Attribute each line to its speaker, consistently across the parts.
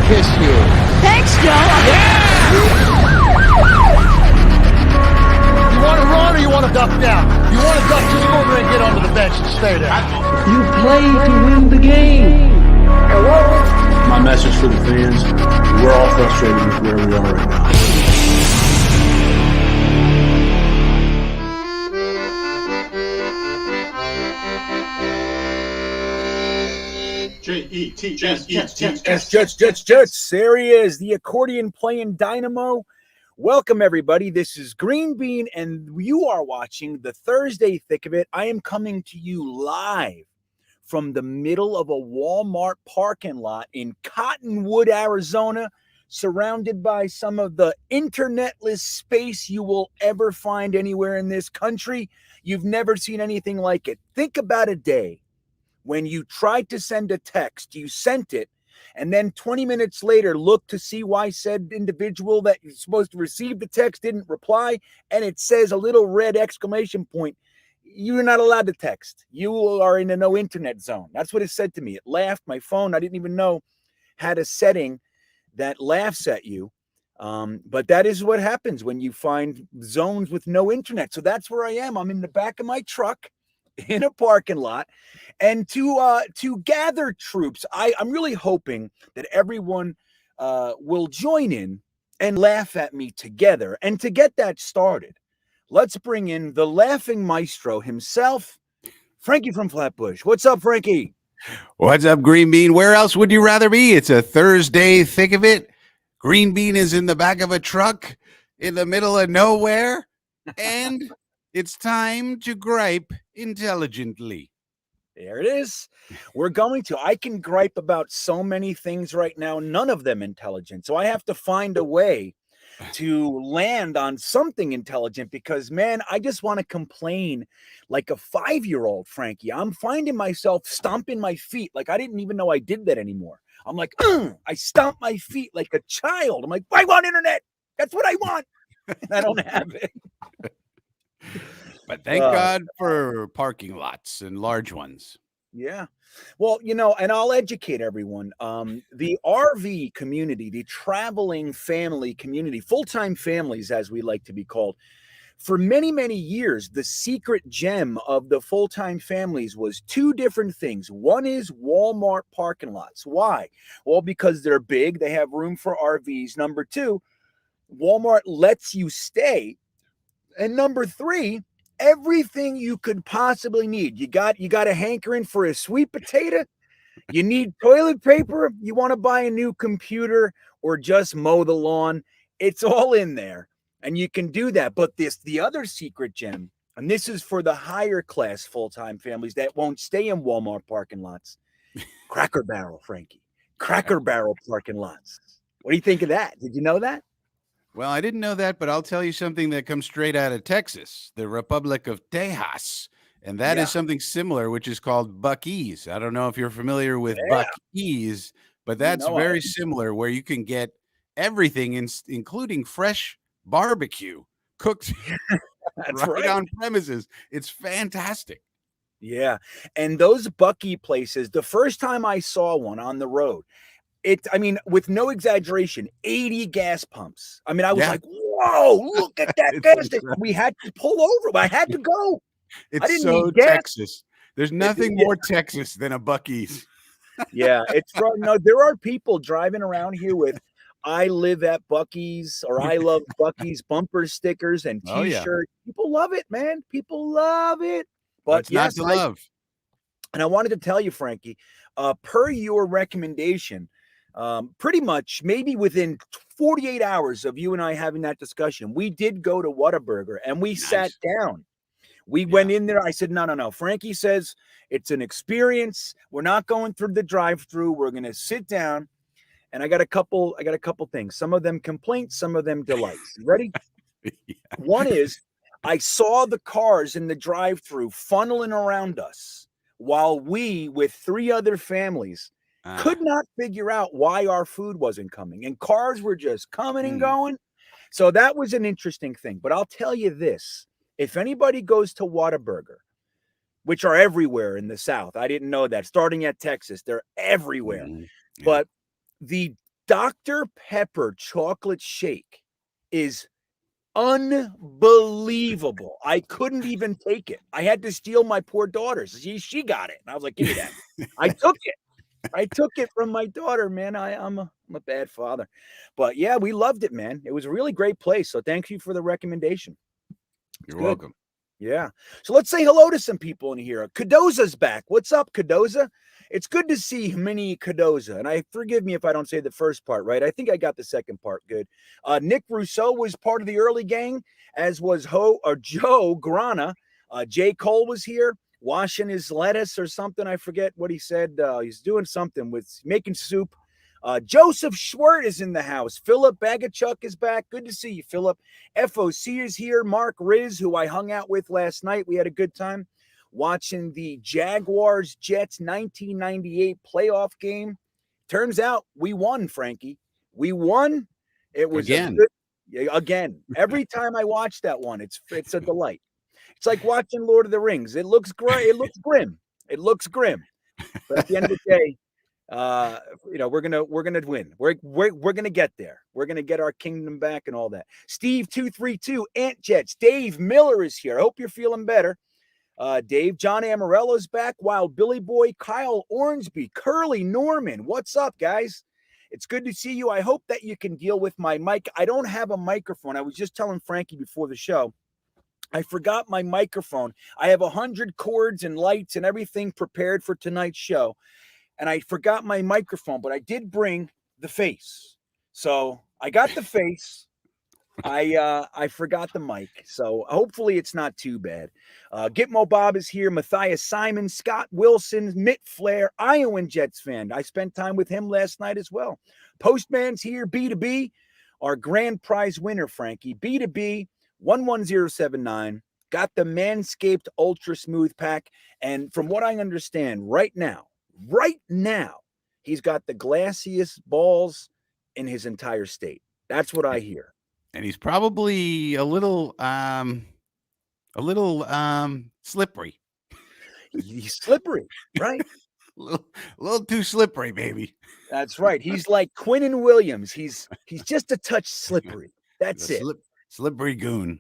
Speaker 1: kiss you.
Speaker 2: Thanks, Joe.
Speaker 1: Yeah! You want to run or you want to duck down? You want to duck, just go over and get onto the bench and stay there.
Speaker 3: You play to win the game.
Speaker 4: My message for the fans, we're all frustrated with where we are right now.
Speaker 5: Jets. There he is, the accordion playing dynamo. Welcome, everybody. This is GreenBean, and you are watching the Thursday Thick of It. I am coming to you live from the middle of a Walmart parking lot in Cottonwood, Arizona, surrounded by some of the internetless space you will ever find anywhere in this country. You've never seen anything like it. Think about a day when you tried to send a text, you sent it, and then 20 minutes later, look to see why said individual that you're supposed to receive the text didn't reply, and it says a little red exclamation point. You're not allowed to text. You are in a no internet zone. That's what it said to me. It laughed. My phone, I didn't even know, had a setting that laughs at you. But that is what happens when you find zones with no internet. So that's where I am. I'm in the back of my truck in a parking lot, and to gather troops, I'm really hoping that everyone will join in and laugh at me together. And to get that started, let's bring in the laughing maestro himself, Frankie from Flatbush. What's up, Frankie?
Speaker 6: What's up, GreenBean? Where else would you rather be? It's a Thursday Thick of It. GreenBean is in the back of a truck in the middle of nowhere, and it's time to gripe intelligently.
Speaker 5: There it is. I can gripe about so many things right now, none of them intelligent. So I have to find a way to land on something intelligent because, man, I just want to complain like a 5-year-old, Frankie. I'm finding myself stomping my feet like I didn't even know I did that anymore. I'm like, I stomp my feet like a child. I'm like, I want internet. That's what I want. And I don't have it.
Speaker 6: But thank God for parking lots and large ones.
Speaker 5: Yeah. Well, and I'll educate everyone. The RV community, the traveling family community, full-time families, as we like to be called, for many, many years, the secret gem of the full-time families was two different things. One is Walmart parking lots. Why? Well, because they're big. They have room for RVs. Number two, Walmart lets you stay. And number three, everything you could possibly need. You got a hankering for a sweet potato. You need toilet paper. You want to buy a new computer or just mow the lawn. It's all in there, and you can do that. But the other secret gem, and this is for the higher class full-time families that won't stay in Walmart parking lots. Cracker Barrel, Frankie. Cracker Barrel parking lots. What do you think of that? Did you know that?
Speaker 6: Well, I didn't know that, but I'll tell you something that comes straight out of Texas, the Republic of Tejas. And that is something similar, which is called Buc-ee's. I don't know if you're familiar with Buc-ee's, but that's very similar, where you can get everything, including fresh barbecue cooked right on premises. It's fantastic.
Speaker 5: Yeah. And those Buc-ee places, the first time I saw one on the road, with no exaggeration, 80 gas pumps. I was like, whoa, look at that gas station. We had to pull over. I had to go.
Speaker 6: It's so Texas. There's nothing more Texas than a Buc-ee's.
Speaker 5: Yeah, there are people driving around here with I live at Buc-ee's or I love Buc-ee's bumper stickers and T-shirts. People love it, man. People love it. But
Speaker 6: not to love.
Speaker 5: And I wanted to tell you, Frankie, per your recommendation, pretty much maybe within 48 hours of you and I having that discussion, we did go to Whataburger and we sat down. We went in there. I said, no. Frankie says it's an experience. We're not going through the drive-through. We're going to sit down. And I got a couple things. Some of them complaints, some of them delights. Ready? One is I saw the cars in the drive-through funneling around us while we, with 3 other families, could not figure out why our food wasn't coming. And cars were just coming and going. So that was an interesting thing. But I'll tell you this. If anybody goes to Whataburger, which are everywhere in the South, I didn't know that. Starting at Texas, they're everywhere. But the Dr. Pepper chocolate shake is unbelievable. I couldn't even take it. I had to steal my poor daughter's. She got it. And I was like, give me that. I took it. I took it from my daughter, man. I'm a bad father. But yeah, we loved it, man. It was a really great place. So thank you for the recommendation.
Speaker 6: You're welcome.
Speaker 5: Yeah. So let's say hello to some people in here. Cadoza's back. What's up, Cadoza? It's good to see Mini Cadoza. And forgive me if I don't say the first part right. I think I got the second part good. Nick Rousseau was part of the early gang, as was Joe Grana. J. Cole was here, washing his lettuce or something. I forget what he said. He's doing something with making soup. Joseph Schwert is in the house. Philip Bagachuk is back. Good to see you, Philip. FOC is here. Mark Riz, who I hung out with last night. We had a good time watching the Jaguars-Jets 1998 playoff game. Turns out we won, Frankie. We won. It was
Speaker 6: again.
Speaker 5: Again. Every time I watch that one, it's a delight. It's like watching Lord of the Rings. It looks great. It looks grim. It looks grim. But at the end of the day, we're gonna win. We're gonna get there. We're gonna get our kingdom back and all that. Steve 232 Ant Jets. Dave Miller is here. I hope you're feeling better. Dave, John Amarello's back. Wild Billy Boy, Kyle Ornsby, Curly Norman. What's up, guys? It's good to see you. I hope that you can deal with my mic. I don't have a microphone. I was just telling Frankie before the show, I forgot my microphone. I have 100 cords and lights and everything prepared for tonight's show. And I forgot my microphone, but I did bring the face. So I got the face. I forgot the mic. So hopefully it's not too bad. Gitmo Bob is here. Matthias Simon, Scott Wilson, Mitt Flair, Iowan Jets fan. I spent time with him last night as well. Postman's here. B2B, our grand prize winner, Frankie. B2B 11079. Got the Manscaped Ultra Smooth Pack. And from what I understand right now, he's got the glassiest balls in his entire state. That's what I hear.
Speaker 6: And he's probably a little slippery.
Speaker 5: He's slippery, right?
Speaker 6: a little too slippery, baby.
Speaker 5: That's right. He's like Quinnen Williams. He's just a touch slippery. That's it.
Speaker 6: Slippery goon.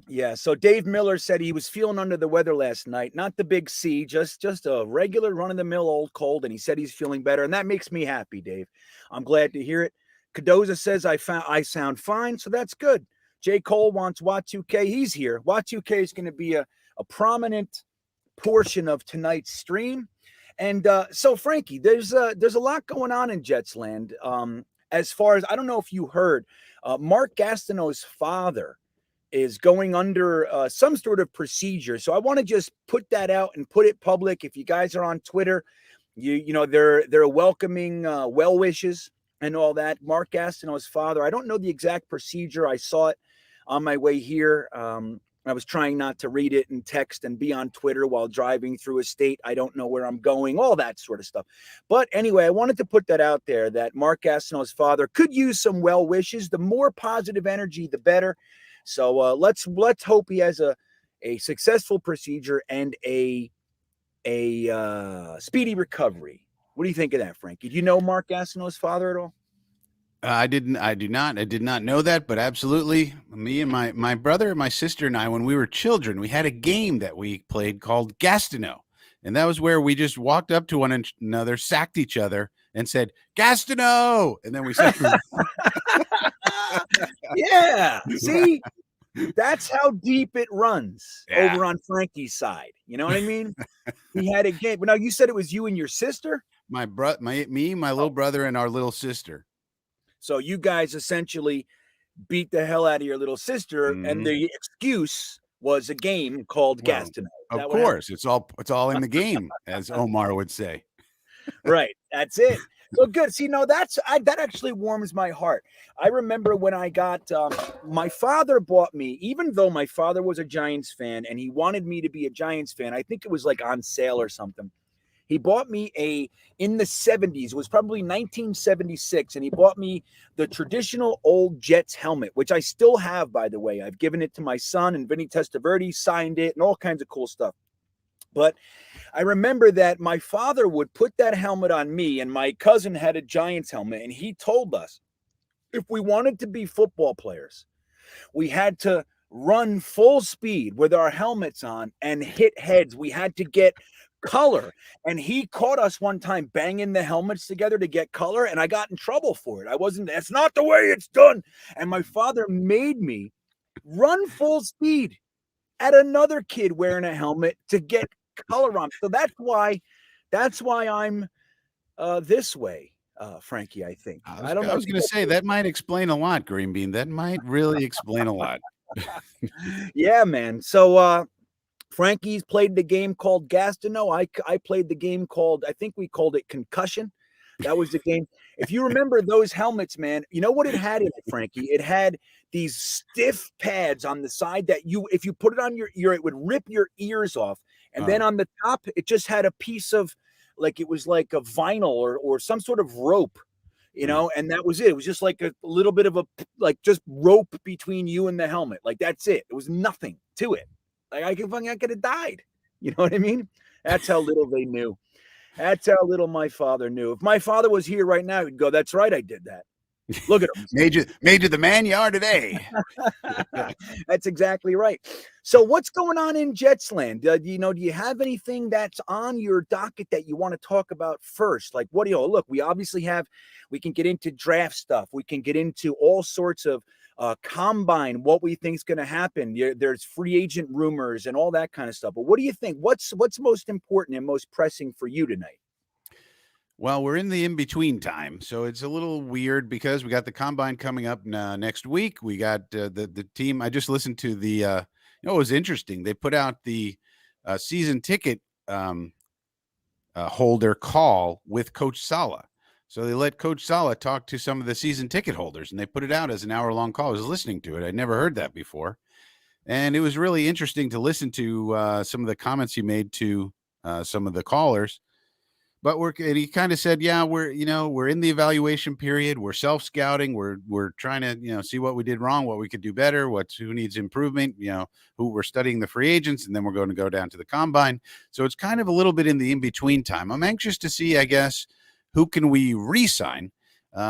Speaker 5: Yeah. So Dave Miller said he was feeling under the weather last night. Not the big C, just a regular run-of-the-mill old cold. And he said he's feeling better. And that makes me happy, Dave. I'm glad to hear it. Cadoza says I sound fine, so that's good. J. Cole wants Wat2K. He's here. Wat2K is going to be a prominent portion of tonight's stream. And so, Frankie, there's a lot going on in Jets land. As far as, I don't know if you heard, Mark Gastineau's father is going under some sort of procedure. So I want to just put that out and put it public. If you guys are on Twitter, you know they're welcoming well wishes and all that. Mark Gastineau's father, I don't know the exact procedure. I saw it on my way here. I was trying not to read it in text and be on Twitter while driving through a state. I don't know where I'm going, all that sort of stuff. But anyway, I wanted to put that out there that Mark Gastineau's father could use some well wishes. The more positive energy, the better. So let's hope he has a successful procedure and a speedy recovery. What do you think of that, Frankie? Do you know Mark Gastineau's father at all?
Speaker 6: I did not know that, but absolutely. Me and my brother and my sister and I, when we were children, we had a game that we played called Gastineau. And that was where we just walked up to one another, sacked each other, and said, Gastineau! And then we said,
Speaker 5: yeah. See, that's how deep it runs over on Frankie's side. You know what I mean? He had a game. But now you said it was you and your sister?
Speaker 6: my little brother, and our little sister.
Speaker 5: So you guys essentially beat the hell out of your little sister, and the excuse was a game called Gastineau.
Speaker 6: Of course, it's all in the game, as Omar would say.
Speaker 5: Right, that's it. So good. See, no, that actually warms my heart. I remember when I got my father bought me, even though my father was a Giants fan and he wanted me to be a Giants fan. I think it was like on sale or something. He bought me in the 70s, it was probably 1976, and he bought me the traditional old Jets helmet, which I still have, by the way. I've given it to my son, and Vinny Testaverde signed it and all kinds of cool stuff. But I remember that my father would put that helmet on me, and my cousin had a Giants helmet, and he told us if we wanted to be football players, we had to run full speed with our helmets on and hit heads. We had to get color. And he caught us one time banging the helmets together to get color, and I got in trouble for it. That's not the way it's done. And my father made me run full speed at another kid wearing a helmet to get color on. So that's why I'm this way, Frankie, I think.
Speaker 6: I was going to say that might explain a lot, GreenBean. That might really explain a lot.
Speaker 5: Yeah, man. So Frankie's played the game called Gastineau. I played the game called, I think we called it Concussion. That was the game. If you remember those helmets, man, you know what it had in it, Frankie? It had these stiff pads on the side that if you put it on your ear, it would rip your ears off. And then on the top, it just had a piece of, like, it was like a vinyl or some sort of rope, you know, and that was it. It was just like a little bit of just rope between you and the helmet. Like, that's it. It was nothing to it. Like, I could have died. You know what I mean? That's how little they knew. That's how little my father knew. If my father was here right now, he'd go, "That's right, I did that. Look at him."
Speaker 6: made you the man you are today.
Speaker 5: That's exactly right. So what's going on in Jetsland? Do you have anything that's on your docket that you want to talk about first? Like, look, we can get into draft stuff. We can get into all sorts of combine, what we think is going to happen. There's free agent rumors and all that kind of stuff. But what do you think? What's most important and most pressing for you tonight?
Speaker 6: Well, we're in the in-between time, so it's a little weird because we got the combine coming up next week. We got the team. I just listened to the, it was interesting. They put out the season ticket holder call with Coach Saleh. So they let Coach Saleh talk to some of the season ticket holders, and they put it out as an hour-long call. I was listening to it. I'd never heard that before. And it was really interesting to listen to some of the comments he made to some of the callers. But he kind of said, yeah, we're in the evaluation period. We're self-scouting. We're trying to, see what we did wrong, what we could do better, who needs improvement, who we're studying the free agents, and then we're going to go down to the combine. So it's kind of a little bit in the in-between time. I'm anxious to see, I guess, who can we re-sign?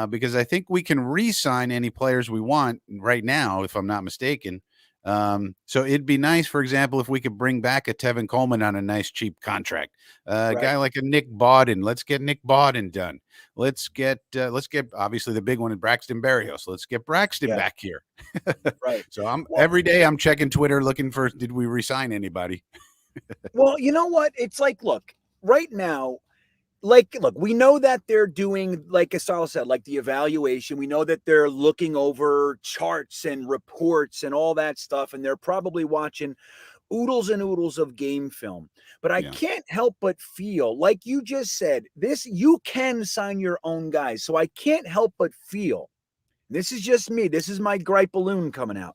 Speaker 6: Because I think we can re-sign any players we want right now, if I'm not mistaken. So it'd be nice, for example, if we could bring back a Tevin Coleman on a nice cheap contract, a guy like a Nick Bawden. Let's get Nick Bawden done. Let's get obviously the big one is Braxton Berrios. Let's get Braxton back here.
Speaker 5: Right.
Speaker 6: So every day I'm checking Twitter looking for, did we resign anybody?
Speaker 5: Well, you know what? It's like, look, right now, look, we know that they're doing, like Asal said, like the evaluation. We know that they're looking over charts and reports and all that stuff, and they're probably watching oodles and oodles of game film. But I can't help but feel, like you just said, you can sign your own guys. So I can't help but feel, this is just me, this is my gripe balloon coming out.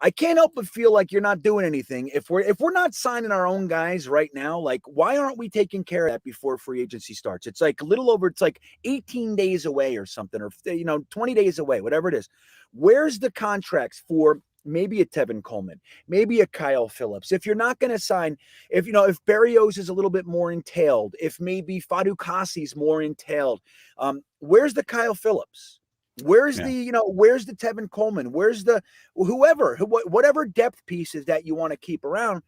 Speaker 5: I can't help but feel like you're not doing anything. If we're not signing our own guys right now, like, why aren't we taking care of that before free agency starts? It's like it's like 18 days away or something, or 20 days away, whatever it is. Where's the contracts for maybe a Tevin Coleman, maybe a Kyle Phillips? If you're not going to sign, if Berrios is a little bit more entailed, if maybe Fadu Kasi's more entailed, where's the Kyle Phillips? Where's the Tevin Coleman? Where's the whatever depth pieces that you want to keep around?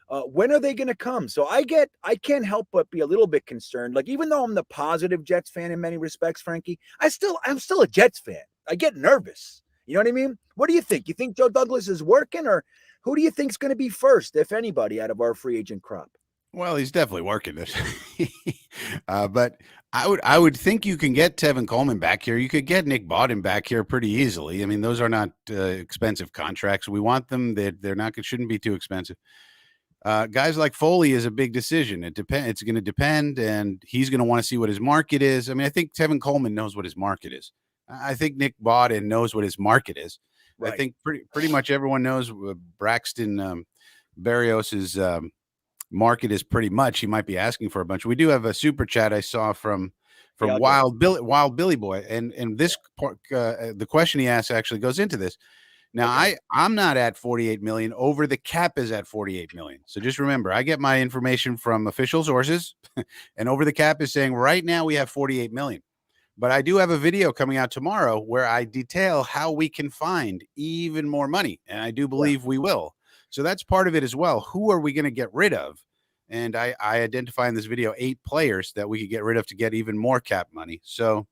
Speaker 5: When are they going to come? So I can't help but be a little bit concerned. Like, even though I'm the positive Jets fan in many respects, Frankie, I'm still a Jets fan. I get nervous. You know what I mean? What do you think? You think Joe Douglas is working, or who do you think is going to be first, if anybody, out of our free agent crop?
Speaker 6: Well, he's definitely working it. But I would think you can get Tevin Coleman back here. You could get Nick Bawden back here pretty easily. I mean, those are not expensive contracts. We want them. They're not. It shouldn't be too expensive. Guys like Foley is a big decision. It's going to depend, and he's going to want to see what his market is. I mean, I think Tevin Coleman knows what his market is. I think Nick Bawden knows what his market is. Right. I think pretty much everyone knows Braxton Berrios's market is pretty much. He might be asking for a bunch. We do have a super chat I saw from Wild Billy Boy, and this part, the question he asked actually goes into this. Now, I'm not at 48 million. Over the cap is at 48 million. So just remember, I get my information from official sources, and over the cap is saying right now we have 48 million. But I do have a video coming out tomorrow where I detail how we can find even more money, and I do believe we will. So that's part of it as well. Who are we going to get rid of? And I identify in this video 8 players that we could get rid of to get even more cap money. So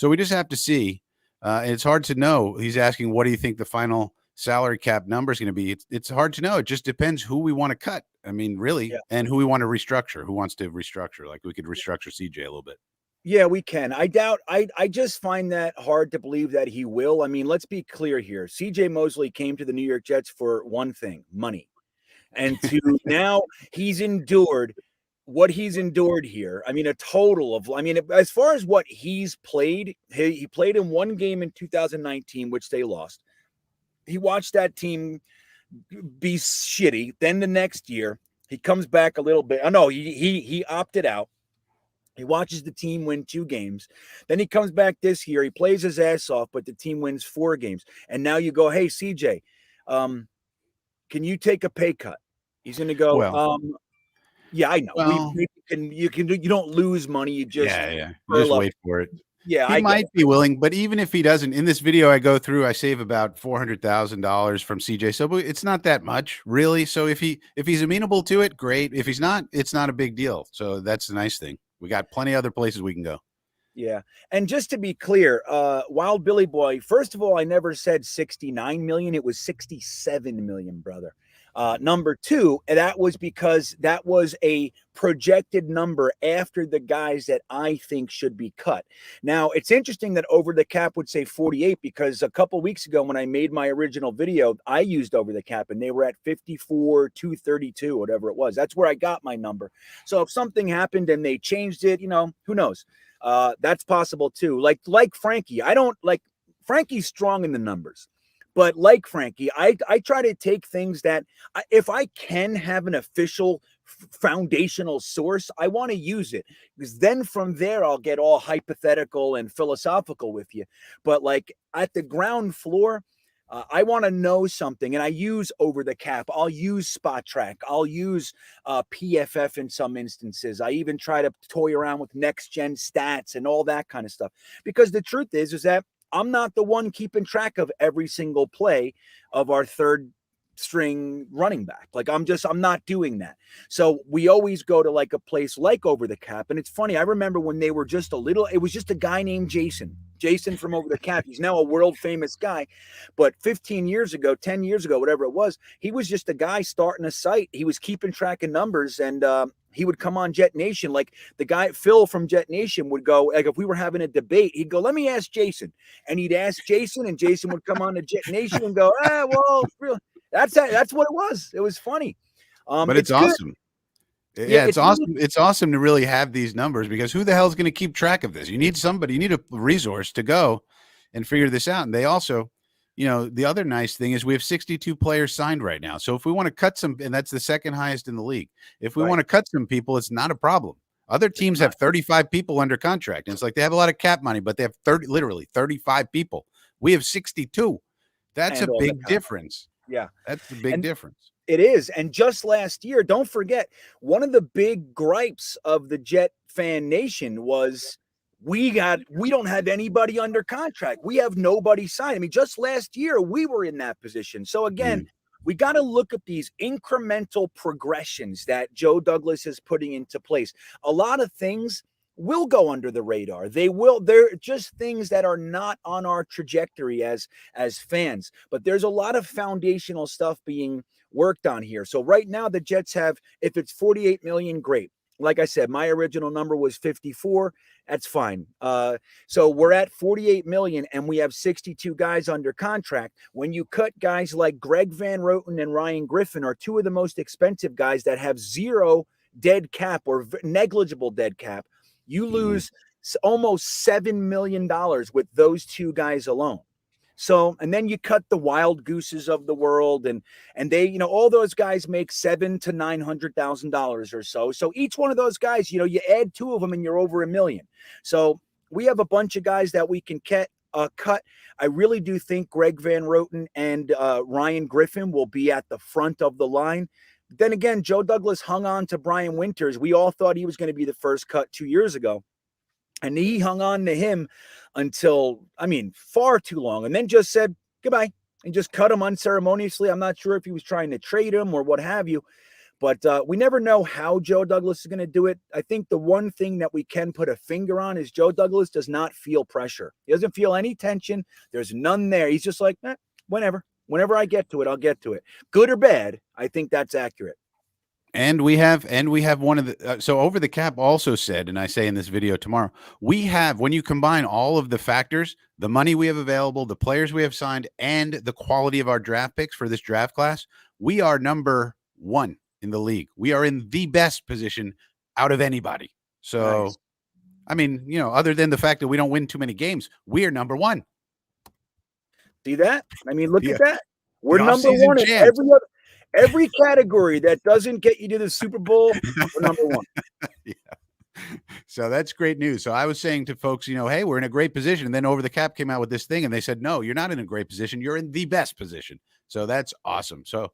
Speaker 6: we just have to see. It's hard to know. He's asking, what do you think the final salary cap number is going to be? It's hard to know. It just depends who we want to cut. I mean, really, and who we want to restructure. Who wants to restructure? Like we could restructure CJ a little bit.
Speaker 5: Yeah, we can. I doubt. I just find that hard to believe that he will. I mean, let's be clear here. CJ Mosley came to the New York Jets for one thing: money, and to now he's endured what he's endured here. I mean, a total of, I mean, as far as what he's played, he played in one game in 2019, which they lost. He watched that team be shitty. Then the next year, he comes back a little bit. Oh, no, he opted out. He watches the team win 2 games. Then he comes back this year. He plays his ass off, but the team wins 4 games. And now you go, hey, CJ, can you take a pay cut? He's going to go, yeah, I know.
Speaker 6: Well,
Speaker 5: you don't lose money. You just
Speaker 6: just wait for it.
Speaker 5: Yeah,
Speaker 6: he might be willing, but even if he doesn't, in this video I go through, I save about $400,000 from CJ. So it's not that much, really. So if he's amenable to it, great. If he's not, it's not a big deal. So that's the nice thing. We got plenty of other places we can go.
Speaker 5: Yeah, and just to be clear, Wild Billy Boy. First of all, I never said 69 million. It was 67 million, brother. Number 2, and that was because that was a projected number after the guys that I think should be cut. Now, it's interesting that over the cap would say 48 because a couple weeks ago when I made my original video, I used over the cap and they were at 54,232, whatever it was. That's where I got my number. So if something happened and they changed it, who knows? That's possible too. Like Frankie, I don't like Frankie's strong in the numbers. But like Frankie, I try to take things that if I can have an official foundational source, I want to use it because then from there I'll get all hypothetical and philosophical with you. But like at the ground floor, I want to know something, and I use over the cap. I'll use Spot Track. I'll use PFF in some instances. I even try to toy around with next gen stats and all that kind of stuff because the truth is that I'm not the one keeping track of every single play of our third string running back. Like I'm not doing that. So we always go to like a place like Over the Cap. And it's funny. I remember when they were just it was just a guy named Jason from Over the Cap. He's now a world famous guy. But 15 years ago, 10 years ago, whatever it was, he was just a guy starting a site. He was keeping track of numbers and, he would come on Jetnation. Like the guy, Phil from Jetnation would go, like if we were having a debate, he'd go, let me ask Jason. And he'd ask Jason and Jason would come on to Jetnation and go, well, that's what it was. It was funny.
Speaker 6: But it's awesome. Yeah, it's awesome. It's awesome to really have these numbers because who the hell is going to keep track of this? You need somebody, you need a resource to go and figure this out. And they also, the other nice thing is we have 62 players signed right now. So if we want to cut some, and that's the second highest in the league, if we want to cut some people, it's not a problem. Other teams have 35 people under contract. And it's like they have a lot of cap money, but they have literally 35 people. We have 62. That's a big difference.
Speaker 5: Yeah.
Speaker 6: That's the big difference.
Speaker 5: It is. And just last year, don't forget, one of the big gripes of the Jet fan nation was we don't have anybody under contract. We have nobody signed. I mean, just last year we were in that position. So again, we got to look at these incremental progressions that Joe Douglas is putting into place. A lot of things will go under the radar. They're just things that are not on our trajectory as fans, but there's a lot of foundational stuff being worked on here. So right now the Jets have, if it's 48 million, great. Like I said, my original number was 54. That's fine. So we're at 48 million and we have 62 guys under contract. When you cut guys like Greg Van Roten and Ryan Griffin are 2 of the most expensive guys that have 0 dead cap or negligible dead cap, you lose almost $7 million with those 2 guys alone. So, and then you cut the Wild Gooses of the world and they, all those guys make $700,000 to $900,000 or so. So each one of those guys, you add 2 of them and you're over $1 million. So we have a bunch of guys that we can cut. I really do think Greg Van Roten and Ryan Griffin will be at the front of the line. Then again, Joe Douglas hung on to Brian Winters. We all thought he was going to be the first cut 2 years ago. And he hung on to him until, I mean, far too long, and then just said goodbye and just cut him unceremoniously. I'm not sure if he was trying to trade him or what have you, but we never know how Joe Douglas is going to do it. I think the one thing that we can put a finger on is Joe Douglas does not feel pressure. He doesn't feel any tension. There's none there. He's just like, whenever I get to it, I'll get to it. Good or bad, I think that's accurate.
Speaker 6: And we have one of the so Over the Cap also said, and I say in this video tomorrow, we have, when you combine all of the factors, the money we have available, the players we have signed, and the quality of our draft picks for this draft class, we are number 1 in the league. We are in the best position out of anybody. So, nice. I mean, you know, other than the fact that we don't win too many games, we are number 1.
Speaker 5: See that? I mean, look at that. We're number 1 in every category that doesn't get you to the Super Bowl. We're number 1.
Speaker 6: Yeah. So that's great news. So I was saying to folks, you know, hey, we're in a great position. And then Over the Cap came out with this thing and they said, no, you're not in a great position. You're in the best position. So that's awesome. So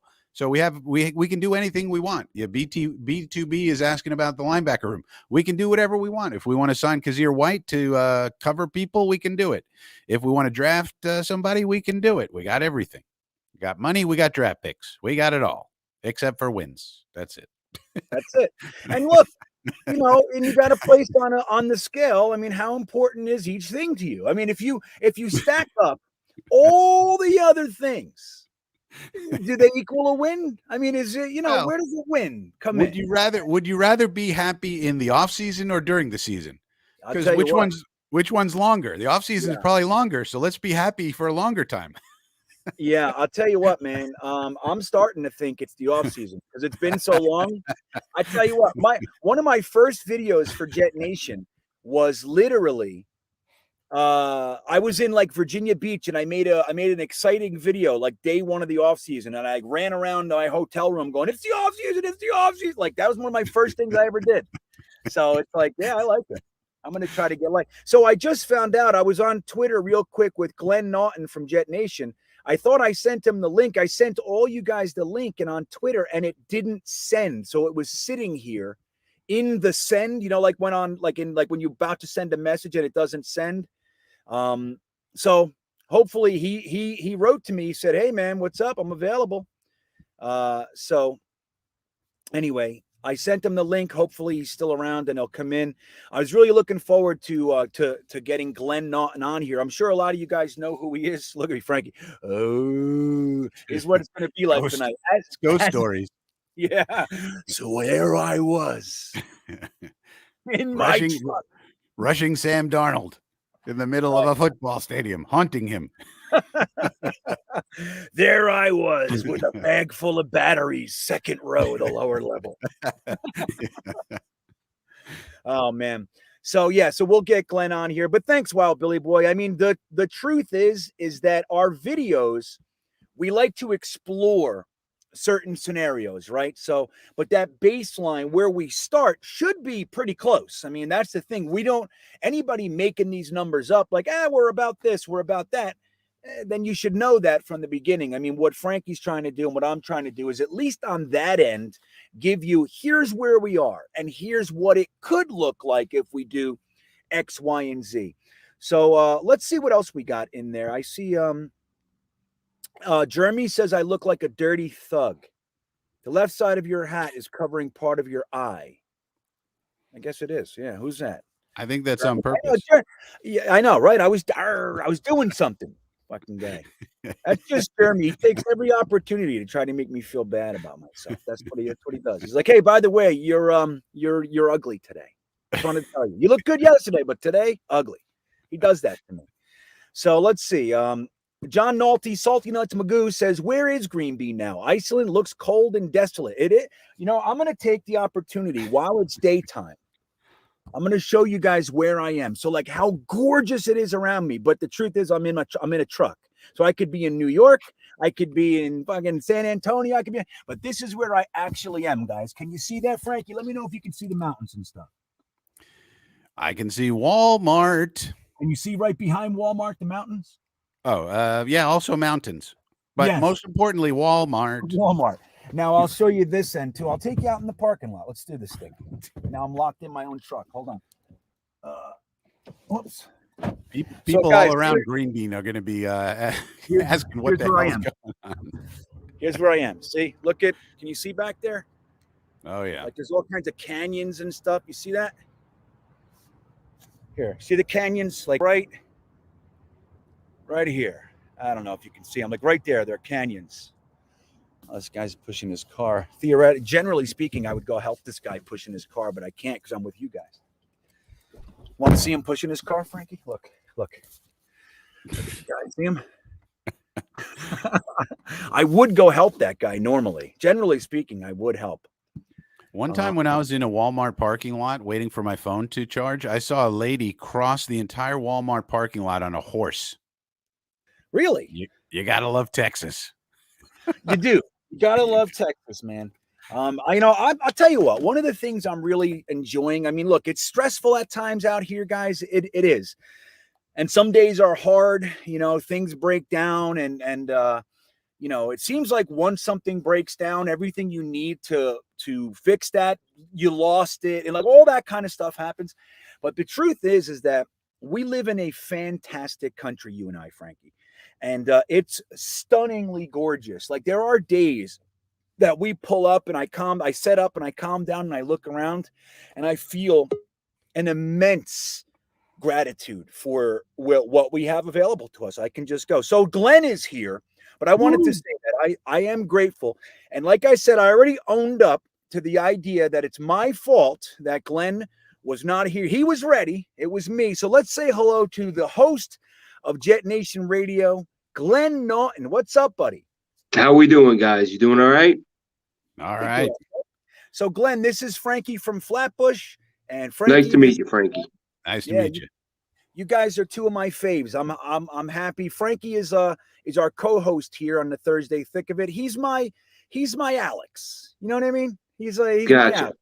Speaker 6: we can do anything we want. Yeah, B2B is asking about the linebacker room. We can do whatever we want. If we want to sign Kazir White to cover people, we can do it. If we want to draft somebody, we can do it. We got everything. We got money. We got draft picks. We got it all, except for wins. That's it.
Speaker 5: That's it. And look, you know, and you got to place on the scale. I mean, how important is each thing to you? I mean, if you stack up all the other things, do they equal a win? I mean, is it, you know, well, where does the win come in?
Speaker 6: Would you rather be happy in the off season or during the season? Because which one's longer? The off season is probably longer. So let's be happy for a longer time.
Speaker 5: Yeah, I'll tell you what, man. I'm starting to think it's the off season because it's been so long. I tell you what, one of my first videos for Jetnation was literally I was in like Virginia Beach and I made an exciting video like day 1 of the off season, and I ran around my hotel room going, it's the off season. Like that was one of my first things I ever did. So it's like, yeah, I like it. I'm going to try to get like, so I just found out, I was on Twitter real quick with Glenn Naughton from Jetnation. I thought I sent him the link. I sent all you guys the link and on Twitter, and it didn't send. So it was sitting here in the send, you know, like when when you're about to send a message and it doesn't send. So hopefully he wrote to me, he said, hey man, what's up? I'm available. So anyway, I sent him the link. Hopefully he's still around and he'll come in. I was really looking forward to getting Glenn Naughton on here. I'm sure a lot of you guys know who he is. Look at me, Frankie. Oh, is what it's going to be like tonight.
Speaker 6: Ghost stories.
Speaker 5: Yeah. So there I was in my truck.
Speaker 6: Rushing Sam Darnold in the middle of a football stadium, haunting him.
Speaker 5: There I was with a bag full of batteries, second row, the lower level. Oh man. So yeah, so we'll get Glenn on here, but thanks, Wild Billy Boy. I mean, the truth is that our videos, we like to explore certain scenarios, right? So, but that baseline where we start should be pretty close. I mean, that's the thing. We don't, anybody making these numbers up like, we're about this, we're about that. Then you should know that from the beginning. I mean, what Frankie's trying to do and what I'm trying to do is at least on that end, give you, here's where we are and here's what it could look like if we do X, Y, and Z. So let's see what else we got in there. I see Jeremy says, I look like a dirty thug. The left side of your hat is covering part of your eye. I guess it is. Yeah. Who's that?
Speaker 6: I think that's on purpose.
Speaker 5: Yeah, I know, right? I was doing something. Fucking guy. That's just Jeremy. He takes every opportunity to try to make me feel bad about myself. That's what he does. He's like, hey, by the way, you're ugly today. I just want to tell you. You look good yesterday, but today, ugly. He does that to me. So let's see. John Nolte, Salty Nuts Magoo says, where is GreenBean now? Iceland looks cold and desolate. You know, I'm going to take the opportunity while it's daytime. I'm going to show you guys where I am. So like how gorgeous it is around me. But the truth is I'm in a truck. So I could be in New York. I could be in fucking San Antonio. But this is where I actually am, guys. Can you see that, Frankie? Let me know if you can see the mountains and stuff.
Speaker 6: I can see Walmart.
Speaker 5: And you see right behind Walmart, the mountains?
Speaker 6: Oh, yeah, also mountains. But
Speaker 5: Yes.
Speaker 6: most importantly, Walmart.
Speaker 5: Walmart. Now I'll show you this end too. I'll take you out in the parking lot. Let's do this thing. Now I'm locked in my own truck. Hold on. Whoops.
Speaker 6: People
Speaker 5: guys,
Speaker 6: all around GreenBean are going to be asking what the hell's going on.
Speaker 5: Here's where I am. See, look at, can you see back there?
Speaker 6: Oh, yeah.
Speaker 5: Like there's all kinds of canyons and stuff. You see that? Here, see the canyons? Like right here. I don't know if you can see them. Like right there, they're canyons. Oh, this guy's pushing his car. Theoretically, generally speaking, I would go help this guy pushing his car, but I can't because I'm with you guys. Want to see him pushing his car, Frankie? Look. Guys, see him? I would go help that guy normally. Generally speaking, I would help.
Speaker 6: One time when I was in a Walmart parking lot waiting for my phone to charge, I saw a lady cross the entire Walmart parking lot on a horse.
Speaker 5: Really?
Speaker 6: You got to love Texas.
Speaker 5: You do. You got to love Texas, man. I'll tell you what, one of the things I'm really enjoying, I mean, look, it's stressful at times out here, guys. It is. And some days are hard, things break down and it seems like once something breaks down, everything you need to fix that, you lost it, and like all that kind of stuff happens. But the truth is that we live in a fantastic country, you and I, Frankie, and it's stunningly gorgeous. Like there are days that we pull up and I set up and I calm down and I look around and I feel an immense gratitude for what we have available to us. I can just go. So Glenn is here. But I wanted to say that I am grateful. And like I said, I already owned up to the idea that it's my fault that Glenn was not here. He was ready. It was me. So let's say hello to the host of Jetnation Radio, Glenn Naughton. What's up, buddy?
Speaker 2: How we doing, guys? You doing all right?
Speaker 6: All right.
Speaker 5: So Glenn, this is Frankie from Flatbush. And Frankie,
Speaker 2: nice to meet you, Frankie.
Speaker 6: Nice to meet you.
Speaker 5: You guys are two of my faves. I'm happy. Frankie is our co-host here on the Thursday Thick of It. He's my Alex. You know what I mean? He's
Speaker 2: gotcha.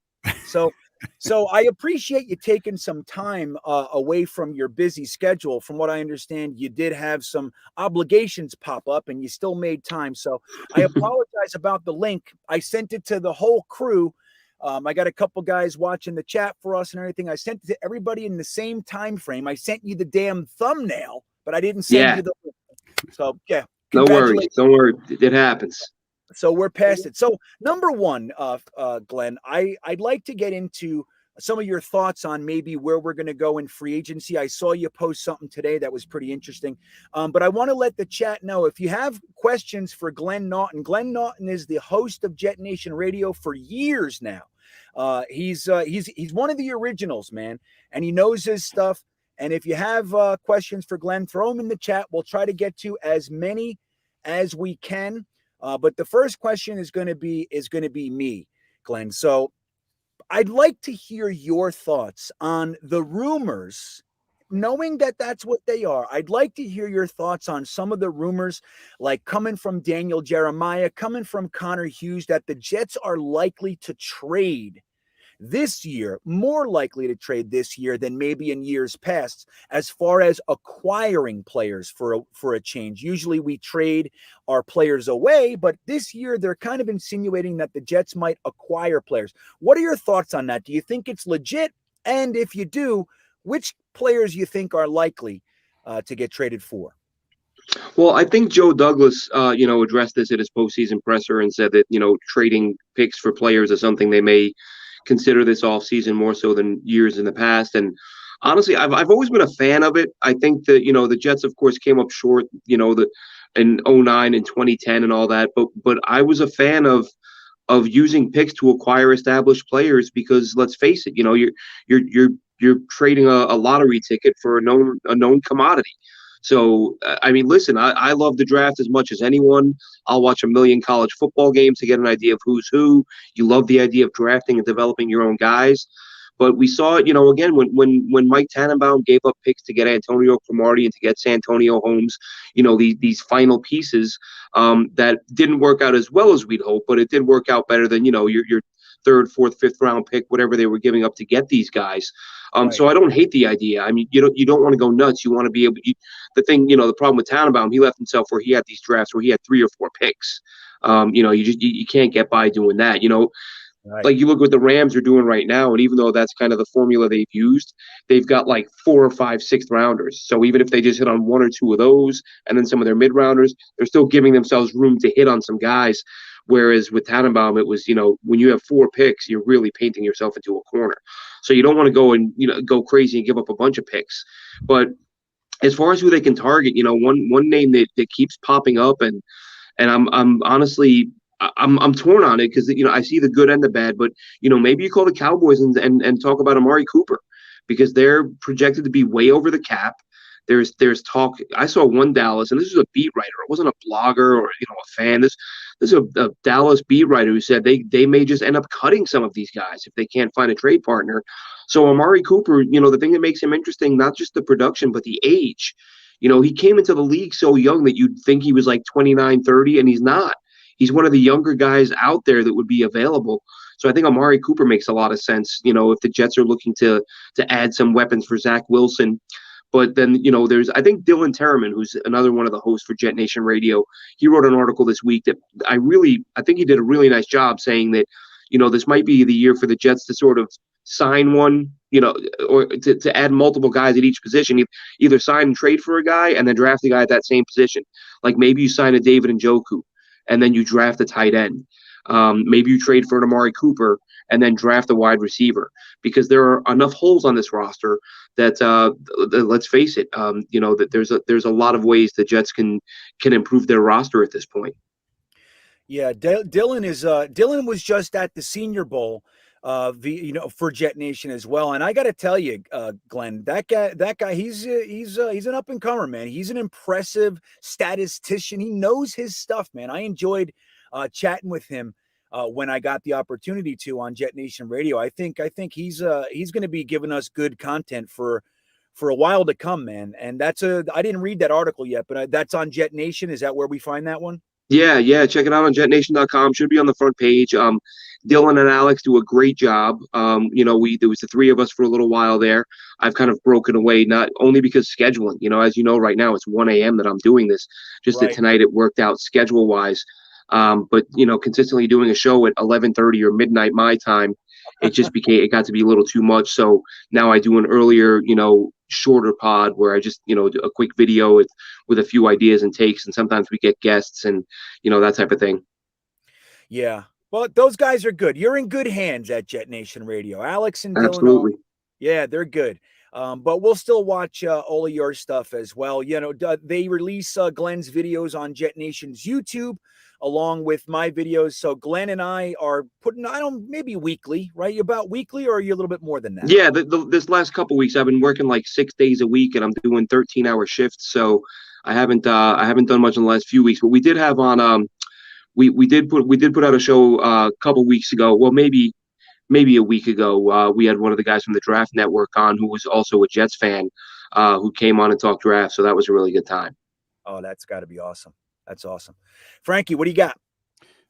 Speaker 5: So I appreciate you taking some time away from your busy schedule. From what I understand, you did have some obligations pop up and you still made time. So I apologize about the link. I sent it to the whole crew. I got a couple guys watching the chat for us and everything. I sent it to everybody in the same time frame. I sent you the damn thumbnail, but I didn't send you the link. So yeah.
Speaker 2: No worries. Don't worry. It happens.
Speaker 5: So we're past it. So number one, Glenn, I'd like to get into some of your thoughts on maybe where we're going to go in free agency. I saw you post something today that was pretty interesting. But I want to let the chat know if you have questions for Glenn Naughton. Glenn Naughton is the host of Jetnation Radio for years now. He's one of the originals, man, and he knows his stuff. And if you have questions for Glenn, throw them in the chat. We'll try to get to as many as we can. But the first question is going to be me, Glenn. So I'd like to hear your thoughts on the rumors, knowing that that's what they are. I'd like to hear your thoughts on some of the rumors, like coming from Daniel Jeremiah, coming from Connor Hughes, that the Jets are likely to trade this year, more likely to trade this year than maybe in years past, as far as acquiring players for a change. Usually we trade our players away, but this year they're kind of insinuating that the Jets might acquire players. What are your thoughts on that? Do you think it's legit? And if you do, which players you think are likely to get traded for?
Speaker 2: Well, I think Joe Douglas, addressed this at his postseason presser and said that, trading picks for players is something they may consider this offseason more so than years in the past. And honestly, I've always been a fan of it. I think that, the Jets, of course, came up short, in 2009 and 2010 and all that. But I was a fan of using picks to acquire established players because let's face it, you're trading a lottery ticket for a known commodity. So, I mean, listen, I love the draft as much as anyone. I'll watch a million college football games to get an idea of who's who. You love the idea of drafting and developing your own guys. But we saw it, again, when Mike Tannenbaum gave up picks to get Antonio Cromartie and to get Santonio Holmes, these final pieces that didn't work out as well as we'd hope, but it did work out better than, your third, fourth, fifth round pick, whatever they were giving up to get these guys.
Speaker 5: Right.
Speaker 2: So I don't hate the idea. I mean, you don't want to go nuts. You want to be able. The problem with Tannenbaum, he left himself where he had these drafts where he had 3 or 4 picks. You can't get by doing that.
Speaker 5: Right.
Speaker 2: Like you look what the Rams are doing right now, and even though that's kind of the formula they've used, they've got like 4 or 5 sixth rounders. So even if they just hit on 1 or 2 of those, and then some of their mid rounders, they're still giving themselves room to hit on some guys. Whereas with Tannenbaum, it was, when you have 4 picks, you're really painting yourself into a corner. So you don't want to go and go crazy and give up a bunch of picks. But as far as who they can target, one name that keeps popping up, and I'm honestly. I'm torn on it because I see the good and the bad, but maybe you call the Cowboys and talk about Amari Cooper because they're projected to be way over the cap. There's talk. I saw one Dallas, and this is a beat writer. It wasn't a blogger or a fan. This is a Dallas beat writer who said they may just end up cutting some of these guys if they can't find a trade partner. So Amari Cooper, the thing that makes him interesting, not just the production but the age. He came into the league so young that you'd think he was like 29, 30, and he's not. He's one of the younger guys out there that would be available. So I think Amari Cooper makes a lot of sense, if the Jets are looking to add some weapons for Zach Wilson. But then, there's, I think Dylan Terraman, who's another one of the hosts for Jetnation Radio, he wrote an article this week that I think he did a really nice job saying that, this might be the year for the Jets to sort of sign one, or to add multiple guys at each position, either sign and trade for a guy and then draft a guy at that same position. Like maybe you sign a David Njoku and then you draft a tight end. Maybe you trade for an Amari Cooper and then draft a wide receiver, because there are enough holes on this roster that let's face it, that there's a lot of ways the Jets can improve their roster at this point.
Speaker 5: Yeah, Dylan was just at the Senior Bowl, for Jet Nation as well. And I got to tell you, Glenn, that guy, he's an up and comer, man. He's an impressive statistician. He knows his stuff, man. I enjoyed chatting with him when I got the opportunity to on Jet Nation Radio. I think he's going to be giving us good content for a while to come, man. And I didn't read that article yet, but that's on Jet Nation. Is that where we find that one?
Speaker 2: Yeah. Check it out on jetnation.com. Should be on the front page. Dylan and Alex do a great job. There was the 3 of us for a little while there. I've kind of broken away, not only because scheduling, as you know, right now it's 1 a.m. that I'm doing this, just that tonight it worked out schedule wise. But consistently doing a show at 11:30 or midnight my time, it got to be a little too much. So now I do an earlier, shorter pod where I just, do a quick video with a few ideas and takes. And sometimes we get guests and, that type of thing.
Speaker 5: Yeah. Well, those guys are good. You're in good hands at Jet Nation Radio. Alex and Dylan.
Speaker 2: Absolutely.
Speaker 5: Yeah, they're good. But we'll still watch all of your stuff as well. They release Glenn's videos on Jet Nation's YouTube along with my videos. So Glenn and I are putting, maybe weekly, right? About weekly, or are you a little bit more than that?
Speaker 2: Yeah, this last couple weeks I've been working like 6 days a week, and I'm doing 13-hour shifts. So I haven't done much in the last few weeks. But we did have on we did put out a show a couple weeks ago. Well, maybe a week ago. We had one of the guys from the Draft Network on, who was also a Jets fan, who came on and talked draft. So that was a really good time.
Speaker 5: Oh, that's got to be awesome. That's awesome. Frankie, what do you got?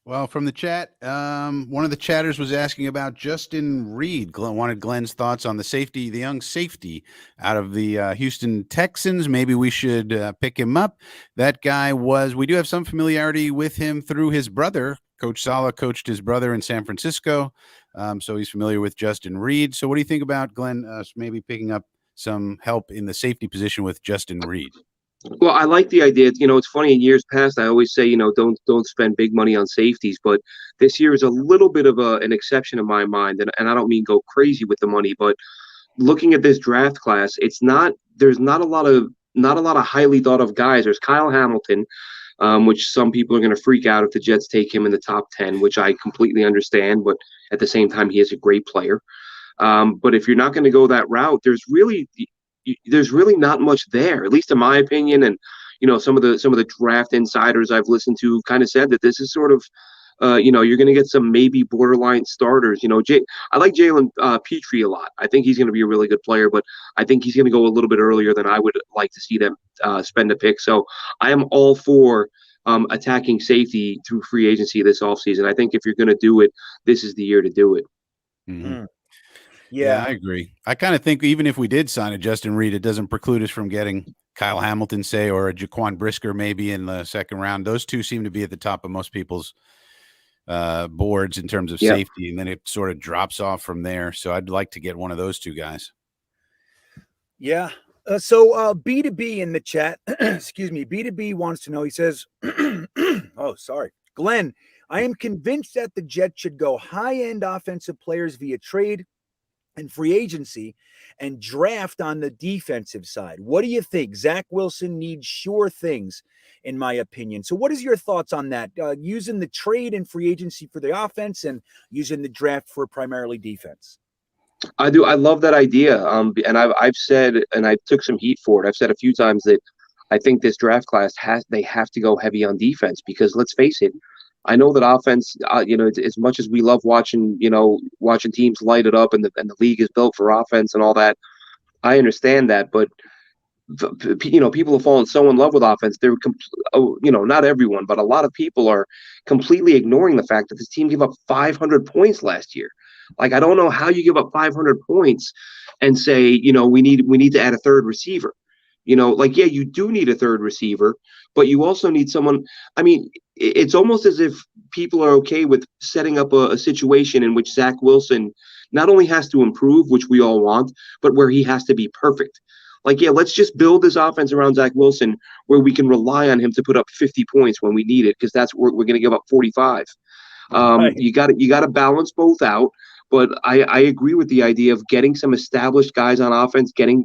Speaker 6: Well, from the chat, one of the chatters was asking about Justin Reed. Wanted Glenn's thoughts on the young safety out of the Houston Texans. Maybe we should pick him up. That guy we do have some familiarity with him through his brother. Coach Saleh coached his brother in San Francisco. So he's familiar with Justin Reed. So what do you think about, Glenn, maybe picking up some help in the safety position with Justin Reed?
Speaker 2: Well, I like the idea. It's funny, in years past, I always say, don't spend big money on safeties. But this year is a little bit of an exception in my mind. And I don't mean go crazy with the money, but looking at this draft class, there's not a lot of highly thought of guys. There's Kyle Hamilton, which some people are going to freak out if the Jets take him in the top 10, which I completely understand. But at the same time, he is a great player. But if you're not going to go that route, there's really not much there, at least in my opinion. And some of the draft insiders I've listened to kind of said that this is sort of you're going to get some maybe borderline starters. I like Jalen Petrie a lot. I think he's going to be a really good player, but I think he's going to go a little bit earlier than I would like to see them spend a pick. So I am all for attacking safety through free agency this offseason. I think if you're going to do it, this is the year to do it.
Speaker 6: Mm-hmm.
Speaker 5: Yeah,
Speaker 6: I agree. I kind of think even if we did sign a Justin Reed, it doesn't preclude us from getting Kyle Hamilton, say, or a Jaquan Brisker maybe in the second round. Those two seem to be at the top of most people's boards in terms of safety, and then it sort of drops off from there. So I'd like to get one of those two guys.
Speaker 5: Yeah. So B2B in the chat, excuse me, B2B wants to know, he says, oh, sorry, Glenn, I am convinced that the Jets should go high-end offensive players via trade and free agency and draft on the defensive side. What do you think? Zach Wilson needs sure things, in my opinion. So what is your thoughts on that? Using the trade and free agency for the offense and using the draft for primarily defense?
Speaker 2: I do. I love that idea. And I've said, and I took some heat for it. I've said a few times that I think this draft class they have to go heavy on defense, because let's face it, I know that offense, as much as we love watching teams light it up, and the league is built for offense and all that. I understand that, but people have fallen so in love with offense. They're, not everyone, but a lot of people are completely ignoring the fact that this team gave up 500 points last year. Like, I don't know how you give up 500 points and say, we need to add a third receiver. You do need a third receiver, but you also need someone. I mean, it's almost as if people are okay with setting up a situation in which Zach Wilson not only has to improve, which we all want, but where he has to be perfect. Let's just build this offense around Zach Wilson where we can rely on him to put up 50 points when we need it, because that's where we're going to give up 45. Right. You got to balance both out. But I agree with the idea of getting some established guys on offense, getting,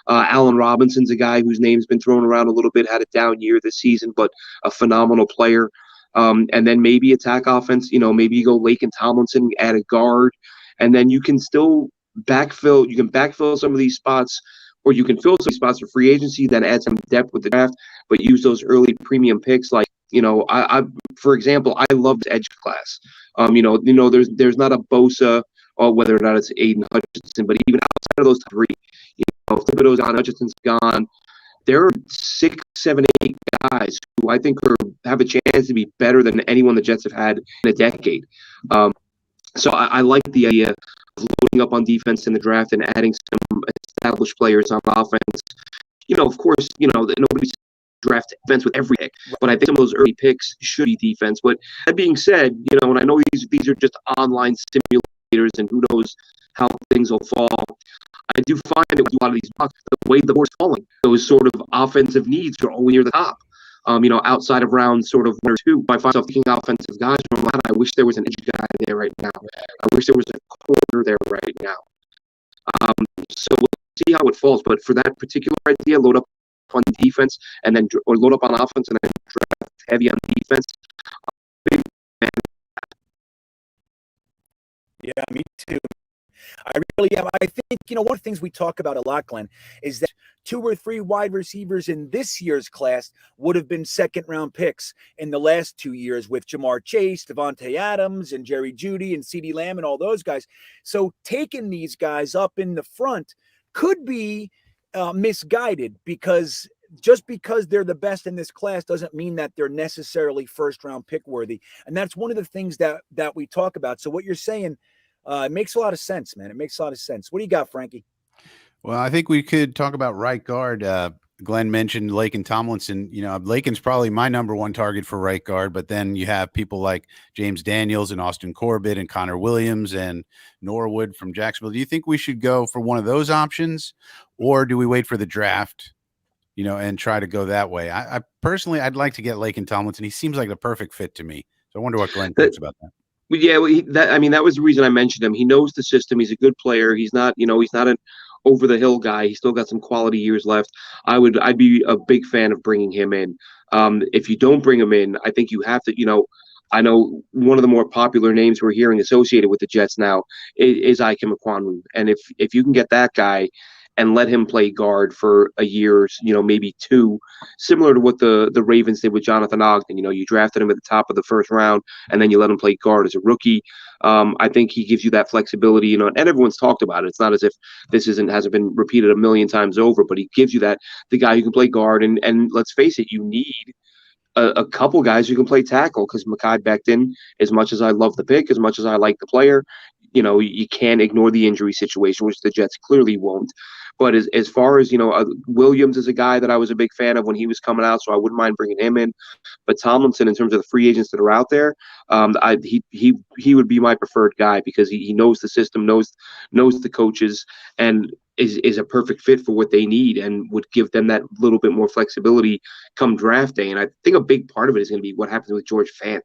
Speaker 2: Allen Robinson's a guy whose name's been thrown around a little bit, had a down year this season, but a phenomenal player. And then maybe attack offense, maybe you go Laken Tomlinson, add a guard, and then you can still backfill. You can backfill some of these spots, or you can fill some spots for free agency, then add some depth with the draft, but use those early premium picks. For example, I love the edge class. There's not a Bosa, or whether or not it's Aiden Hutchinson, but even outside of those three, if Thibodeau's gone, Hutchinson's gone, there are 6, 7, 8 guys who I think have a chance to be better than anyone the Jets have had in a decade. So I like the idea of loading up on defense in the draft and adding some established players on offense. Of course, nobody's draft defense with every pick, but I think some of those early picks should be defense. But that being said, and I know these are just online simulators, and who knows how things will fall. I do find that with a lot of these bucks, the way the board's falling, those sort of offensive needs are always near the top. Outside of round sort of 1 or 2, I find myself thinking offensive guys. I wish there was an edge guy there right now. I wish there was a corner there right now. So we'll see how it falls. But for that particular idea, load up on defense and then or load up on offense and then draft heavy on defense. Big fan.
Speaker 5: Yeah, me too. I really am. I think, one of the things we talk about a lot, Glenn, is that 2 or 3 wide receivers in this year's class would have been second-round picks in the last 2 years with Jamar Chase, Devontae Adams, and Jerry Jeudy, and CeeDee Lamb, and all those guys. So taking these guys up in the front could be misguided, because just because they're the best in this class doesn't mean that they're necessarily first-round pick worthy. And that's one of the things that we talk about. So what you're saying, it makes a lot of sense, man. It makes a lot of sense. What do you got, Frankie?
Speaker 6: Well, I think we could talk about right guard. Glenn mentioned Laken Tomlinson. Laken's probably my number 1 target for right guard, but then you have people like James Daniels and Austin Corbett and Connor Williams and Norwood from Jacksonville. Do you think we should go for one of those options, or do we wait for the draft, and try to go that way? I personally, I'd like to get Laken Tomlinson. He seems like the perfect fit to me. So I wonder what Glenn thinks about that.
Speaker 2: Yeah, that was the reason I mentioned him. He knows the system. He's a good player. He's not an over the hill guy. He's still got some quality years left. I'd be a big fan of bringing him in. If you don't bring him in, I think you have to, I know one of the more popular names we're hearing associated with the Jets now is Ikem Ekwonu. And if you can get that guy and let him play guard for a year, maybe 2, similar to what the Ravens did with Jonathan Ogden. You drafted him at the top of the first round, and then you let him play guard as a rookie. I think he gives you that flexibility, and everyone's talked about it. It's not as if this hasn't been repeated a million times over, but he gives you the guy who can play guard. And let's face it, you need a couple guys who can play tackle, because Mekhi Becton, as much as I love the pick, as much as I like the player, you can't ignore the injury situation, which the Jets clearly won't. But as far as, Williams is a guy that I was a big fan of when he was coming out, so I wouldn't mind bringing him in. But Tomlinson, in terms of the free agents that are out there, he would be my preferred guy, because he knows the system, knows the coaches, and is a perfect fit for what they need, and would give them that little bit more flexibility come draft day. And I think a big part of it is going to be what happens with George Fant.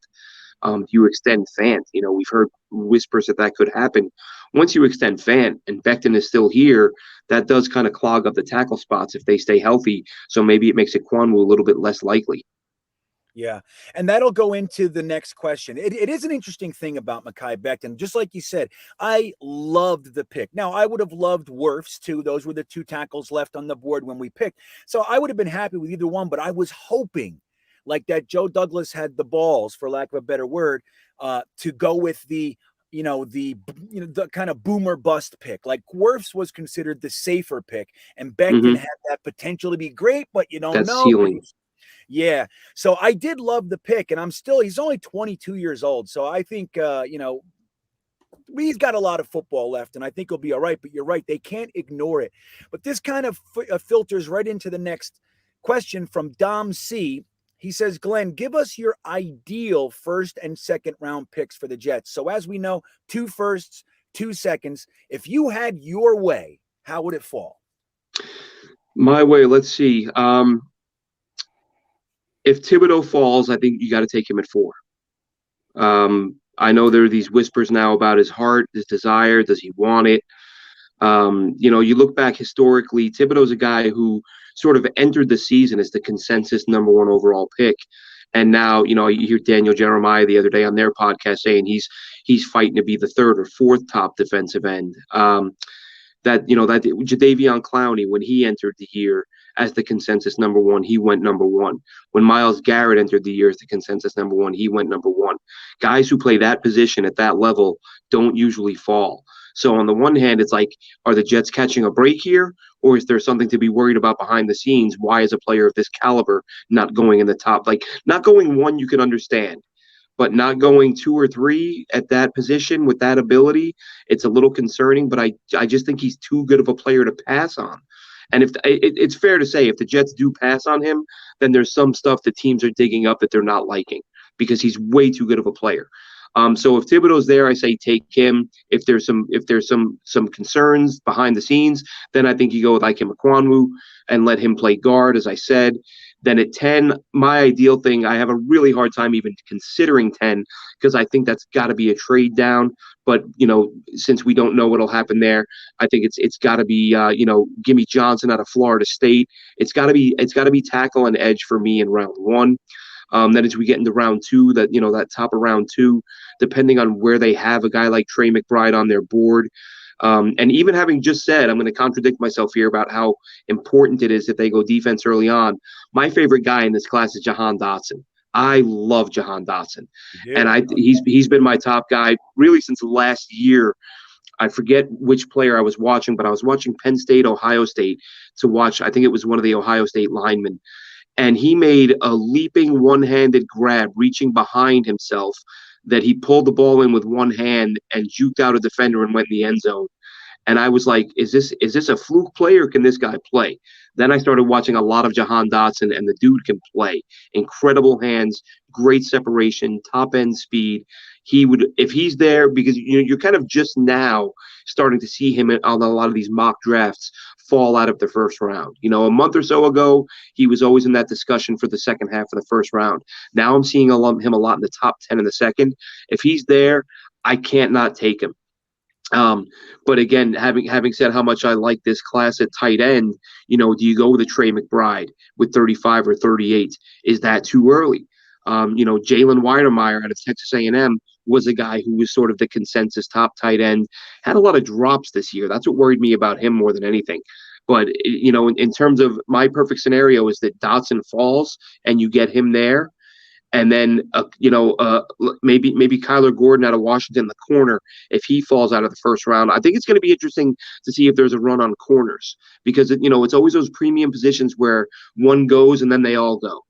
Speaker 2: You extend Fant, we've heard whispers that could happen. Once you extend Fant and Becton is still here, that does kind of clog up the tackle spots if they stay healthy. So maybe it makes Ekwonu a little bit less likely.
Speaker 5: Yeah, and that'll go into the next question. It is an interesting thing about Mekhi Becton. Just like you said, I loved the pick. Now, I would have loved Wirfs too. Those were the two tackles left on the board when we picked. So I would have been happy with either one, but I was hoping like that Joe Douglas had the balls, for lack of a better word, to go with the kind of boomer bust pick. Like Wirfs was considered the safer pick, and Becton had that potential to be great, but you don't know.
Speaker 2: Ceiling.
Speaker 5: Yeah. So I did love the pick, and he's only 22 years old. So I think, he's got a lot of football left, and I think he'll be all right. But you're right. They can't ignore it. But this kind of filters right into the next question from Dom C. He says, Glenn, give us your ideal first and second round picks for the Jets. So as we know, 2 firsts, 2 seconds. If you had your way, how would it fall?
Speaker 2: My way, let's see. If Thibodeau falls, I think you got to take him at 4. I know there are these whispers now about his heart, his desire. Does he want it? You look back historically, Thibodeau's a guy who sort of entered the season as the consensus number 1 overall pick. And now, you hear Daniel Jeremiah the other day on their podcast saying he's fighting to be the 3rd or 4th top defensive end. That Jadeveon Clowney, when he entered the year as the consensus number 1, he went number 1. When Myles Garrett entered the year as the consensus number 1, he went number 1. Guys who play that position at that level don't usually fall. So on the one hand, it's like, are the Jets catching a break here? Or is there something to be worried about behind the scenes? Why is a player of this caliber not going in the top? Like, not going 1, you can understand. But not going 2 or 3 at that position with that ability, it's a little concerning. But I just think he's too good of a player to pass on. And if it's fair to say, if the Jets do pass on him, then there's some stuff that teams are digging up that they're not liking, because he's way too good of a player. So if Thibodeau's there, I say take him. If there's some concerns behind the scenes, then I think you go with Ikem Ekwonu and let him play guard, as I said. Then at 10, my ideal thing, I have a really hard time even considering 10, because I think that's got to be a trade down. But, since we don't know what'll happen there, I think it's got to be, Gimme Johnson out of Florida State. It's got to be tackle and edge for me in round 1. Then as we get into round 2, that top of round 2, depending on where they have a guy like Trey McBride on their board. And even having just said, I'm going to contradict myself here about how important it is that they go defense early on. My favorite guy in this class is Jahan Dawson. I love Jahan Dawson. And he's been my top guy really since last year. I forget which player I was watching, but I was watching Penn State, Ohio State to watch. I think it was one of the Ohio State linemen. And he made a leaping one-handed grab, reaching behind himself, that he pulled the ball in with one hand and juked out a defender and went in the end zone. And I was like, is this a fluke play, or can this guy play? Then I started watching a lot of Jahan Dawson, and the dude can play. Incredible hands, great separation, top end speed. He would, if he's there, because you're kind of just now starting to see him on a lot of these mock drafts fall out of the first round. A month or so ago, he was always in that discussion for the second half of the first round. Now I'm seeing him a lot in the top 10 in the second. If he's there, I can't not take him. But again, having said how much I like this class at tight end, do you go with a Trey McBride with 35 or 38? Is that too early? Jalen Weinermeyer out of Texas A&M was a guy who was sort of the consensus top tight end, had a lot of drops this year. That's what worried me about him more than anything. But, in terms of my perfect scenario is that Dotson falls and you get him there. And then, maybe Kyler Gordon out of Washington, the corner, if he falls out of the first round. I think it's going to be interesting to see if there's a run on corners, because, it's always those premium positions where one goes and then they all go.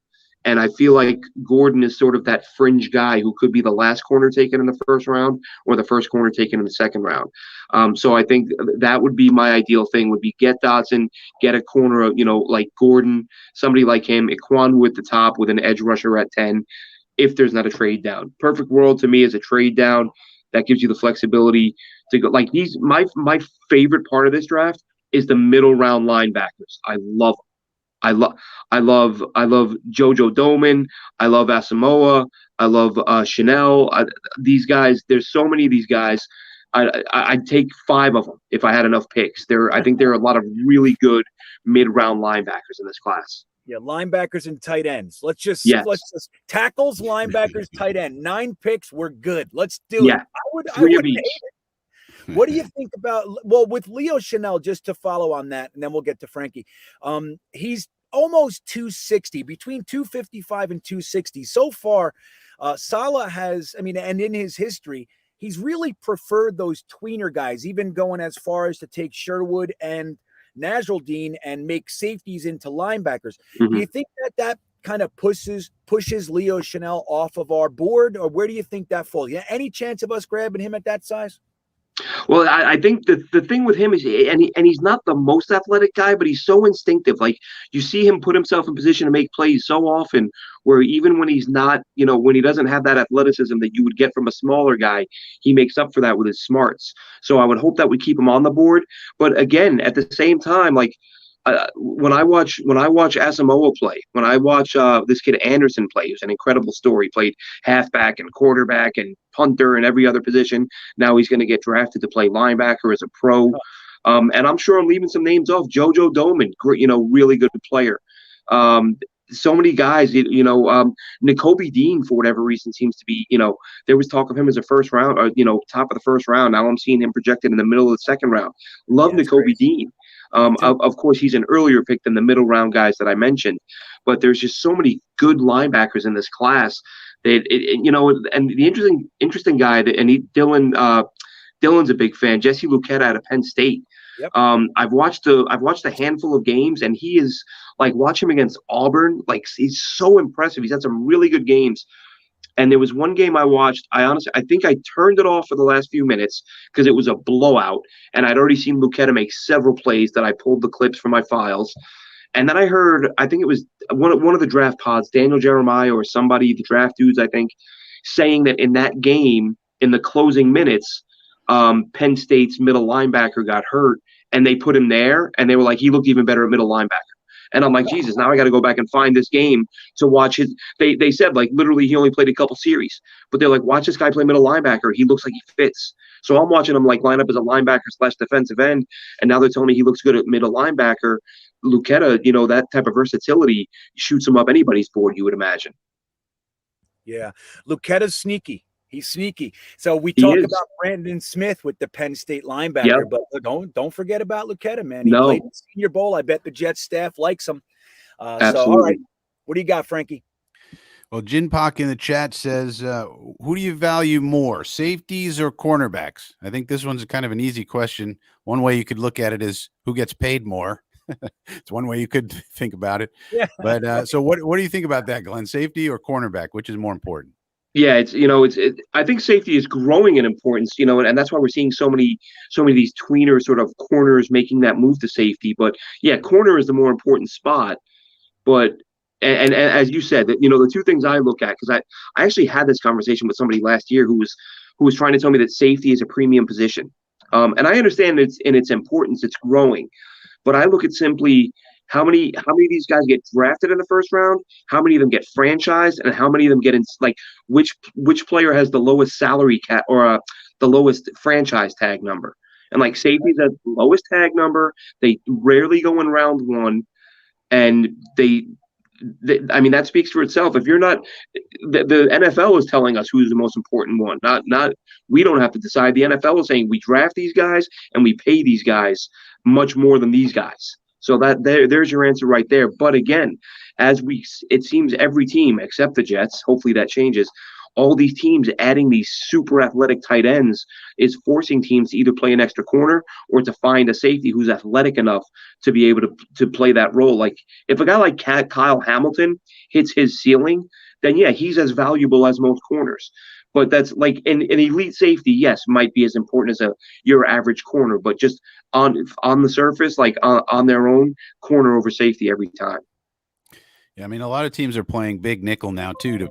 Speaker 2: And I feel like Gordon is sort of that fringe guy who could be the last corner taken in the first round or the first corner taken in the second round. So I think that would be my ideal thing, would be get Dotson, get a corner, like Gordon, somebody like him, Iquanu at the top with an edge rusher at 10, if there's not a trade down. Perfect world to me is a trade down. That gives you the flexibility to go. Like my favorite part of this draft is the middle round linebackers. I love them. I love Jojo Doman. I love Asamoah. I love Chanel. These guys. There's so many of these guys. I'd take 5 of them if I had enough picks. I think there are a lot of really good mid-round linebackers in this class.
Speaker 5: Yeah, linebackers and tight ends. Let's just tackles, linebackers, tight end. 9 picks. We're good. Let's do it. I would hate it. What do you think about, with Leo Chanel, just to follow on that, and then we'll get to Frankie. He's almost 260, between 255 and 260. So far, Saleh has, and in his history, he's really preferred those tweener guys, even going as far as to take Sherwood and Nasruddin and make safeties into linebackers.
Speaker 2: Mm-hmm.
Speaker 5: Do you think that kind of pushes Leo Chanel off of our board, or where do you think that falls? Yeah, any chance of us grabbing him at that size?
Speaker 2: Well, I think the thing with him is, and he's not the most athletic guy, but he's so instinctive. Like, you see him put himself in position to make plays so often, where even when he's not, when he doesn't have that athleticism that you would get from a smaller guy, he makes up for that with his smarts. So I would hope that we keep him on the board. But again, at the same time, like, when I watch Asamoah play, when I watch this kid Anderson play, who's an incredible story, he played halfback and quarterback and punter and every other position. Now he's going to get drafted to play linebacker as a pro. And I'm sure I'm leaving some names off. Jojo Doman, really good player. So many guys, Nakobe Dean, for whatever reason, seems to be, there was talk of him as a first round, or, top of the first round. Now I'm seeing him projected in the middle of the second round. Love Nakobe Dean. Of course, he's an earlier pick than the middle round guys that I mentioned, but there's just so many good linebackers in this class. And the interesting guy, Dylan's a big fan. Jesse Luketa out of Penn State.
Speaker 5: Yep.
Speaker 2: I've watched a handful of games, and he is, like, watch him against Auburn. Like, he's so impressive. He's had some really good games. And there was one game I watched. I think I turned it off for the last few minutes because it was a blowout, and I'd already seen Luketa make several plays that I pulled the clips from my files. And then I heard, I think it was one of the draft pods, Daniel Jeremiah or somebody, the draft dudes, I think, saying that in that game, in the closing minutes, Penn State's middle linebacker got hurt, and they put him there, and they were like, he looked even better at middle linebacker. And I'm like, Jesus, now I got to go back and find this game to watch his. They said, like, literally he only played a couple series, but they're like, watch this guy play middle linebacker. He looks like he fits. So I'm watching him, like, line up as a linebacker / defensive end, and now they're telling me he looks good at middle linebacker. Luketa, that type of versatility shoots him up anybody's board, you would imagine.
Speaker 5: Yeah, Luketa's sneaky. He's sneaky. So we talk about Brandon Smith with the Penn State linebacker, but don't forget about Luketa, man. He played in the Senior Bowl. I bet the Jets staff likes him. So, all right, what do you got, Frankie?
Speaker 6: Well, Jinpak in the chat says, who do you value more, safeties or cornerbacks? I think this one's kind of an easy question. One way you could look at it is who gets paid more. It's one way you could think about it. Yeah. But so what do you think about that, Glenn? Safety or cornerback? Which is more important?
Speaker 2: Yeah, I think safety is growing in importance, and that's why we're seeing so many of these tweener sort of corners making that move to safety. But yeah, corner is the more important spot. But and as you said, that the two things I look at, because I actually had this conversation with somebody last year who was trying to tell me that safety is a premium position, and I understand its importance, it's growing, but I look at simply how many of these guys get drafted in the first round, how many of them get franchised, and how many of them get in, like, which player has the lowest salary cap or the lowest franchise tag number. And, like, safeties have the lowest tag number. They rarely go in round one, and that speaks for itself. If you're not, the NFL is telling us who's the most important one. Not we don't have to decide. The NFL is saying we draft these guys and we pay these guys much more than these guys. So that there's your answer right there. But again, it seems every team except the Jets, hopefully that changes, all these teams adding these super athletic tight ends is forcing teams to either play an extra corner or to find a safety who's athletic enough to be able to play that role. Like if a guy like Kyle Hamilton hits his ceiling, then yeah, he's as valuable as most corners. But that's like an elite safety, yes, might be as important as your average corner, but just on the surface, like on their own, corner over safety every time.
Speaker 6: Yeah, I mean, a lot of teams are playing big nickel now too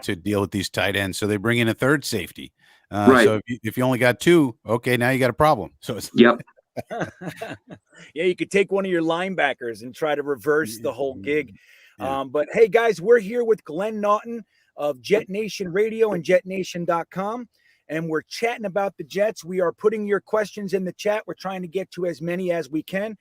Speaker 6: to deal with these tight ends, so they bring in a third safety.
Speaker 2: Right.
Speaker 6: So if you only got two, okay, now you got a problem. So it's
Speaker 2: Yep.
Speaker 5: Yeah, you could take one of your linebackers and try to reverse the whole gig. Yeah. But hey, guys, we're here with Glenn Naughton of Jetnation Radio and Jetnation.com, and we're chatting about the Jets. We are putting your questions in the chat. We're trying to get to as many as we can.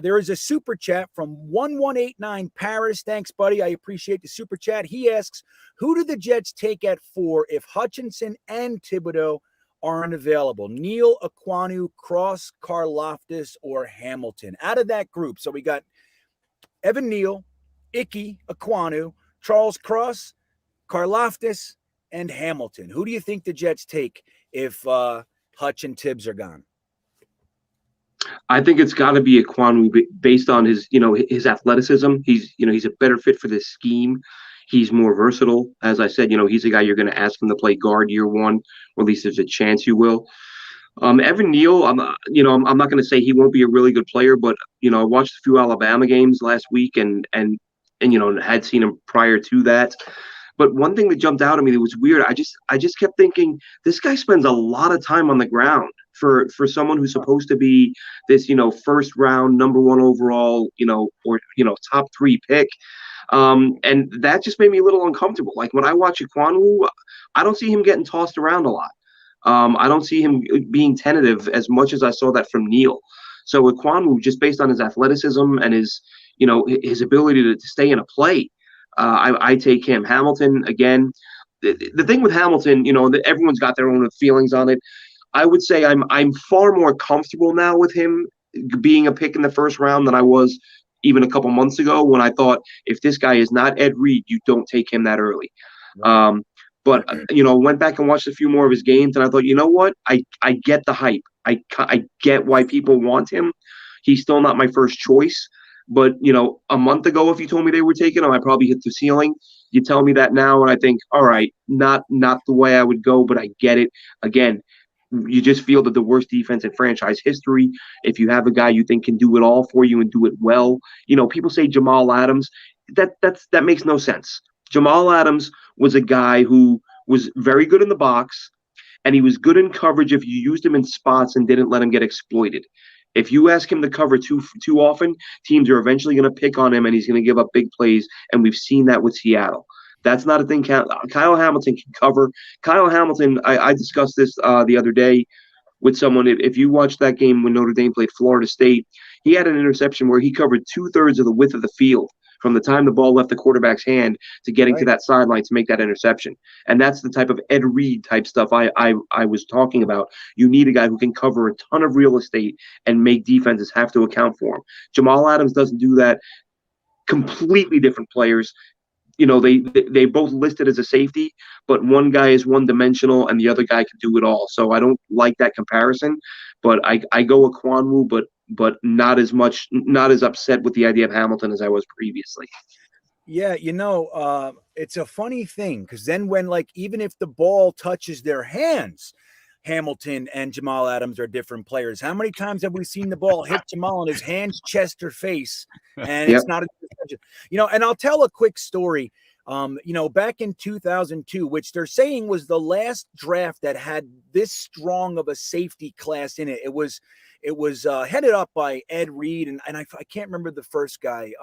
Speaker 5: There is a super chat from 1189 Paris. Thanks, buddy. I appreciate the super chat. He asks, who do the Jets take at 4 if Hutchinson and Thibodeau aren't available? Neal, Aquanu, Cross, Karlaftis, or Hamilton? Out of that group, so we got Evan Neal, Icky, Aquanu, Charles Cross, Karlaftis, and Hamilton. Who do you think the Jets take if Hutch and Tibbs are gone?
Speaker 2: I think it's got to be Aquanu based on his athleticism. He's a better fit for this scheme. He's more versatile. As I said, he's a guy you're going to ask him to play guard year one, or at least there's a chance you will. Evan Neal, I'm not going to say he won't be a really good player, but I watched a few Alabama games last week and had seen him prior to that. But one thing that jumped out at me that was weird, I just kept thinking this guy spends a lot of time on the ground for someone who's supposed to be this first round number 1 overall or top 3 pick. And that just made me a little uncomfortable. Like when I watch Aquanu, I don't see him getting tossed around a lot. I don't see him being tentative as much as I saw that from Neal. So Aquanu, just based on his athleticism and his ability to stay in a play, I take him. Hamilton, again, the thing with Hamilton, everyone's got their own feelings on it. I would say I'm far more comfortable now with him being a pick in the first round than I was even a couple months ago when I thought if this guy is not Ed Reed, you don't take him that early. Right. But went back and watched a few more of his games, and I thought, you know what? I get the hype. I get why people want him. He's still not my first choice. But, a month ago, if you told me they were taking him, I probably hit the ceiling. You tell me that now, and I think, all right, not the way I would go, but I get it. Again, you just feel that the worst defense in franchise history, if you have a guy you think can do it all for you and do it well. People say Jamal Adams. That makes no sense. Jamal Adams was a guy who was very good in the box, and he was good in coverage if you used him in spots and didn't let him get exploited. If you ask him to cover too often, teams are eventually going to pick on him, and he's going to give up big plays, and we've seen that with Seattle. That's not a thing. Kyle Hamilton can cover. Kyle Hamilton, I discussed this the other day with someone. If you watched that game when Notre Dame played Florida State, he had an interception where he covered 2/3 of the width of the field from the time the ball left the quarterback's hand to getting to that sideline to make that interception. And that's the type of Ed Reed type stuff I was talking about. You need a guy who can cover a ton of real estate and make defenses have to account for him. Jamal Adams doesn't do that. Completely different players. They both listed as a safety, but one guy is one-dimensional and the other guy can do it all. So I don't like that comparison, but I go Aquanu, but not as upset with the idea of Hamilton as I was previously.
Speaker 5: Yeah, it's a funny thing because then when even if the ball touches their hands, Hamilton and Jamal Adams are different players. How many times have we seen the ball hit Jamal in his hands, chest, or face, and it's not a and I'll tell a quick story. Back in 2002, which they're saying was the last draft that had this strong of a safety class in it. It was headed up by Ed Reed, and I can't remember the first guy.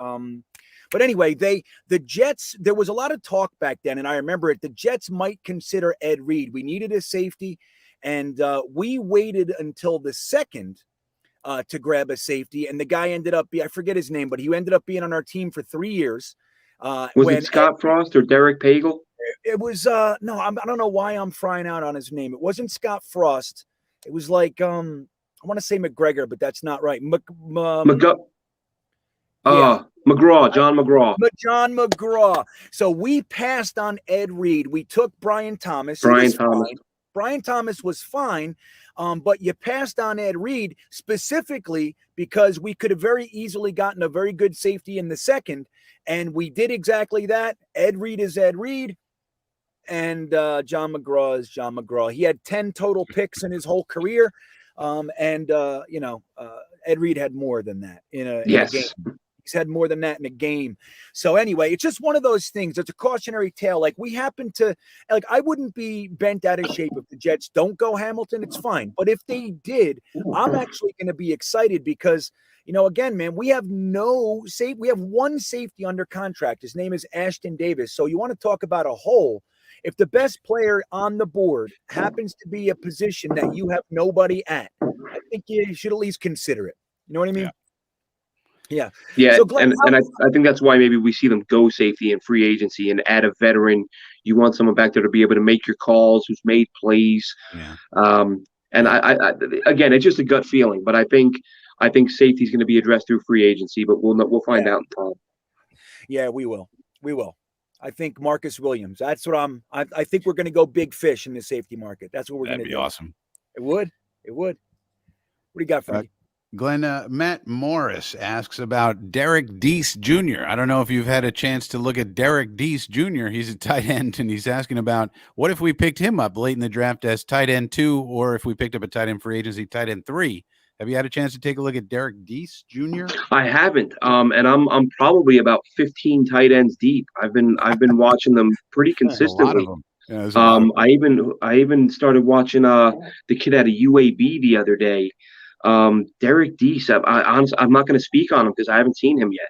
Speaker 5: But anyway, the Jets, there was a lot of talk back then, and I remember it. The Jets might consider Ed Reed. We needed a safety, and we waited until the second to grab a safety, and the guy ended up I forget his name, but he ended up being on our team for 3 years.
Speaker 2: Was it Scott Frost or Derek Pagel?
Speaker 5: It was no, I don't know why I'm frying out on his name. It wasn't Scott Frost. It was I want to say McGregor, but that's not right.
Speaker 2: John McGraw.
Speaker 5: John McGraw. So we passed on Ed Reed. We took Brian Thomas. Brian Thomas was fine, but you passed on Ed Reed specifically because we could have very easily gotten a very good safety in the second, and we did exactly that. Ed Reed is Ed Reed, and John McGraw is John McGraw. He had 10 total picks in his whole career, Ed Reed had more than that in a game. He's had more than that in a game. So anyway, it's just one of those things. It's a cautionary tale. Like I wouldn't be bent out of shape if the Jets don't go Hamilton. It's fine. But if they did, I'm actually going to be excited because, again, man, we have we have one safety under contract. His name is Ashton Davis. So you want to talk about a hole. If the best player on the board happens to be a position that you have nobody at, I think you should at least consider it. You know what I mean? Yeah.
Speaker 2: So Glenn, and I think that's why maybe we see them go safety in free agency and add a veteran. You want someone back there to be able to make your calls, who's made plays. Yeah. And I again, it's just a gut feeling, but I think safety is going to be addressed through free agency, but we'll find out in time. Yeah,
Speaker 5: we will. I think Marcus Williams. That's what I think we're going to go big fish in the safety market. That's what we're going to do.
Speaker 6: That'd be awesome.
Speaker 5: It would. What do you got, Frankie?
Speaker 6: Glenn, Matt Morris asks about Derek Deese Jr. I don't know if you've had a chance to look at Derek Deese Jr. He's a tight end, and he's asking about what if we picked him up late in the draft as tight end 2, or if we picked up a tight end free agency, tight end 3. Have you had a chance to take a look at Derek Deese Jr.?
Speaker 2: I haven't, and I'm probably about 15 tight ends deep. I've been watching them pretty consistently. I even started watching the kid out of UAB the other day. Derek Deese. I'm not going to speak on him because I haven't seen him yet.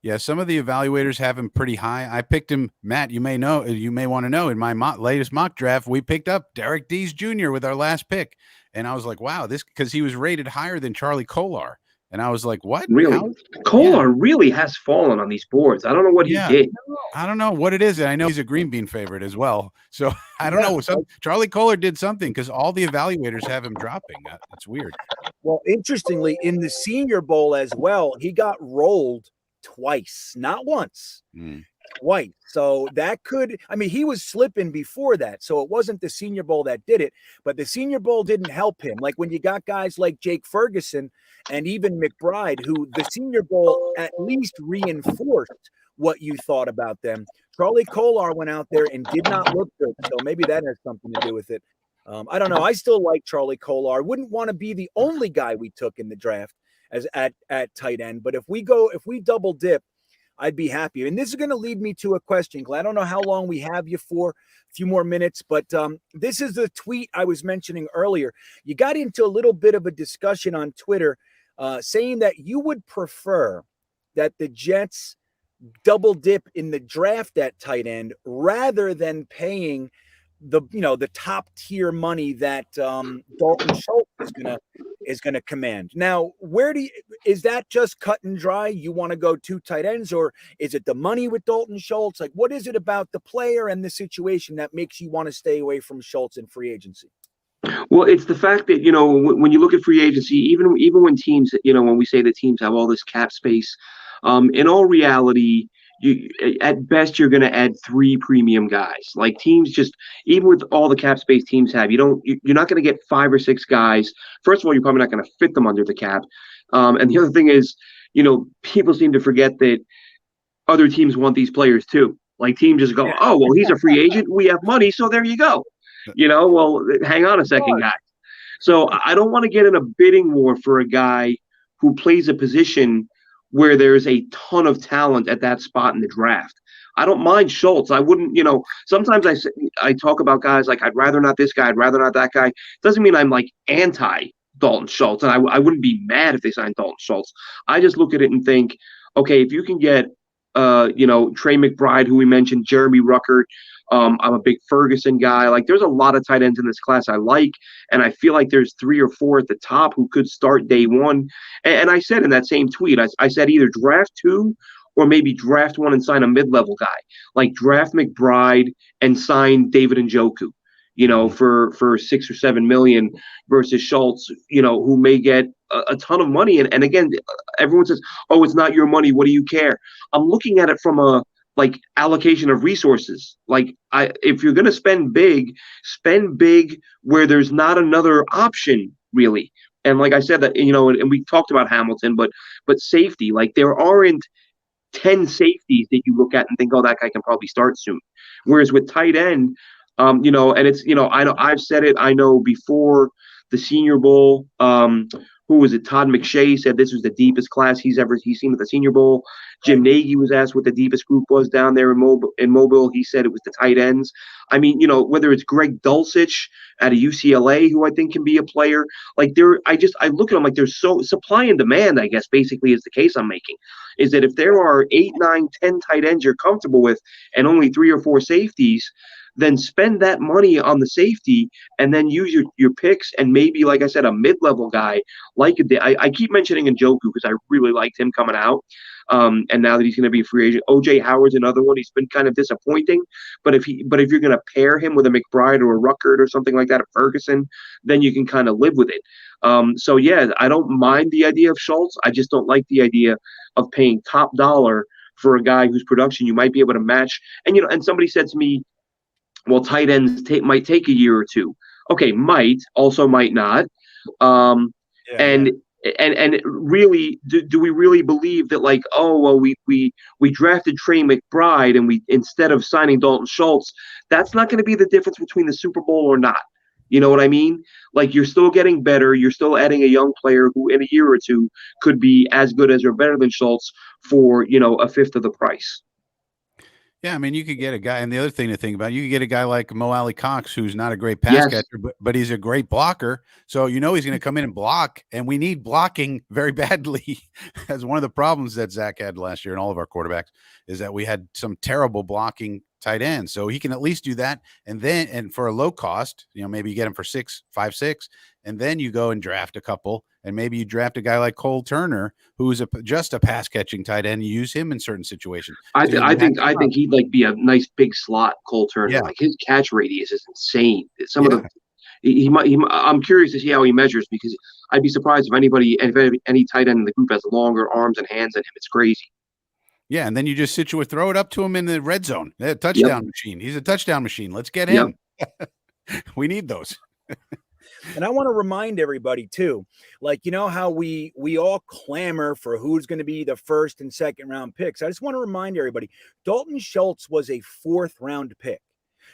Speaker 6: Yeah, some of the evaluators have him pretty high. I picked him, Matt. You may want to know. In my latest mock draft, we picked up Derek Deese Jr. with our last pick, and I was like, "Wow, this," because he was rated higher than Charlie Kolar, and I was like, "What?
Speaker 2: Really? Kolar really has fallen on these boards. I don't know what he did.
Speaker 6: I don't know what it is, and I know he's a GreenBean favorite as well. So I don't know. Charlie Kolar did something because all the evaluators have him dropping. It's weird.
Speaker 5: Well, interestingly, in the Senior Bowl as well, he got rolled twice, not once, twice. So that he was slipping before that. So it wasn't the Senior Bowl that did it, but the Senior Bowl didn't help him. Like when you got guys like Jake Ferguson and even McBride, who the Senior Bowl at least reinforced what you thought about them. Charlie Kolar went out there and did not look good. So maybe that has something to do with it. I don't know. I still like Charlie Kolar. Wouldn't want to be the only guy we took in the draft as at tight end. But if we double dip, I'd be happy. And this is going to lead me to a question, Glenn. I don't know how long we have you for, a few more minutes, but this is the tweet I was mentioning earlier. You got into a little bit of a discussion on Twitter saying that you would prefer that the Jets double dip in the draft at tight end rather than paying the top tier money that Dalton Schultz is gonna command. Now, is that just cut and dry? You want to go 2 tight ends, or is it the money with Dalton Schultz? Like, what is it about the player and the situation that makes you want to stay away from Schultz in free agency?
Speaker 2: Well, it's the fact that, when you look at free agency, even when teams, when we say that teams have all this cap space, in all reality, at best you're going to add 3 premium guys. Like teams just, even with all the cap space teams have, you're not going to get 5 or 6 guys. First of all, you're probably not going to fit them under the cap. And the other thing is, people seem to forget that other teams want these players too. Like teams just go, oh, well, he's a free agent. We have money. So there you go. Well, hang on a second, guys. So I don't want to get in a bidding war for a guy who plays a position where there's a ton of talent at that spot in the draft. I don't mind Schultz. I wouldn't, sometimes I talk about guys like, I'd rather not this guy, I'd rather not that guy. Doesn't mean I'm like anti Dalton Schultz, and I wouldn't be mad if they signed Dalton Schultz. I just look at it and think, okay, if you can get, Trey McBride, who we mentioned, Jeremy Ruckert, I'm a big Ferguson guy. Like, there's a lot of tight ends in this class I like, and I feel like there's 3 or 4 at the top who could start day one. And I said in that same tweet, I said either draft 2 or maybe draft 1 and sign a mid-level guy. Like draft McBride and sign David Njoku, for $6 or $7 million versus Schultz, who may get a ton of money. And again, everyone says, "Oh, it's not your money. What do you care?" I'm looking at it from a like allocation of resources. Like if you're going to spend big where there's not another option really. And like I said, that and we talked about Hamilton, but safety, like there aren't 10 safeties that you look at and think, oh, that guy can probably start soon. Whereas with tight end, and it's, I know I've said it, I know before the Senior Bowl, who was it? Todd McShay said this was the deepest class he's seen at the Senior Bowl. Jim Nagy was asked what the deepest group was down there in Mobile. He said it was the tight ends. I mean, whether it's Greg Dulcich at a UCLA, who I think can be a player, like I look at them like there's so supply and demand, I guess, basically is the case I'm making, is that if there are 8, 9, 10 tight ends you're comfortable with and only 3 or 4 safeties, then spend that money on the safety and then use your picks and maybe, like I said, a mid-level guy like I keep mentioning Njoku because I really liked him coming out. And now that he's going to be a free agent, OJ Howard's another one. He's been kind of disappointing, but if you're going to pair him with a McBride or a Ruckert or something like that, a Ferguson, then you can kind of live with it. So yeah, I don't mind the idea of Schultz. I just don't like the idea of paying top dollar for a guy whose production you might be able to match. And and somebody said to me, well, tight ends might take a year or two. Okay, might, also might not. And really, do we really believe that, like, oh, well, we drafted Trey McBride and we, instead of signing Dalton Schultz, that's not going to be the difference between the Super Bowl or not. You know what I mean? Like, you're still getting better. You're still adding a young player who in a year or two could be as good as or better than Schultz for, a fifth of the price.
Speaker 6: Yeah, I mean, you could get a guy, and the other thing to think about, you could get a guy like Mo Alley Cox, who's not a great pass catcher, but he's a great blocker. So he's going to come in and block, and we need blocking very badly. As one of the problems that Zack had last year and all of our quarterbacks is that we had some terrible blocking tight ends. So he can at least do that, and for a low cost, maybe you get him for 5, 6, and then you go and draft a couple. And maybe you draft a guy like Cole Turner, who's just a pass catching tight end. You use him in certain situations.
Speaker 2: I think he'd like be a nice big slot Cole Turner. Yeah. Like his catch radius is insane. Some of the I'm curious to see how he measures, because I'd be surprised if any tight end in the group has longer arms and hands than him. It's crazy.
Speaker 6: Yeah, and then you just throw it up to him in the red zone. Touchdown machine. He's a touchdown machine. Let's get him. We need those.
Speaker 5: And I want to remind everybody too, like, how we all clamor for who's going to be the first and second round picks. I just want to remind everybody, Dalton Schultz was a 4th round pick.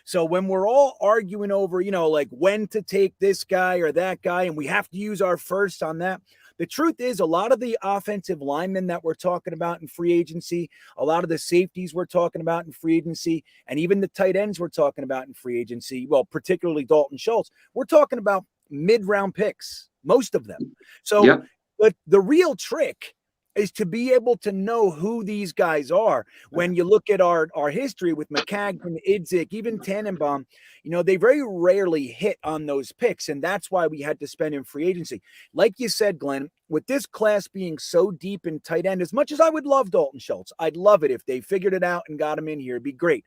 Speaker 5: So when we're all arguing over, like when to take this guy or that guy, and we have to use our first on that, the truth is a lot of the offensive linemen that we're talking about in free agency, a lot of the safeties we're talking about in free agency, and even the tight ends we're talking about in free agency, well, particularly Dalton Schultz, we're talking about mid-round picks, most of them. So, but the real trick is to be able to know who these guys are. When you look at our history with McCagnon, Idzik, even Tannenbaum, they very rarely hit on those picks, and that's why we had to spend in free agency. Like you said, Glenn, with this class being so deep in tight end, as much as I would love Dalton Schultz, I'd love it if they figured it out and got him in here. It'd be great.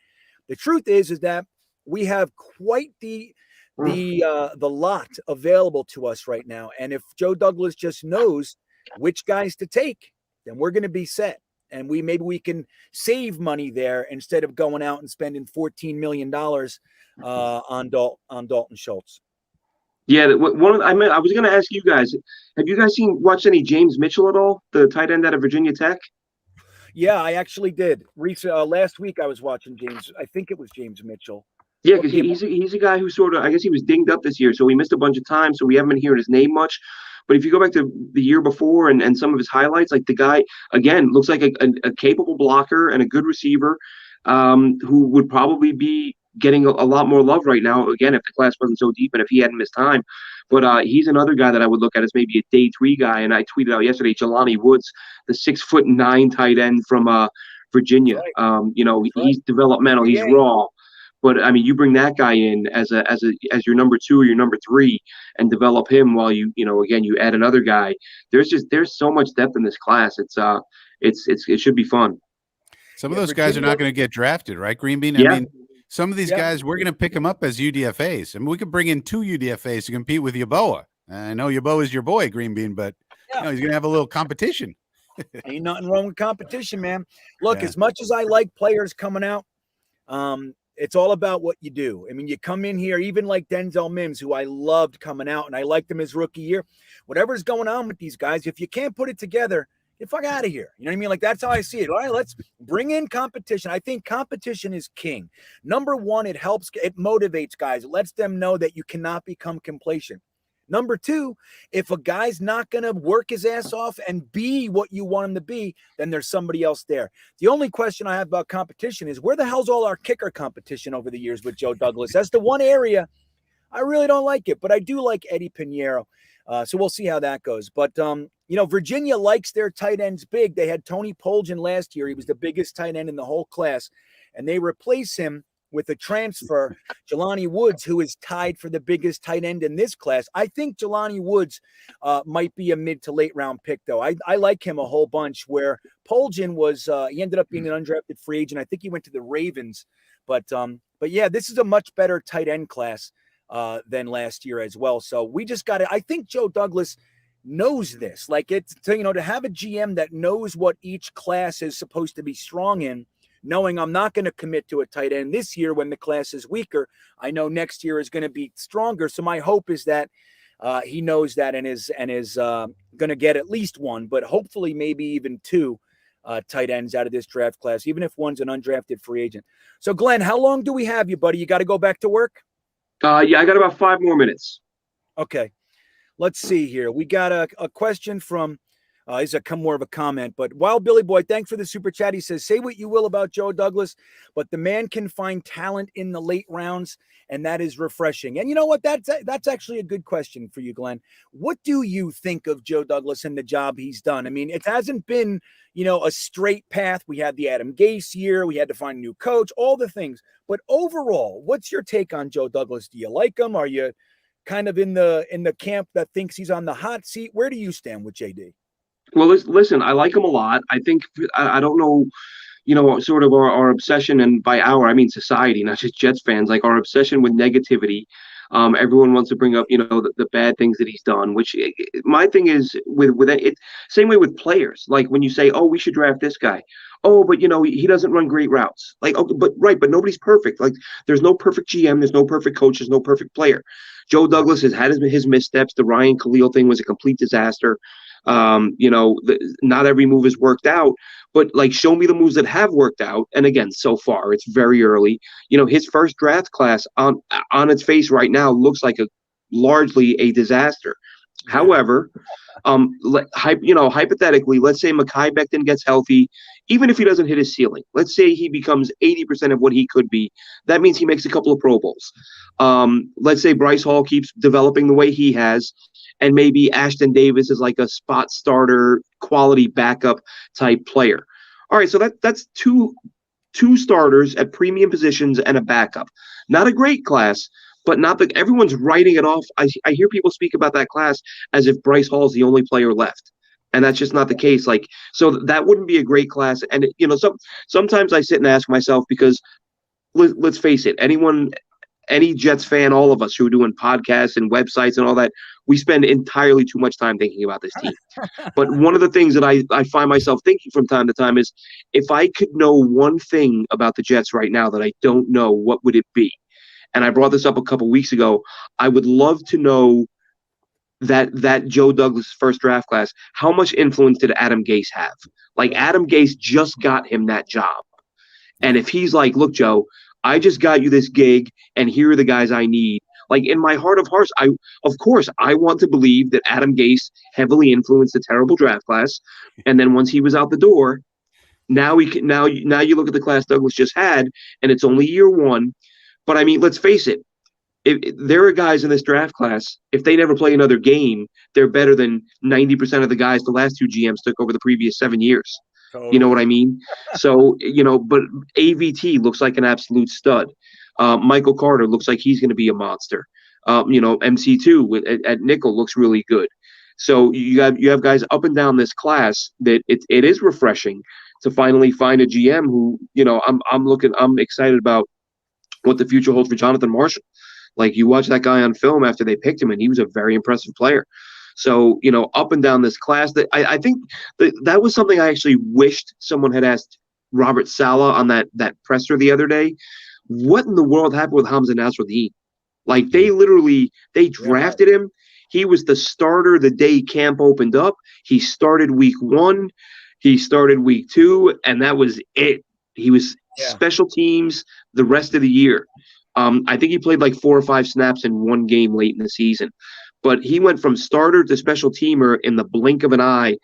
Speaker 5: The truth is that we have quite the lot available to us right now. And if Joe Douglas just knows which guys to take, then we're going to be set. And maybe we can save money there instead of going out and spending $14 million on Dalton Schultz.
Speaker 2: Yeah, I was going to ask you guys, have you guys watched any James Mitchell at all, the tight end out of Virginia Tech?
Speaker 5: Yeah, I actually did. Last week I was watching James. I think it was James Mitchell.
Speaker 2: Yeah, because he's a guy who sort of, I guess he was dinged up this year, so he missed a bunch of time, so we haven't been hearing his name much. But if you go back to the year before and some of his highlights, like the guy, again, looks like a capable blocker and a good receiver who would probably be getting a lot more love right now, again, if the class wasn't so deep and if he hadn't missed time. But he's another guy that I would look at as maybe a day 3 guy. And I tweeted out yesterday, Jelani Woods, the 6'9" tight end from Virginia. Right. He's developmental, he's raw. But I mean, you bring that guy in as your number 2 or your number 3 and develop him while you add another guy. There's so much depth in this class. It should be fun.
Speaker 6: Some of those guys are not going to get drafted, right, GreenBean? I mean, some of these guys, we're going to pick them up as UDFAs. I mean, we could bring in 2 UDFAs to compete with Yeboah. I know Yeboah is your boy, GreenBean, but No, he's gonna have a little competition.
Speaker 5: Ain't nothing wrong with competition, man. Look,
Speaker 6: Yeah.
Speaker 5: as much as I like players coming out, it's all about what you do. I mean, you come in here, even like Denzel Mims, who I loved coming out, and I liked him his rookie year. Whatever's going on with these guys, if you can't put it together, get fuck out of here. You know what I mean? Like, that's how I see it. All right, let's bring in competition. I think competition is king. Number one, it helps, it motivates guys. It lets them know that you cannot become complacent. Number two, if a guy's not going to work his ass off and be what you want him to be, then there's somebody else there. The only question I have about competition is where the hell's all our kicker competition over the years with Joe Douglas? That's the one area I really don't like it, but I do like Eddie Pinheiro. So we'll see how that goes. But, Virginia likes their tight ends big. They had Tony Poljan last year. He was the biggest tight end in the whole class, and they replace him with a transfer, Jelani Woods, who is tied for the biggest tight end in this class. I think Jelani Woods might be a mid to late round pick, though. I like him a whole bunch, where Poljan was, he ended up being an undrafted free agent. I think he went to the Ravens. But yeah, this is a much better tight end class than last year as well. So we just got to, I think Joe Douglas knows this. Like, it's, to have a GM that knows what each class is supposed to be strong in, knowing I'm not going to commit to a tight end this year when the class is weaker. I know next year is going to be stronger. So my hope is that he knows that and is going to get at least one, but hopefully maybe even two tight ends out of this draft class, even if one's an undrafted free agent. So Glenn, how long do we have you, buddy? You got to go back to work?
Speaker 2: Yeah, I got about 5 more minutes.
Speaker 5: Okay. Let's see here. We got a question from It's more of a comment, but Wild Billy Boy, thanks for the super chat. He says, say what you will about Joe Douglas, but the man can find talent in the late rounds, and that is refreshing. And you know what? That's actually a good question for you, Glenn. What do you think of Joe Douglas and the job he's done? I mean, it hasn't been, a straight path. We had the Adam Gase year. We had to find a new coach, all the things. But overall, what's your take on Joe Douglas? Do you like him? Are you kind of in the camp that thinks he's on the hot seat? Where do you stand with JD?
Speaker 2: Well, listen, I like him a lot. I think, I don't know, sort of our obsession, and by our, I mean society, not just Jets fans, like our obsession with negativity. Everyone wants to bring up, the bad things that he's done, which my thing is with it, same way with players. Like when you say, oh, we should draft this guy. Oh, but he doesn't run great routes. Like, okay, but nobody's perfect. Like there's no perfect GM, there's no perfect coach, there's no perfect player. Joe Douglas has had his missteps. The Ryan Khalil thing was a complete disaster. Not every move has worked out, but like, show me the moves that have worked out. And again, so far it's very early. His first draft class on its face right now looks like largely a disaster. However, hypothetically, let's say Mekhi Becton gets healthy, even if he doesn't hit his ceiling. Let's say he becomes 80% of what he could be. That means he makes a couple of Pro Bowls. Let's say Bryce Hall keeps developing the way he has, and maybe Ashton Davis is like a spot starter, quality backup type player. All right, so that's two starters at premium positions and a backup. Not a great class, but everyone's writing it off. I hear people speak about that class as if Bryce Hall is the only player left, and that's just not the case. Like, so that wouldn't be a great class. And sometimes I sit and ask myself, because let's face it, any Jets fan, all of us who are doing podcasts and websites and all that, we spend entirely too much time thinking about this team. But one of the things that I find myself thinking from time to time is, if I could know one thing about the Jets right now that I don't know, what would it be? And I brought this up a couple weeks ago. I would love to know that Joe Douglas first draft class, how much influence did Adam Gase have? Like, Adam Gase just got him that job. And if he's like, look, Joe, I just got you this gig, and here are the guys I need. Like, in my heart of hearts, of course, I want to believe that Adam Gase heavily influenced the terrible draft class. And then once he was out the door, now you look at the class Douglas just had, and it's only year one. But I mean, let's face it. If there are guys in this draft class, if they never play another game, they're better than 90% of the guys the last two GMs took over the previous 7 years. Totally. You know what I mean? So, but AVT looks like an absolute stud. Michael Carter looks like he's going to be a monster. MC2 at nickel looks really good. So you have guys up and down this class that it is refreshing to finally find a GM who, I'm excited about what the future holds for Jonathan Marshall. Like, you watch that guy on film after they picked him, and he was a very impressive player. So, up and down this class, that I think that was something I actually wished someone had asked Robert Saleh on that presser the other day. What in the world happened with Hamza Nasruddin? Like, they drafted him. He was the starter the day camp opened up. He started week 1. He started week 2, and that was it. He was special teams the rest of the year. I think he played like 4 or 5 snaps in one game late in the season. But he went from starter to special teamer in the blink of an eye,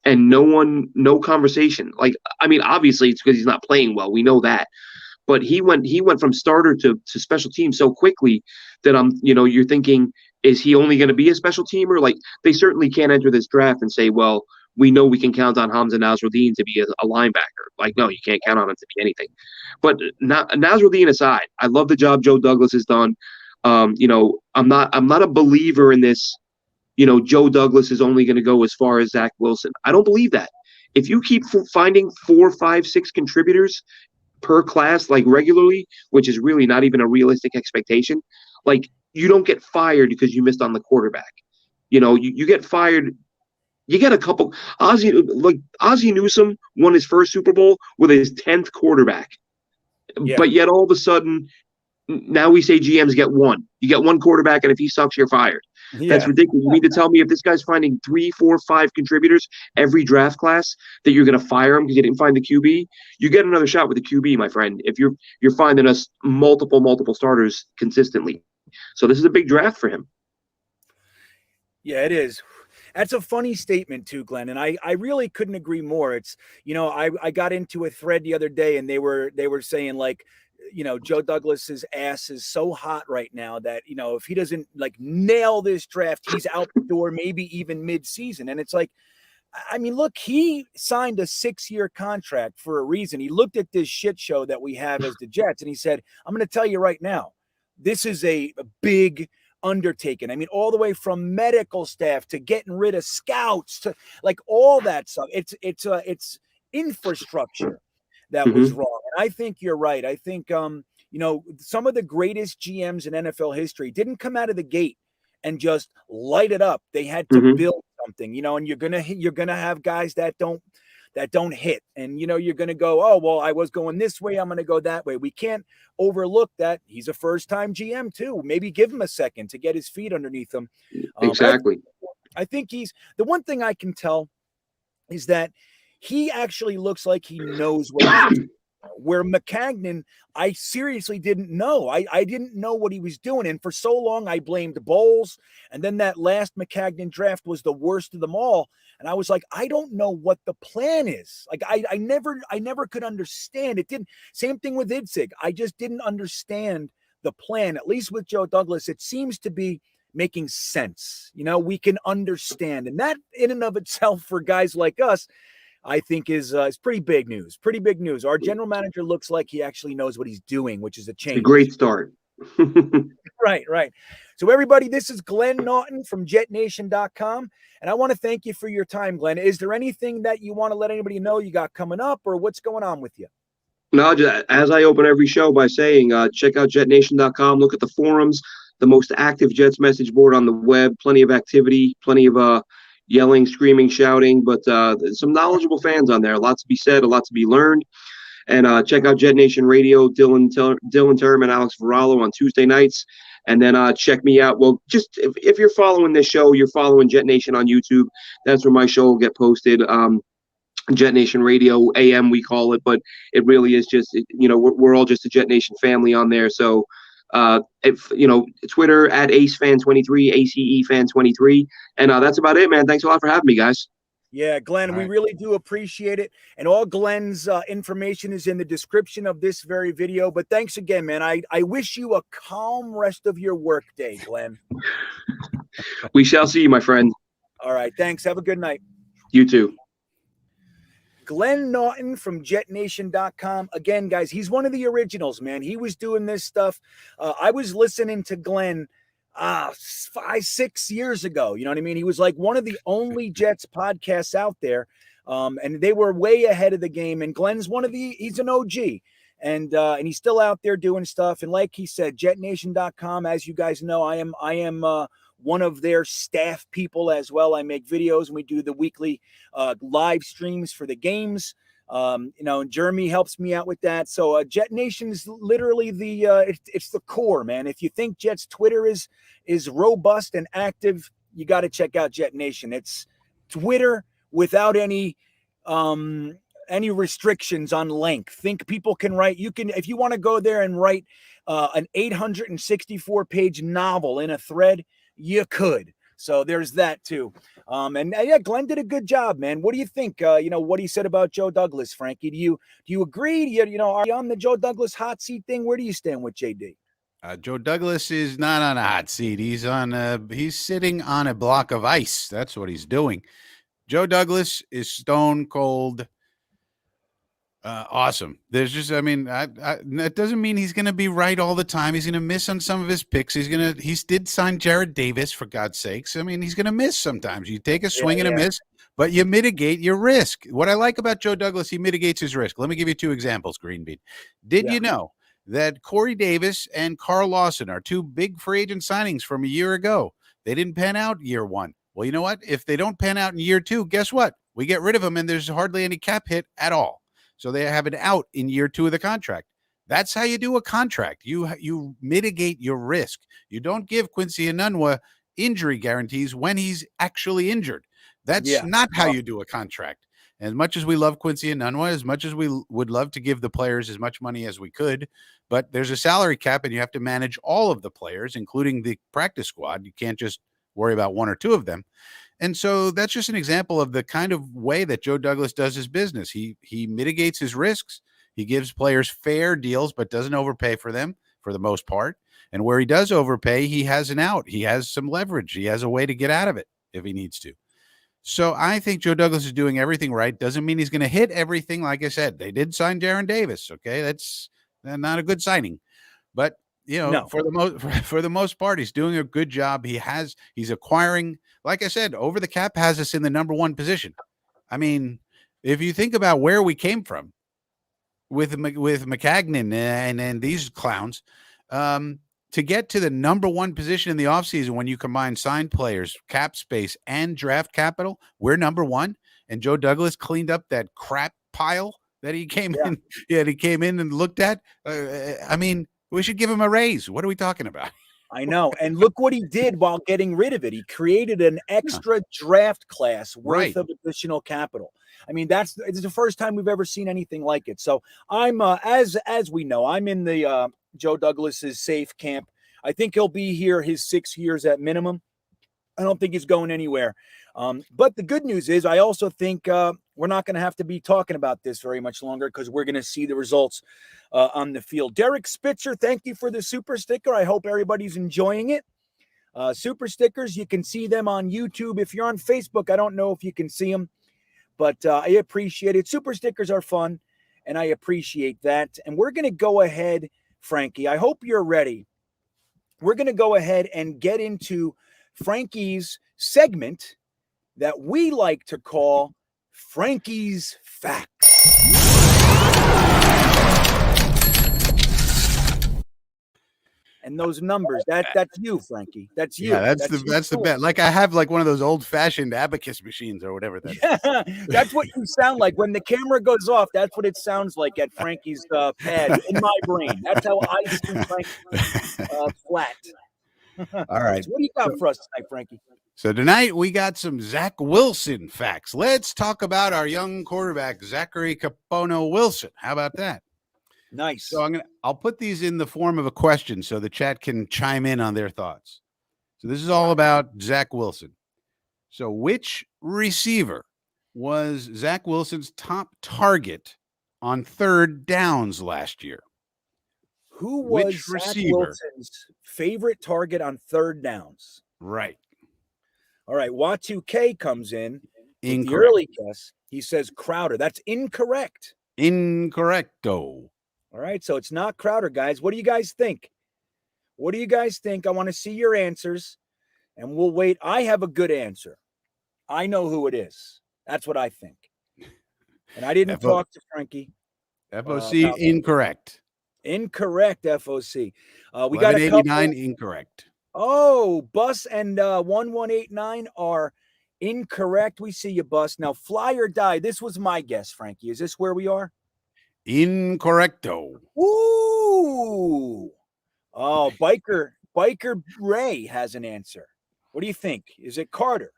Speaker 2: and no conversation. Like, I mean, obviously it's because he's not playing well. We know that. But he went from starter to special team so quickly that you're thinking, is he only going to be a special teamer? Like, they certainly can't enter this draft and say, well, we know we can count on Hamza Nasruddin to be a linebacker. Like, no, you can't count on him to be anything. But Nasruddin aside, I love the job Joe Douglas has done. I'm not a believer in this. Joe Douglas is only going to go as far as Zach Wilson. I don't believe that. If you keep finding 4, 5, 6 contributors per class, like regularly, which is really not even a realistic expectation, like, you don't get fired because you missed on the quarterback. You get fired. You get a couple. Ozzie Newsome won his first Super Bowl with his 10th quarterback, but yet all of a sudden, now we say GMs get one. You get one quarterback, and if he sucks, you're fired. That's ridiculous. You mean to tell me if this guy's finding 3, 4, 5 contributors every draft class that you're going to fire him because you didn't find the QB? You get another shot with the QB, my friend. If you're finding us multiple starters consistently, so this is a big draft for him.
Speaker 5: Yeah, it is. That's a funny statement too, Glenn. And I really couldn't agree more. It's, I got into a thread the other day and they were saying, like, Joe Douglas's ass is so hot right now that, if he doesn't like nail this draft, he's out the door, maybe even mid-season. And it's like, I mean, look, he signed a 6-year contract for a reason. He looked at this shit show that we have as the Jets and he said, I'm going to tell you right now, this is a big undertaking. I mean, all the way from medical staff to getting rid of scouts to like all that stuff. It's infrastructure that was wrong. And I think you're right. I think, some of the greatest GMs in NFL history didn't come out of the gate and just light it up. They had to build something, and you're going to have guys that don't hit. And, you're going to go, oh, well, I was going this way, I'm going to go that way. We can't overlook that he's a first-time GM too. Maybe give him a second to get his feet underneath him.
Speaker 2: Exactly.
Speaker 5: I think the one thing I can tell is that he actually looks like he knows what he's doing. Where Maccagnan, I seriously didn't know. I didn't know what he was doing. And for so long, I blamed Bowles. And then that last Maccagnan draft was the worst of them all. And I was like, I don't know what the plan is. Like, I never could understand. It didn't. Same thing with Idzig. I just didn't understand the plan. At least with Joe Douglas, it seems to be making sense. We can understand. And that in and of itself for guys like us, I think is pretty big news. Pretty big news. Our general manager looks like he actually knows what he's doing, which is a change.
Speaker 2: A great start.
Speaker 5: Right. So everybody, this is Glenn Naughton from Jetnation.com. And I want to thank you for your time, Glenn. Is there anything that you want to let anybody know you got coming up or what's going on with you?
Speaker 2: No, just, as I open every show by saying, check out Jetnation.com. Look at the forums, the most active Jets message board on the web. Plenty of activity, plenty of yelling, screaming, shouting, but some knowledgeable fans on there. A lot to be said, a lot to be learned. And check out Jet Nation Radio, Dylan Term and Alex Varallo on Tuesday nights. And then check me out. Well, just if you're following this show, you're following Jet Nation on YouTube. That's where my show will get posted. Jet Nation Radio, AM we call it, but it really is just, we're all just a Jet Nation family on there. So Twitter at AceFan23, ACEFan23. And that's about it, man. Thanks a lot for having me, guys.
Speaker 5: Yeah, Glenn, we really do appreciate it. And all Glenn's information is in the description of this very video. But thanks again, man. I wish you a calm rest of your work day, Glenn.
Speaker 2: We shall see you, my friend.
Speaker 5: All right. Thanks. Have a good night.
Speaker 2: You too.
Speaker 5: Glenn Naughton from Jetnation.com. Again, guys, he's one of the originals, man. He was doing this stuff. I was listening to Glenn 5-6 years ago. You know what I mean? He was like one of the only Jets podcasts out there. And they were way ahead of the game. And Glenn's he's an OG. And he's still out there doing stuff. And like he said, Jetnation.com, as you guys know, I am one of their staff people as well. I make videos and we do the weekly live streams for the games. And Jeremy helps me out with that. So Jetnation is literally it's the core, man. If you think Jet's Twitter is robust and active, you got to check out Jetnation. It's Twitter without any restrictions on length. Think people can write. You can, if you want to go there and write an 864-page novel in a thread, you could. So there's that too. And yeah, Glenn did a good job, man. What do you think? What he said about Joe Douglas, Frankie. Do you agree? Are you on the Joe Douglas hot seat thing? Where do you stand with JD?
Speaker 6: Joe Douglas is not on a hot seat. He's sitting on a block of ice. That's what he's doing. Joe Douglas is stone cold. Awesome. There's just, that doesn't mean he's going to be right all the time. He's going to miss on some of his picks. He did sign Jared Davis, for God's sakes. He's going to miss sometimes. You take a swing and a miss, but you mitigate your risk. What I like about Joe Douglas, he mitigates his risk. Let me give you 2 examples, GreenBean. Did you know that Corey Davis and Carl Lawson are 2 big free agent signings from a year ago? They didn't pan out year 1. Well, you know what? If they don't pan out in year 2, guess what? We get rid of them and there's hardly any cap hit at all. So they have an out in year 2 of the contract. That's how you do a contract. You mitigate your risk. You don't give Quincy Enunwa injury guarantees when he's actually injured. That's not how you do a contract. As much as we love Quincy Enunwa, as much as we would love to give the players as much money as we could, but there's a salary cap and you have to manage all of the players, including the practice squad. You can't just worry about 1 or 2 of them. And so that's just an example of the kind of way that Joe Douglas does his business. He mitigates his risks. He gives players fair deals, but doesn't overpay for them for the most part. And where he does overpay, he has an out. He has some leverage. He has a way to get out of it if he needs to. So I think Joe Douglas is doing everything right. Doesn't mean he's going to hit everything. Like I said, they did sign Jaron Davis. Okay, that's not a good signing, but for the most part, he's doing a good job. He's acquiring. Like I said, over the cap has us in the number 1 position. If you think about where we came from with McCagnon and these clowns, to get to the number 1 position in the offseason when you combine signed players, cap space, and draft capital, we're number 1. And Joe Douglas cleaned up that crap pile that he came in. Yeah, he came in and looked at. We should give him a raise. What are we talking about?
Speaker 5: I know. And look what he did while getting rid of it. He created an extra draft class worth of additional capital. It's the first time we've ever seen anything like it. So I'm, as we know, I'm in the Joe Douglas's safe camp. I think he'll be here his 6 years at minimum. I don't think he's going anywhere. But the good news is I also think we're not going to have to be talking about this very much longer because we're going to see the results on the field. Derek Spitzer, thank you for the super sticker. I hope everybody's enjoying it. Super stickers, you can see them on YouTube. If you're on Facebook, I don't know if you can see them, but I appreciate it. Super stickers are fun, and I appreciate that. And we're going to go ahead, Frankie. I hope you're ready. We're going to go ahead and get into Frankie's segment that we like to call Frankie's Facts. And those numbers, that's you, Frankie. That's you.
Speaker 6: Yeah, that's the bet. Like I have one of those old-fashioned abacus machines or whatever that is.
Speaker 5: That's what you sound like. When the camera goes off, that's what it sounds like at Frankie's pad in my brain. That's how I see Frankie flat.
Speaker 6: All right.
Speaker 5: So what do you got for us tonight, Frankie?
Speaker 6: So tonight we got some Zach Wilson facts. Let's talk about our young quarterback, Zachary Capono Wilson. How about that?
Speaker 5: Nice.
Speaker 6: So I'll put these in the form of a question so the chat can chime in on their thoughts. So this is all about Zach Wilson. So which receiver was Zach Wilson's top target on 3rd downs last year?
Speaker 5: Who was Zach Wilson's favorite target on 3rd downs?
Speaker 6: Right.
Speaker 5: All right. Watu K comes in.
Speaker 6: Incorrect.
Speaker 5: The early guess. He says Crowder. That's incorrect.
Speaker 6: Incorrecto.
Speaker 5: All right. So it's not Crowder, guys. What do you guys think? What do you guys think? I want to see your answers, and we'll wait. I have a good answer. I know who it is. That's what I think. And I didn't talk to Frankie.
Speaker 6: FOC incorrect.
Speaker 5: Incorrect, FOC. We got
Speaker 6: 1189 incorrect.
Speaker 5: Oh, Bus and 1189 are incorrect. We see you, Bus. Now, fly or die. This was my guess, Frankie. Is this where we are?
Speaker 6: Incorrecto.
Speaker 5: Ooh. Oh, Biker Ray has an answer. What do you think? Is it Carter?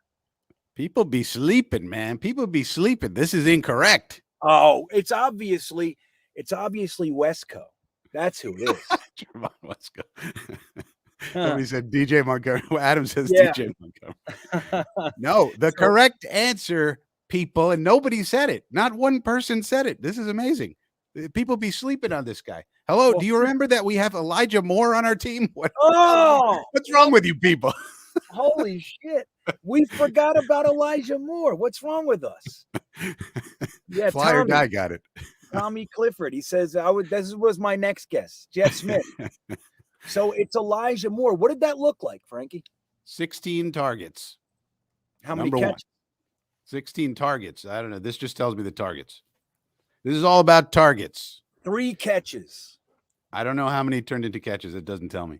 Speaker 6: People be sleeping, man. People be sleeping. This is incorrect.
Speaker 5: Oh, it's obviously Wesco. That's who it is.
Speaker 6: Trevon Wesco. Somebody said DJ Montgomery. Adam says
Speaker 5: Yeah.
Speaker 6: DJ Montgomery. No, the correct answer, people, and nobody said it. Not one person said it. This is amazing. People be sleeping on this guy. Hello,
Speaker 5: Well,
Speaker 6: do you remember that we have Elijah Moore on our team? What's wrong with you people?
Speaker 5: Holy shit. We forgot about Elijah Moore. What's wrong with us? Yeah,
Speaker 6: Fly or die got it.
Speaker 5: Tommy Clifford. He says, this was my next guess. Jet Smith. So it's Elijah Moore. What did that look like, Frankie?
Speaker 6: 16 targets.
Speaker 5: How many
Speaker 6: Number
Speaker 5: catches?
Speaker 6: 16 targets. I don't know. This just tells me the targets. This is all about targets.
Speaker 5: 3 catches.
Speaker 6: I don't know how many turned into catches. It doesn't tell me.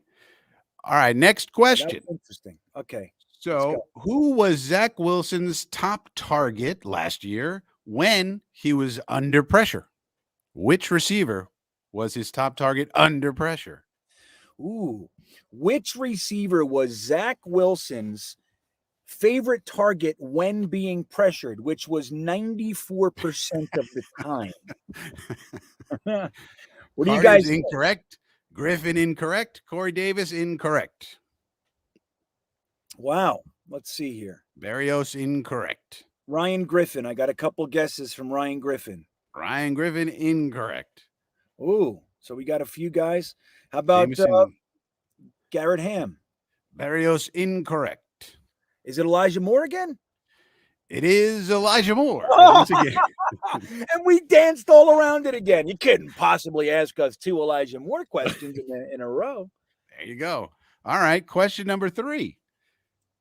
Speaker 6: All right, next question.
Speaker 5: That's interesting. Okay.
Speaker 6: So, who was Zach Wilson's top target last year when he was under pressure? Which receiver was his top target under pressure?
Speaker 5: Ooh. Which receiver was Zach Wilson's favorite target when being pressured, which was 94% of the time? What do you guys think?
Speaker 6: Incorrect. Griffin incorrect. Corey Davis incorrect.
Speaker 5: Wow. Let's see here.
Speaker 6: Berrios incorrect.
Speaker 5: Ryan Griffin. I got a couple guesses from Ryan Griffin.
Speaker 6: Ryan Griffin incorrect.
Speaker 5: Ooh. So we got a few guys. How about Garrett Ham?
Speaker 6: Berrios incorrect.
Speaker 5: Is it Elijah Moore again?
Speaker 6: It is Elijah Moore.
Speaker 5: Once again. And we danced all around it again. You couldn't possibly ask us 2 Elijah Moore questions in a row.
Speaker 6: There you go. All right. Question number 3.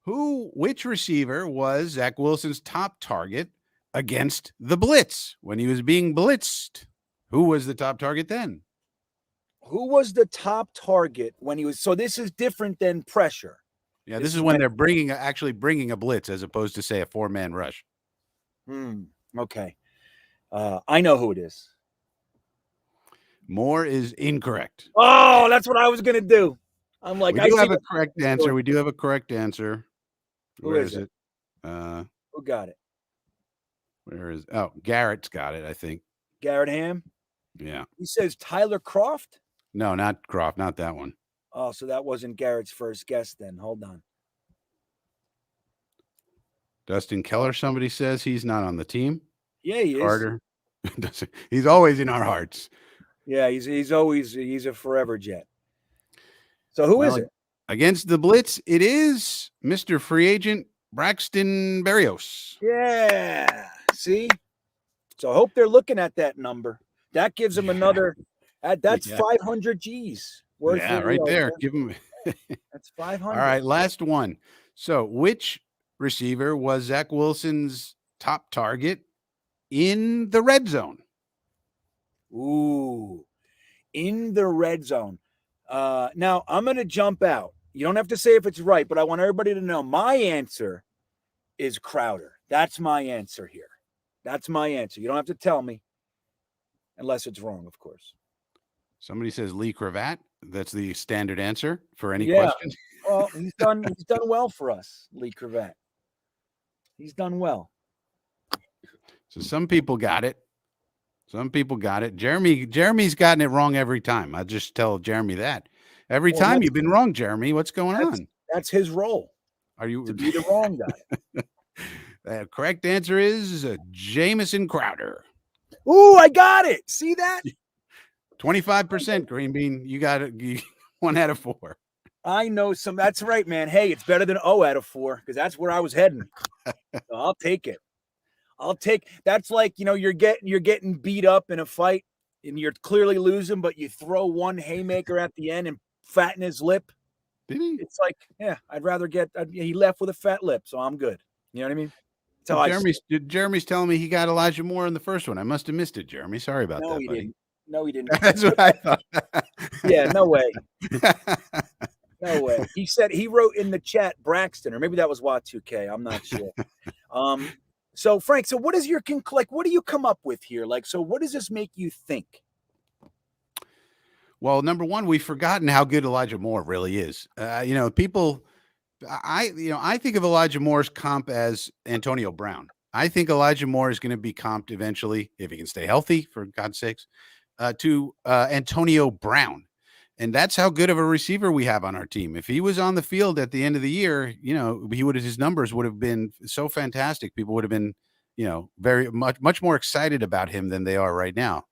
Speaker 6: Which receiver was Zach Wilson's top target against the blitz when he was being blitzed? Who was the top target then?
Speaker 5: Who was the top target when he was? So this is different than pressure.
Speaker 6: Yeah, this is when they're actually bringing a blitz as opposed to, say, a 4-man rush.
Speaker 5: Okay. I know who it is.
Speaker 6: Moore is incorrect.
Speaker 5: Oh, that's what I was going to do. I'm like,
Speaker 6: we do have a correct answer. We do have a correct answer.
Speaker 5: Where is it?
Speaker 6: Who
Speaker 5: got it?
Speaker 6: Where is? Oh, Garrett's got it, I think.
Speaker 5: Garrett Ham?
Speaker 6: Yeah.
Speaker 5: He says Tyler Croft?
Speaker 6: No, not Croft. Not that one.
Speaker 5: Oh, so that wasn't Garrett's first guess then. Hold on.
Speaker 6: Dustin Keller, somebody says he's not on the team.
Speaker 5: Yeah, he
Speaker 6: Carter. Is. He's always in our hearts.
Speaker 5: Yeah, he's a forever Jet. So who is it?
Speaker 6: Against the blitz, it is Mr. Free Agent Braxton Berrios.
Speaker 5: Yeah. See? So I hope they're looking at that number. That gives them another. That's 500 G's.
Speaker 6: Yeah, right there. Give him.
Speaker 5: That's 500.
Speaker 6: All right, last one. So, which receiver was Zach Wilson's top target in the red zone?
Speaker 5: Ooh, in the red zone. Now I'm going to jump out. You don't have to say if it's right, but I want everybody to know my answer is Crowder. That's my answer here. That's my answer. You don't have to tell me unless it's wrong, of course.
Speaker 6: Somebody says Lee Cravat. That's the standard answer for any question.
Speaker 5: Well, he's done well for us, Lee Cravat. He's done well.
Speaker 6: So some people got it. Some people got it. Jeremy's gotten it wrong every time. I just tell Jeremy that. Every time you've been wrong, Jeremy. What's going on?
Speaker 5: That's his role.
Speaker 6: Are you
Speaker 5: to be the wrong guy?
Speaker 6: The correct answer is Jamison Crowder.
Speaker 5: Ooh, I got it. See that?
Speaker 6: 25% Green Bean. You got it. 1 out of 4.
Speaker 5: I know some. That's right, man. Hey, it's better than 0 out of 4 because that's where I was heading. So I'll take it. That's like, you're getting beat up in a fight and you're clearly losing, but you throw one haymaker at the end and fatten his lip.
Speaker 6: Did he?
Speaker 5: It's like, yeah, I'd rather he left with a fat lip, so I'm good. You know what I mean?
Speaker 6: Jeremy's telling me he got Elijah Moore in the first one. I must have missed it, Jeremy. Sorry about that, buddy.
Speaker 5: No, he didn't.
Speaker 6: That's what I thought.
Speaker 5: Yeah, no way. No way. He said he wrote in the chat Braxton, or maybe that was Wat2K. I'm not sure. So Frank, so what is your what do you come up with here? Like, so what does this make you think?
Speaker 6: Well, number one, we've forgotten how good Elijah Moore really is. People, I think of Elijah Moore's comp as Antonio Brown. I think Elijah Moore is going to be comped eventually, if he can stay healthy, for God's sakes, to Antonio Brown. And that's how good of a receiver we have on our team. If he was on the field at the end of the year, his numbers would have been so fantastic. People would have been, very much more excited about him than they are right now.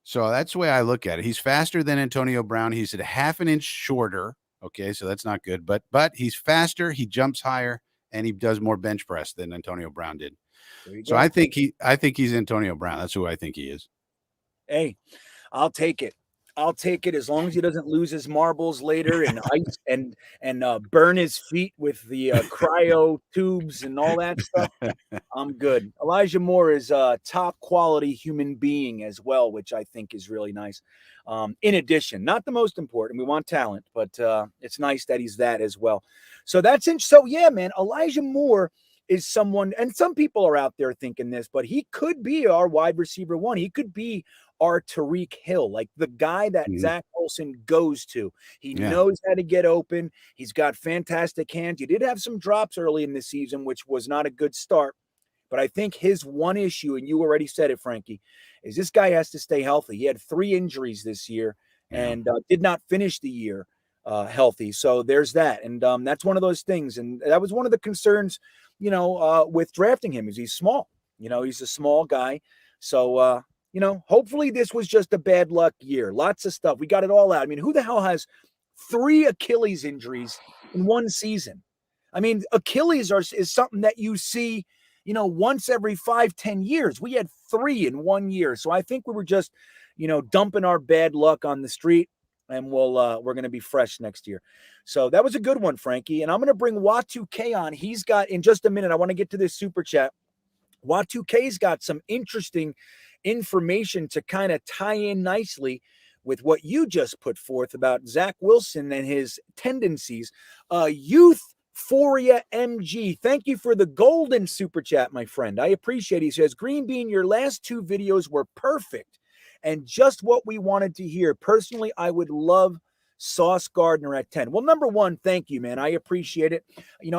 Speaker 6: So that's the way I look at it. He's faster than Antonio Brown. He's at half an inch shorter. Okay, so that's not good, but he's faster. He jumps higher, and he does more bench press than Antonio Brown did. So I think he's Antonio Brown. That's who I think he is.
Speaker 5: Hey, I'll take it. I'll take it as long as he doesn't lose his marbles later and ice and burn his feet with the cryo tubes and all that stuff. I'm good. Elijah Moore is a top quality human being as well, which I think is really nice. In addition, not the most important, we want talent, but it's nice that he's that as well. So yeah, man, Elijah Moore is someone, and some people are out there thinking this, but he could be our wide receiver one. He could be our Tariq Hill, like the guy that Zach Wilson goes to. He knows how to get open. He's got fantastic hands. He did have some drops early in the season, which was not a good start. But I think his one issue, and you already said it, Frankie, is this guy has to stay healthy. He had 3 injuries this year and did not finish the year healthy. So there's that. And that's one of those things. And that was one of the concerns, with drafting him, is he's small. He's a small guy. So, hopefully this was just a bad luck year. Lots of stuff. We got it all out. I mean, who the hell has 3 Achilles injuries in one season? I mean, Achilles is something that you see, once every 5-10 years. We had 3 in 1 year. So I think we were just, dumping our bad luck on the street, and we're going to be fresh next year. So that was a good one, Frankie. And I'm going to bring Wat2K on. He's got, in just a minute, I want to get to this super chat. Wat2K's got some interesting information to kind of tie in nicely with what you just put forth about Zach Wilson and his tendencies. Youthphoria MG, thank you for the golden super chat, my friend. I appreciate it. He says, Green Bean, your last 2 videos were perfect and just what we wanted to hear. Personally, I would love Sauce Gardner at 10. Well, number one, thank you, man. I appreciate it.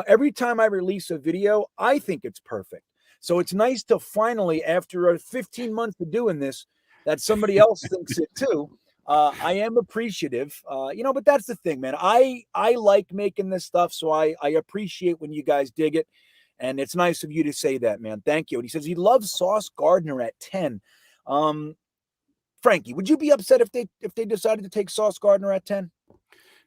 Speaker 5: Every time I release a video, I think it's perfect. So it's nice to finally, after 15 months of doing this, that somebody else thinks it too. I am appreciative, but that's the thing, man. I like making this stuff, so I appreciate when you guys dig it. And it's nice of you to say that, man. Thank you. And he says he loves Sauce Gardner at 10. Frankie, would you be upset if they decided to take Sauce Gardner at 10?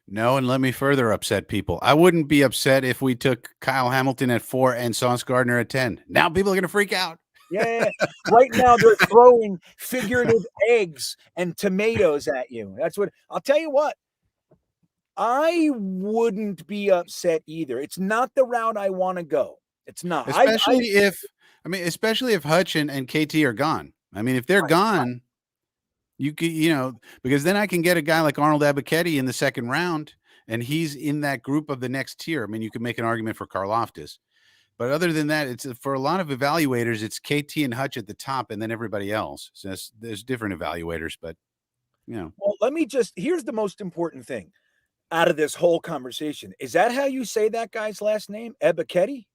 Speaker 6: No, and let me further upset people. I wouldn't be upset if we took Kyle Hamilton at 4 and Sauce Gardner at 10. Now people are going to freak out.
Speaker 5: Yeah. Right now they're throwing figurative eggs and tomatoes at you. That's what I'll tell you what. I wouldn't be upset either. It's not the route I want to go. It's not.
Speaker 6: Especially if Hutch and KT are gone. I mean, if they're gone, you could, because then I can get a guy like Arnold Abichetti in the second round, and he's in that group of the next tier. I mean, you could make an argument for Karlaftis. But other than that, it's for a lot of evaluators, it's KT and Hutch at the top and then everybody else. So there's different evaluators, but Well,
Speaker 5: here's the most important thing out of this whole conversation. Is that how you say that guy's last name? Abichetti?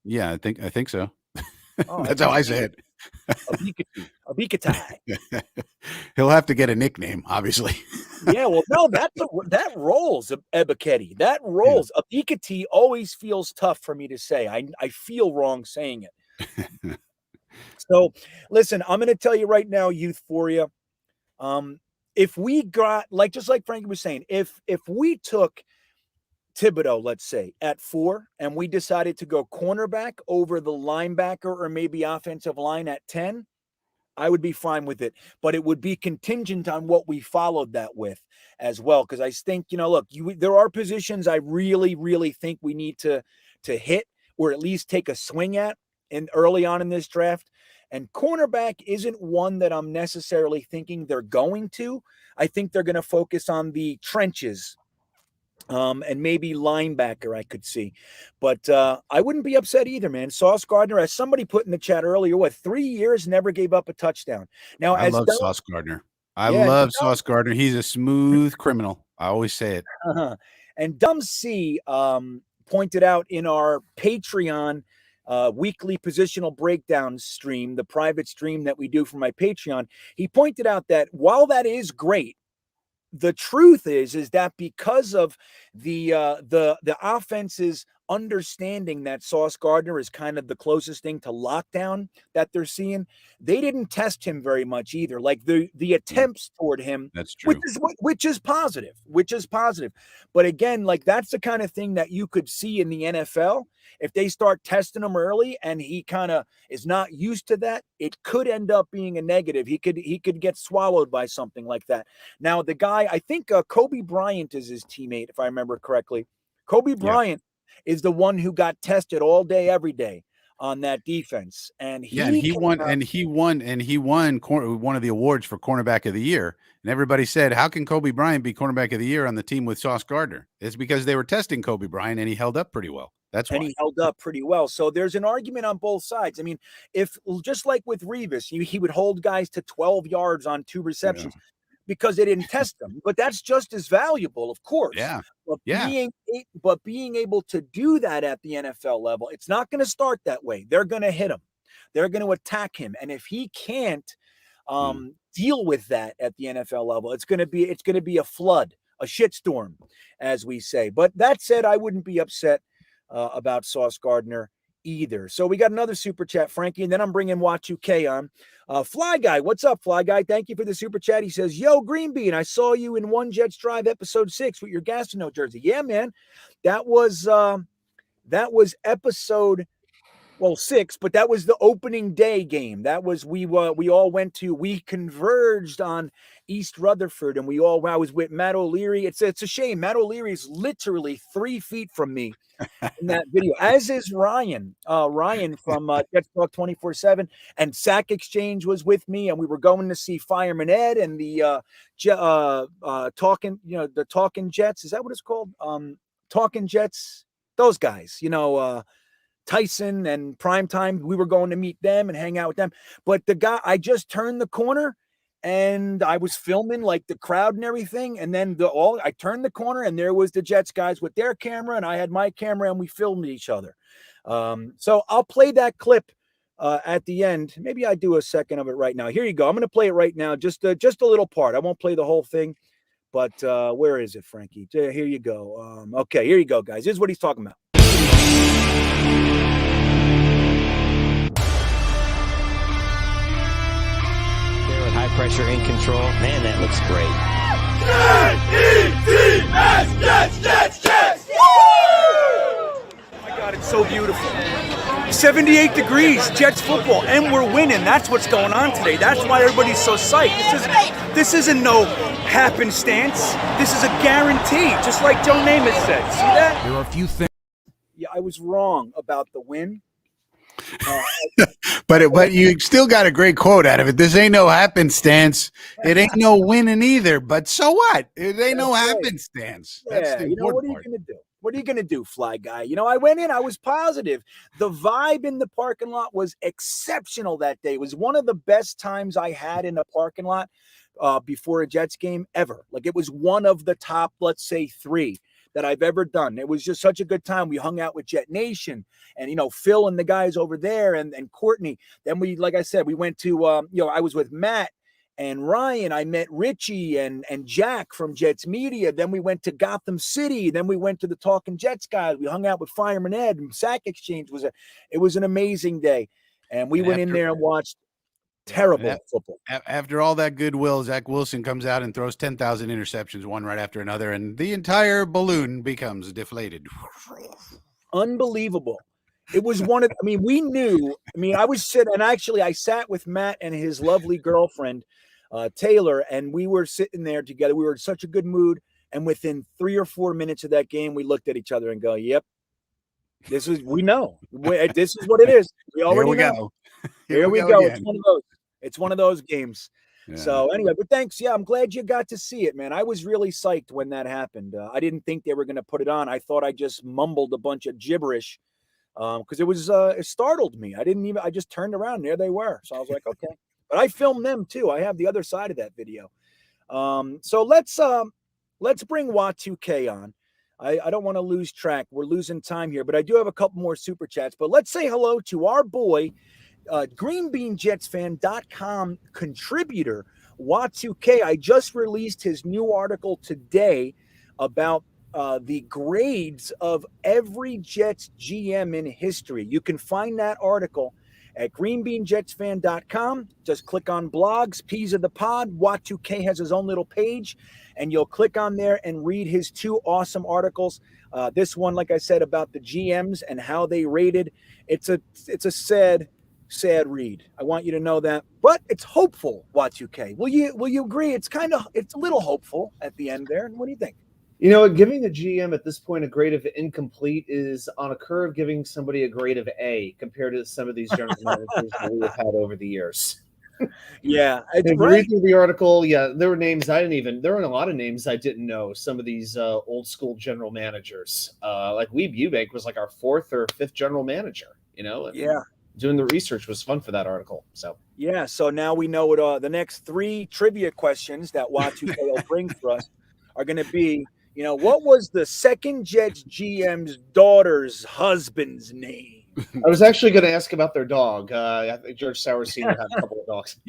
Speaker 6: Yeah, I think so. Oh, that's how I say it.
Speaker 5: Abikatai.
Speaker 6: He'll have to get a nickname, obviously.
Speaker 5: Yeah, well, no, that rolls, Abichetti. That rolls. Yeah. Abikati always feels tough for me to say. I feel wrong saying it. So, listen, I'm going to tell you right now, Youthphoria. If we got, just like Frankie was saying, if we took Thibodeau, let's say, at 4, and we decided to go cornerback over the linebacker or maybe offensive line at 10, I would be fine with it. But it would be contingent on what we followed that with as well. Because I think, there are positions I really, really think we need to hit or at least take a swing at early on in this draft. And cornerback isn't one that I'm necessarily thinking they're going to. I think they're going to focus on the trenches And maybe linebacker I could see. But I wouldn't be upset either, man. Sauce Gardner, as somebody put in the chat earlier, 3 years, never gave up a touchdown. Now,
Speaker 6: I love Sauce Gardner. I love Sauce Gardner. He's a smooth criminal. I always say it.
Speaker 5: And Dumb C pointed out in our Patreon weekly positional breakdown stream, the private stream that we do for my Patreon, he pointed out that while that is great, the truth is that because of the offense's understanding that Sauce Gardner is kind of the closest thing to lockdown that they're seeing, they didn't test him very much either. Like the attempts toward him,
Speaker 6: that's true,
Speaker 5: which is positive. But again, like that's the kind of thing that you could see in the NFL. If they start testing him early and he kind of is not used to that, it could end up being a negative. He could get swallowed by something like that. Now, the guy, I think Kobe Bryant is his teammate, if I remember correctly. Kobe Bryant is the one who got tested all day, every day on that defense. And he won
Speaker 6: one of the awards for cornerback of the year. And everybody said, how can Kobe Bryant be cornerback of the year on the team with Sauce Gardner? It's because they were testing Kobe Bryant and he held up pretty well. That's why.
Speaker 5: And he held up pretty well. So there's an argument on both sides. I mean, if just like with Revis, he would hold guys to 12 yards on 2 receptions because they didn't test them. But that's just as valuable, of course.
Speaker 6: Yeah.
Speaker 5: But being able to do that at the NFL level, it's not going to start that way. They're going to hit him. They're going to attack him. And if he can't deal with that at the NFL level, it's going to be a flood, a shitstorm, as we say. But that said, I wouldn't be upset about Sauce Gardner either. So we got another super chat, Frankie, and then I'm bringing Watu-K on. Fly Guy, what's up, Fly Guy? Thank you for the super chat. He says, yo, GreenBean, I saw you in One Jets Drive episode 6 with your Gastineau jersey. Yeah, man. That was episode 6, but that was the opening day game. That was we converged on East Rutherford, and I was with Matt O'Leary. It's a shame. Matt O'Leary is literally 3 feet from me in that video, as is Ryan from Jets Talk 24/7, and Zack Exchange was with me, and we were going to see Fireman Ed and the Talking Jets. Is that what it's called? Talking Jets. Those guys, Tyson and Primetime, we were going to meet them and hang out with them. But the guy, I just turned the corner and I was filming like the crowd and everything. And then I turned the corner and there was the Jets guys with their camera and I had my camera and we filmed each other. So I'll play that clip at the end. Maybe I do a second of it right now. Here you go. I'm going to play it right now. Just a little part. I won't play the whole thing, but where is it, Frankie? Here you go. Okay, here you go, guys. This is what he's talking about.
Speaker 7: High pressure in control. Man, that looks great.
Speaker 5: Jets! Oh my God, it's so beautiful. 78 degrees, Jets football, and we're winning. That's what's going on today. That's why everybody's so psyched. This isn't no happenstance. This is a guarantee, just like Joe Namath said. See that?
Speaker 6: There are a few things.
Speaker 5: Yeah, I was wrong about the win.
Speaker 6: But you still got a great quote out of it. This ain't no happenstance. It ain't no winning either. But so what? It ain't no happenstance. That's the important
Speaker 5: what are you
Speaker 6: part.
Speaker 5: gonna do? What are you gonna do, Fly Guy? I went in. I was positive. The vibe in the parking lot was exceptional that day. It was one of the best times I had in a parking lot before a Jets game ever. Like it was one of the top, let's say, 3 that I've ever done. It was just such a good time. We hung out with Jetnation and, Phil and the guys over there and Courtney. Then like I said, we went to, I was with Matt and Ryan. I met Richie and Jack from Jets Media. Then we went to Gotham City. Then we went to the Talking Jets guys. We hung out with Fireman Ed and Zack Exchange. It was an amazing day. And we went in there and watched terrible football.
Speaker 6: After all that goodwill, Zach Wilson comes out and throws 10,000 interceptions, one right after another, and the entire balloon becomes deflated.
Speaker 5: Unbelievable. It was we knew, I was sitting, and actually I sat with Matt and his lovely girlfriend, Taylor, and we were sitting there together. We were in such a good mood. And within 3 or 4 minutes of that game, we looked at each other and go, yep, we know. This is what it is. We already know.
Speaker 6: Go.
Speaker 5: Here we go. Again. It's one of those games. So anyway, but thanks. Yeah, I'm glad you got to see it, man. I was really psyched when that happened. I didn't think they were going to put it on. I thought I just mumbled a bunch of gibberish because it startled me. I just turned around and there they were. So I was like, okay. But I filmed them too. I have the other side of that video. So let's bring Wat2K on. I don't want to lose track. We're losing time here, but I do have a couple more super chats. But let's say hello to our boy, GreenBeanJetsfan.com contributor, Wat2K. I just released his new article today about the grades of every Jets GM in history. You can find that article at greenbeanjetsfan.com. Just click on blogs, P's of the pod. Wat2K has his own little page, and you'll click on there and read his two awesome articles. This one, like I said, about the GMs and how they rated. It's a sad read. I want you to know that, but it's hopeful. Wat2K, will you agree? It's a little hopeful at the end there. What do you think?
Speaker 8: You know, giving a GM at this point a grade of incomplete is on a curve giving somebody a grade of A compared to some of these general managers that we have had over the years.
Speaker 5: Yeah,
Speaker 8: reading the article, there were names there were a lot of names I didn't know. Some of these old school general managers, like Weeb Eubank was like our 4th or 5th general manager. Doing the research was fun for that article. So
Speaker 5: now we know what the next 3 trivia questions that Wat2K will bring for us are going to be. What was the second Jets GM's daughter's husband's name?
Speaker 8: I was actually going to ask about their dog. I think George Sauer Sr. had a couple of dogs.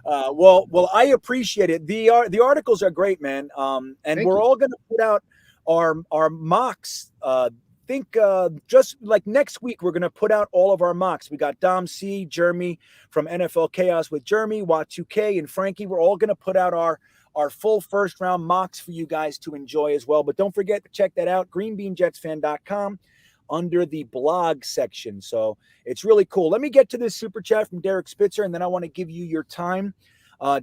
Speaker 5: Well, I appreciate it. The articles are great, man. We're all going to put out our mocks. Just like next week, we're going to put out all of our mocks. We got Dom C, Jeremy from NFL Chaos with Jeremy, Wat2K, and Frankie. We're all going to put out our full first round mocks for you guys to enjoy as well. But don't forget to check that out, greenbeanjetsfan.com, under the blog section. So it's really cool. Let me get to this super chat from Derek Spitzer, and then I want to give you your time.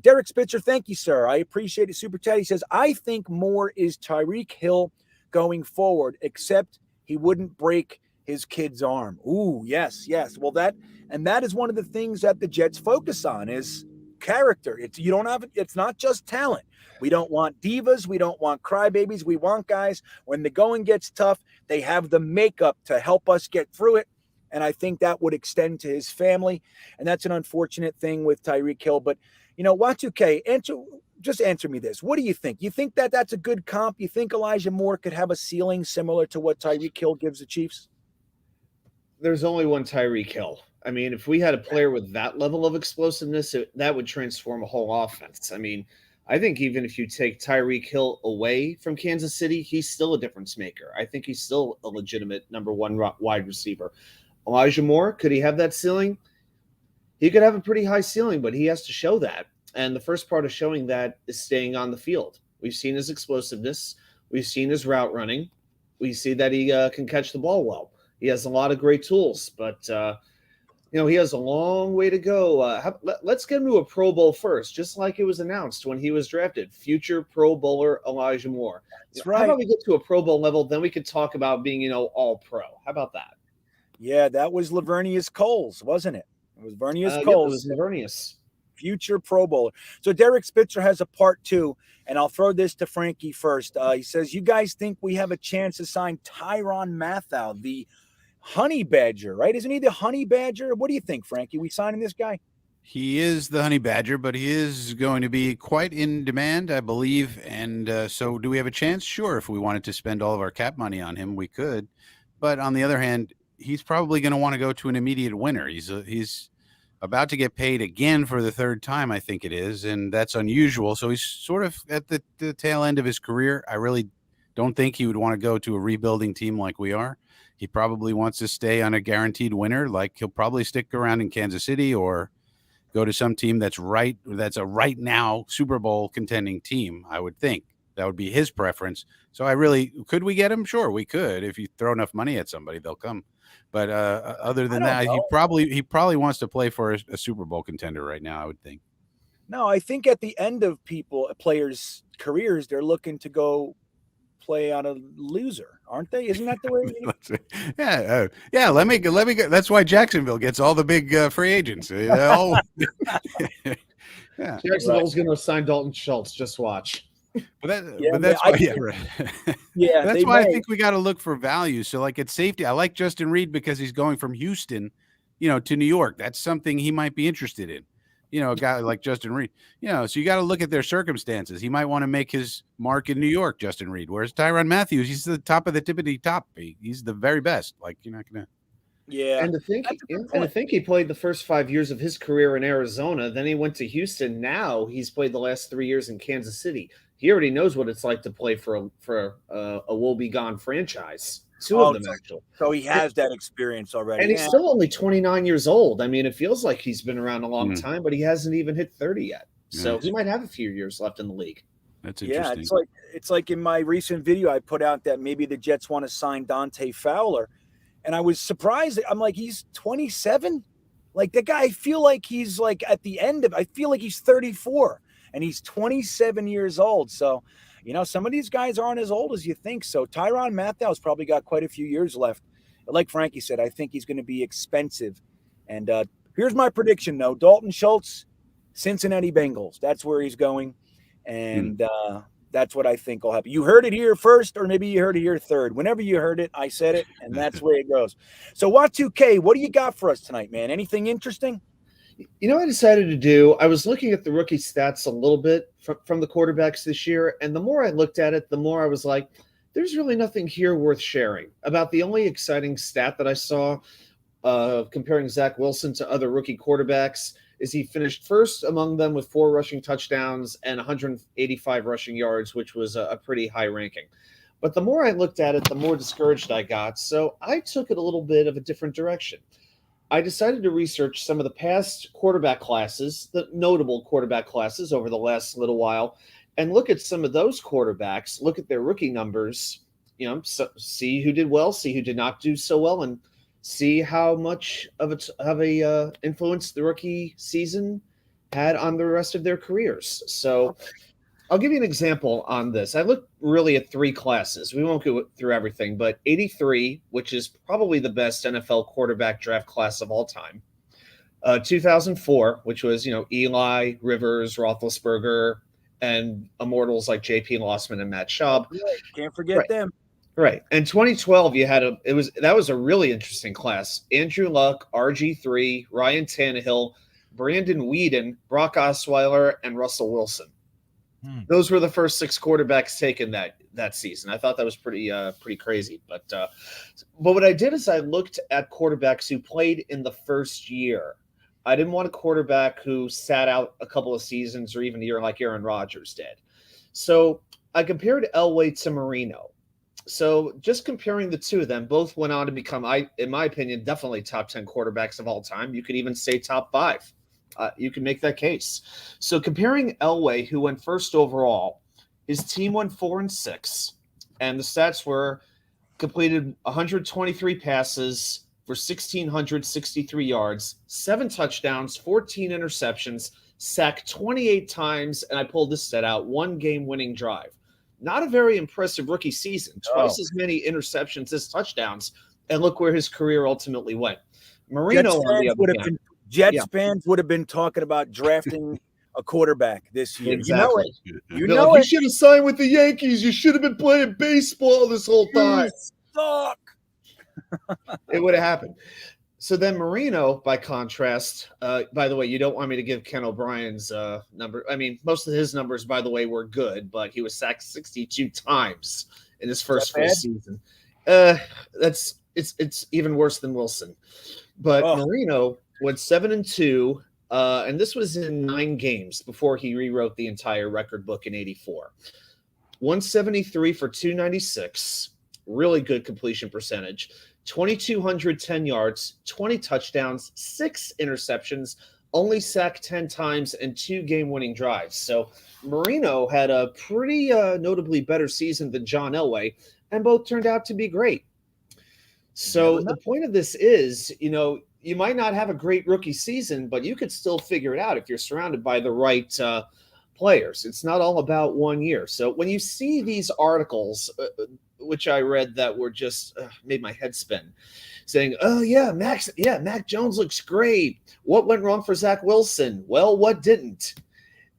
Speaker 5: Derek Spitzer, thank you, sir. I appreciate it. Super chat. He says, I think more is Tyreek Hill going forward, except he wouldn't break his kid's arm. Ooh, yes. Well, that is one of the things that the Jets focus on is character. It's not just talent. We don't want divas. We don't want crybabies. We want guys, when the going gets tough, they have the makeup to help us get through it. And I think that would extend to his family. And that's an unfortunate thing with Tyreek Hill. But, Wat2K, answer me this. What do you think? You think that that's a good comp? You think Elijah Moore could have a ceiling similar to what Tyreek Hill gives the Chiefs?
Speaker 8: There's only one Tyreek Hill. I mean, if we had a player with that level of explosiveness, that would transform a whole offense. I mean, I think even if you take Tyreek Hill away from Kansas City, he's still a difference maker. I think he's still a legitimate number 1 wide receiver. Elijah Moore, could he have that ceiling? He could have a pretty high ceiling, but he has to show that. And the first part of showing that is staying on the field. We've seen his explosiveness. We've seen his route running. We see that he can catch the ball well. He has a lot of great tools, but he has a long way to go. Let's get him to a Pro Bowl first, just like it was announced when he was drafted. Future Pro Bowler Elijah Moore.
Speaker 5: That's right.
Speaker 8: How about we get to a Pro Bowl level, then we could talk about being, all pro. How about that?
Speaker 5: Yeah, that was Lavernius Coles, wasn't it? It was Vernius Coles.
Speaker 8: Yeah, it was Lavernius.
Speaker 5: Future Pro Bowler. So Derek Spitzer has a part 2, and I'll throw this to Frankie first. He says, you guys think we have a chance to sign Tyrann Mathieu, the Honey Badger, right? Isn't he the Honey Badger? What do you think, Frankie? We signing this guy?
Speaker 6: He is the Honey Badger, but he is going to be quite in demand, I believe. And so do we have a chance? Sure. If we wanted to spend all of our cap money on him, we could. But on the other hand, he's probably going to want to go to an immediate winner. He's about to get paid again for the 3rd time, I think it is. And that's unusual. So he's sort of at the tail end of his career. I really don't think he would want to go to a rebuilding team like we are. He probably wants to stay on a guaranteed winner. Like he'll probably stick around in Kansas City or go to some team that's a right now Super Bowl contending team. I would think that would be his preference. So could we get him? Sure, we could. If you throw enough money at somebody, they'll come. But other than that, he probably wants to play for a Super Bowl contender right now, I would think.
Speaker 5: No, I think at the end of players' careers, they're looking to go play on a loser, aren't they? Isn't that the way?
Speaker 6: Yeah. Let me go. That's why Jacksonville gets all the big free agents. Yeah.
Speaker 8: Jacksonville's going to sign Dalton Schultz. Just watch.
Speaker 6: But that's why,
Speaker 5: Yeah,
Speaker 6: that's why I think we got to look for value. So, like at safety, I like Justin Reed because he's going from Houston, to New York. That's something he might be interested in. A guy like Justin Reed. So you got to look at their circumstances. He might want to make his mark in New York, Justin Reed. Whereas Tyrann Matthews, he's the top of the tippity top. He's the very best. Like you're not gonna.
Speaker 5: Yeah,
Speaker 8: and to think he played the first 5 years of his career in Arizona. Then he went to Houston. Now he's played the last 3 years in Kansas City. He already knows what it's like to play for a woe-begone franchise. Two of them, actually.
Speaker 5: So he has that experience already.
Speaker 8: And he's still only 29 years old. I mean, it feels like he's been around a long time, but he hasn't even hit 30 yet. So he might have a few years left in the league.
Speaker 6: That's interesting.
Speaker 5: Yeah, it's like in my recent video, I put out that maybe the Jets want to sign Dante Fowler. And I was surprised. I'm like, he's 27? Like, the guy, I feel like he's like at the end of, I feel like he's 34. And he's 27 years old. So, some of these guys aren't as old as you think. So Tyrann Mathieu's probably got quite a few years left. Like Frankie said, I think he's going to be expensive. And here's my prediction, though. Dalton Schultz, Cincinnati Bengals. That's where he's going. And that's what I think will happen. You heard it here first, or maybe you heard it here third. Whenever you heard it, I said it, and that's where it goes. So Y2K, what do you got for us tonight, man? Anything interesting?
Speaker 8: I decided to do, I was looking at the rookie stats a little bit from the quarterbacks this year, and the more I looked at it, the more I was like, there's really nothing here worth sharing. About the only exciting stat that I saw comparing Zach Wilson to other rookie quarterbacks is he finished first among them with 4 rushing touchdowns and 185 rushing yards, which was a pretty high ranking. But the more I looked at it, the more discouraged I got, so I took it a little bit of a different direction. I decided to research some of the past quarterback classes, the notable quarterback classes over the last little while, and look at some of those quarterbacks, look at their rookie numbers, see who did well, see who did not do so well, and see how much of a influence the rookie season had on the rest of their careers. So I'll give you an example on this. I looked really at 3 classes. We won't go through everything, but 83, which is probably the best NFL quarterback draft class of all time. 2004, which was, Eli, Rivers, Roethlisberger, and immortals like J.P. Lossman and Matt Schaub.
Speaker 5: Can't forget them.
Speaker 8: Right. And 2012, that was a really interesting class. Andrew Luck, RG3, Ryan Tannehill, Brandon Weeden, Brock Osweiler, and Russell Wilson. Those were the first 6 quarterbacks taken that season. I thought that was pretty crazy. But what I did is I looked at quarterbacks who played in the first year. I didn't want a quarterback who sat out a couple of seasons or even a year like Aaron Rodgers did. So I compared Elway to Marino. So just comparing the two of them, both went on to become, in my opinion, definitely top 10 quarterbacks of all time. You could even say top 5. You can make that case. So comparing Elway, who went first overall, his team went 4-6, and the stats were completed 123 passes for 1,663 yards, 7 touchdowns, 14 interceptions, sacked 28 times, and I pulled this stat out, 1 game-winning drive. Not a very impressive rookie season. Twice as many interceptions as touchdowns, and look where his career ultimately went. Marino, on the other hand,
Speaker 5: Jets fans would have been talking about drafting a quarterback this year.
Speaker 8: Exactly.
Speaker 5: You know it.
Speaker 8: You should have signed with the Yankees. You should have been playing baseball this whole time.
Speaker 5: You suck.
Speaker 8: It would have happened. So then Marino, by contrast, by the way, you don't want me to give Ken O'Brien's number. I mean, most of his numbers, by the way, were good, but he was sacked 62 times in his first full season. It's even worse than Wilson. But Marino went 7-2, and this was in 9 games before he rewrote the entire record book in 84. 173 for 296, really good completion percentage. 2,210 yards, 20 touchdowns, 6 interceptions, only sacked 10 times, and 2 game-winning drives. So Marino had a pretty notably better season than John Elway, and both turned out to be great. So the point of this is, you might not have a great rookie season, but you could still figure it out if you're surrounded by the right players. It's not all about 1 year. So when you see these articles, which I read that were just made my head spin, saying, Mac Jones looks great. What went wrong for Zach Wilson? Well, what didn't?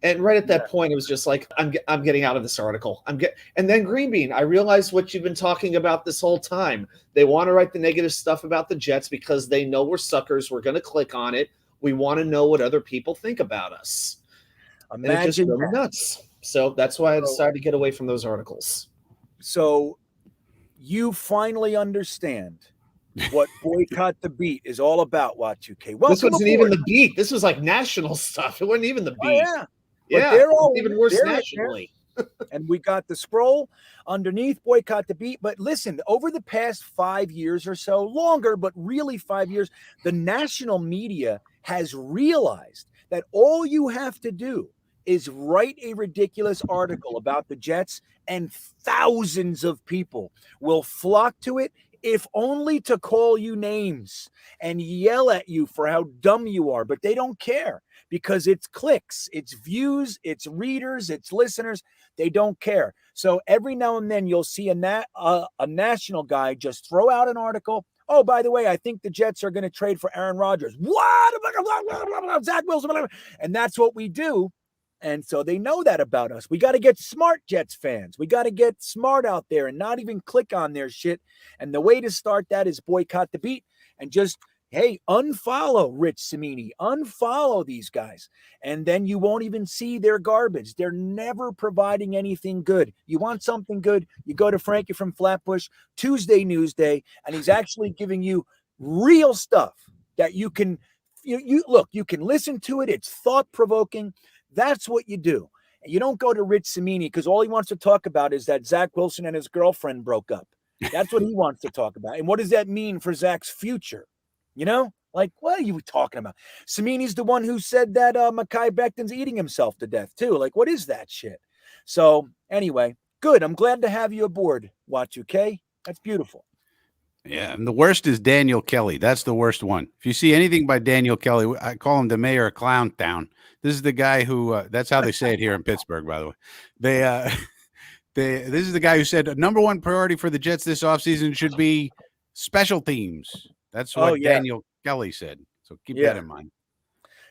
Speaker 8: And right at that point, it was just like, I'm getting out of this article. And then GreenBean, I realized what you've been talking about this whole time. They want to write the negative stuff about the Jets because they know we're suckers. We're going to click on it. We want to know what other people think about us. And it just drove me nuts. So that's why I decided to get away from those articles.
Speaker 5: So you finally understand what Boycott the Beat is all about, Y2K. Welcome
Speaker 8: this wasn't
Speaker 5: aboard.
Speaker 8: even the beat. This was like national stuff. It wasn't even the beat.
Speaker 5: Oh, yeah.
Speaker 8: Yeah,
Speaker 5: they're all
Speaker 8: even worse nationally.
Speaker 5: And we got the scroll underneath Boycott the Beat. But listen, over the past 5 years or so, longer, but really 5 years, the national media has realized that all you have to do is write a ridiculous article about the Jets, and thousands of people will flock to it, if only to call you names and yell at you for how dumb you are. But they don't care because it's clicks, it's views, it's readers, it's listeners. They don't care. So every now and then you'll see a national guy just throw out an article. Oh, by the way, I think the Jets are going to trade for Aaron Rodgers. What? Zach Wilson. And that's what we do. And so they know that about us. We got to get smart, Jets fans. We got to get smart out there and not even click on their shit. And the way to start that is Boycott the Beat and just, hey, unfollow Rich Cimini. Unfollow these guys. And then you won't even see their garbage. They're never providing anything good. You want something good, you go to Frankie from Flatbush, Tuesday Newsday, and he's actually giving you real stuff that you can, you can listen to it. It's thought-provoking. That's what you do. You don't go to Rich Cimini because all he wants to talk about is that Zach Wilson and his girlfriend broke up. That's what he wants to talk about. And what does that mean for Zach's future? You know, like, what are you talking about? Cimini's the one who said that Mekhi Becton's eating himself to death too. Like, what is that shit? So anyway, good. I'm glad to have you aboard, Y2K. That's beautiful.
Speaker 6: Yeah, and the worst is Daniel Kelly. That's the worst one. If you see anything by Daniel Kelly, I call him the mayor of Clown Town. This is the guy who that's how they say it here in Pittsburgh, by the way. This is the guy who said number one priority for the Jets this offseason should be special teams. That's what Daniel Kelly said. So keep that in mind.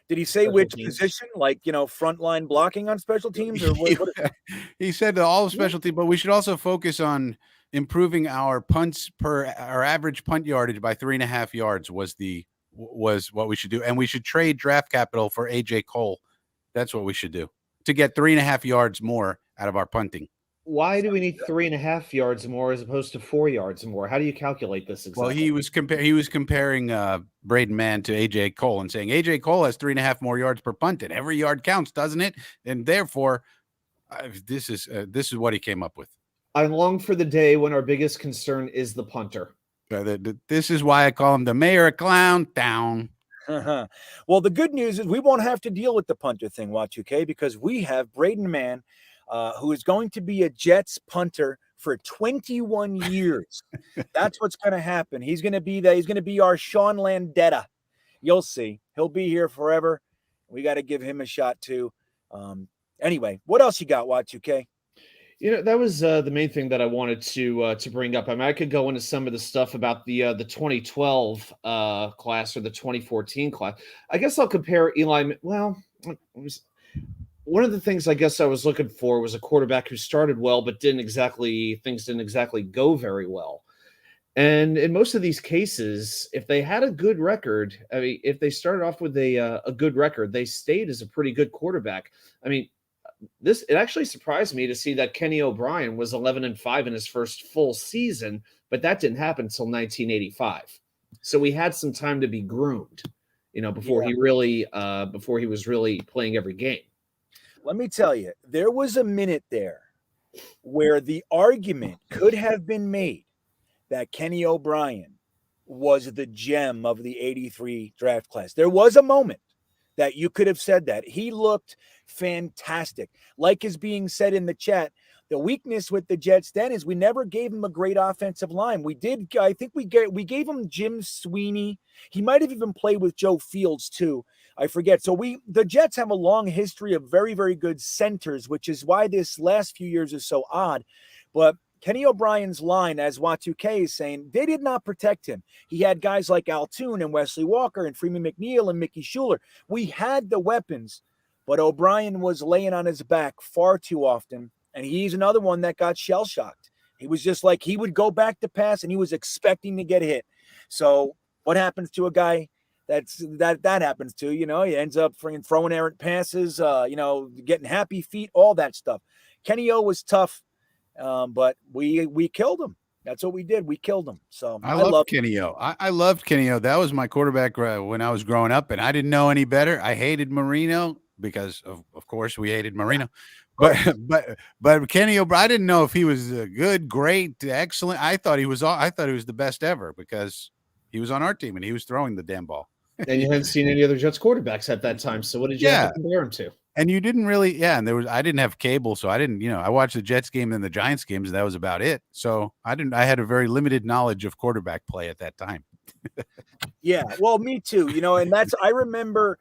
Speaker 5: Did he say special which teams? Position? Like, frontline blocking on special teams? Or what?
Speaker 6: He said all of special teams, but we should also focus on improving our punts our average punt yardage by 3.5 yards was what we should do. And we should trade draft capital for AJ Cole. That's what we should do to get 3.5 yards more out of our punting.
Speaker 8: Why do we need 3.5 yards more as opposed to 4 yards more? How do you calculate this exactly?
Speaker 6: Well, he was comparing Braden Mann to AJ Cole and saying AJ Cole has 3.5 more yards per punt, and every yard counts, doesn't it? And therefore, this is what he came up with.
Speaker 8: I long for the day when our biggest concern is the punter.
Speaker 6: This is why I call him the mayor of Clown Town.
Speaker 5: Well, the good news is we won't have to deal with the punter thing, Y2K, because we have Braden Mann, who is going to be a Jets punter for 21 years. That's what's going to happen. He's going to be our Sean Landetta. You'll see. He'll be here forever. We got to give him a shot too. Anyway, what else you got, Y2K?
Speaker 8: That was the main thing that I wanted to bring up. I mean, I could go into some of the stuff about the 2012 class or the 2014 class. I guess I'll compare Eli. Well, one of the things I guess I was looking for was a quarterback who started well, but things didn't exactly go very well. And in most of these cases, if they had a good record, I mean, if they started off with a good record, they stayed as a pretty good quarterback. I mean, it actually surprised me to see that Kenny O'Brien was 11-5 in his first full season, but that didn't happen until 1985. So we had some time to be groomed, before he was really playing every game.
Speaker 5: Let me tell you, there was a minute there where the argument could have been made that Kenny O'Brien was the gem of the 83 draft class. There was a moment that you could have said that. He looked fantastic. Like is being said in the chat, the weakness with the Jets then is we never gave him a great offensive line. We gave him Jim Sweeney. He might have even played with Joe Fields too. I forget. So the Jets have a long history of very, very good centers, which is why this last few years is so odd. But Kenny O'Brien's line, as Y2K is saying, they did not protect him. He had guys like Al Toon and Wesley Walker and Freeman McNeil and Mickey Schuler. We had the weapons, but O'Brien was laying on his back far too often, and he's another one that got shell-shocked. He was just like, he would go back to pass, and he was expecting to get hit. So what happens to a guy that happens to? He ends up throwing errant passes, getting happy feet, all that stuff. Kenny O was tough, but we killed him. That's what we did. We killed him. So
Speaker 6: I love Kenny O. I loved Kenny O. That was my quarterback when I was growing up, and I didn't know any better. I hated Marino because of course we hated Marino. But Kenny O'Brien, I didn't know if he was good, great, excellent. I thought he was the best ever because he was on our team and he was throwing the damn ball.
Speaker 8: And you hadn't seen any other Jets quarterbacks at that time. So what did you have to compare him to?
Speaker 6: And you didn't really, and I didn't have cable, so I didn't, I watched the Jets game and the Giants games, and that was about it. So I had a very limited knowledge of quarterback play at that time.
Speaker 5: Yeah, well, me too. And I remember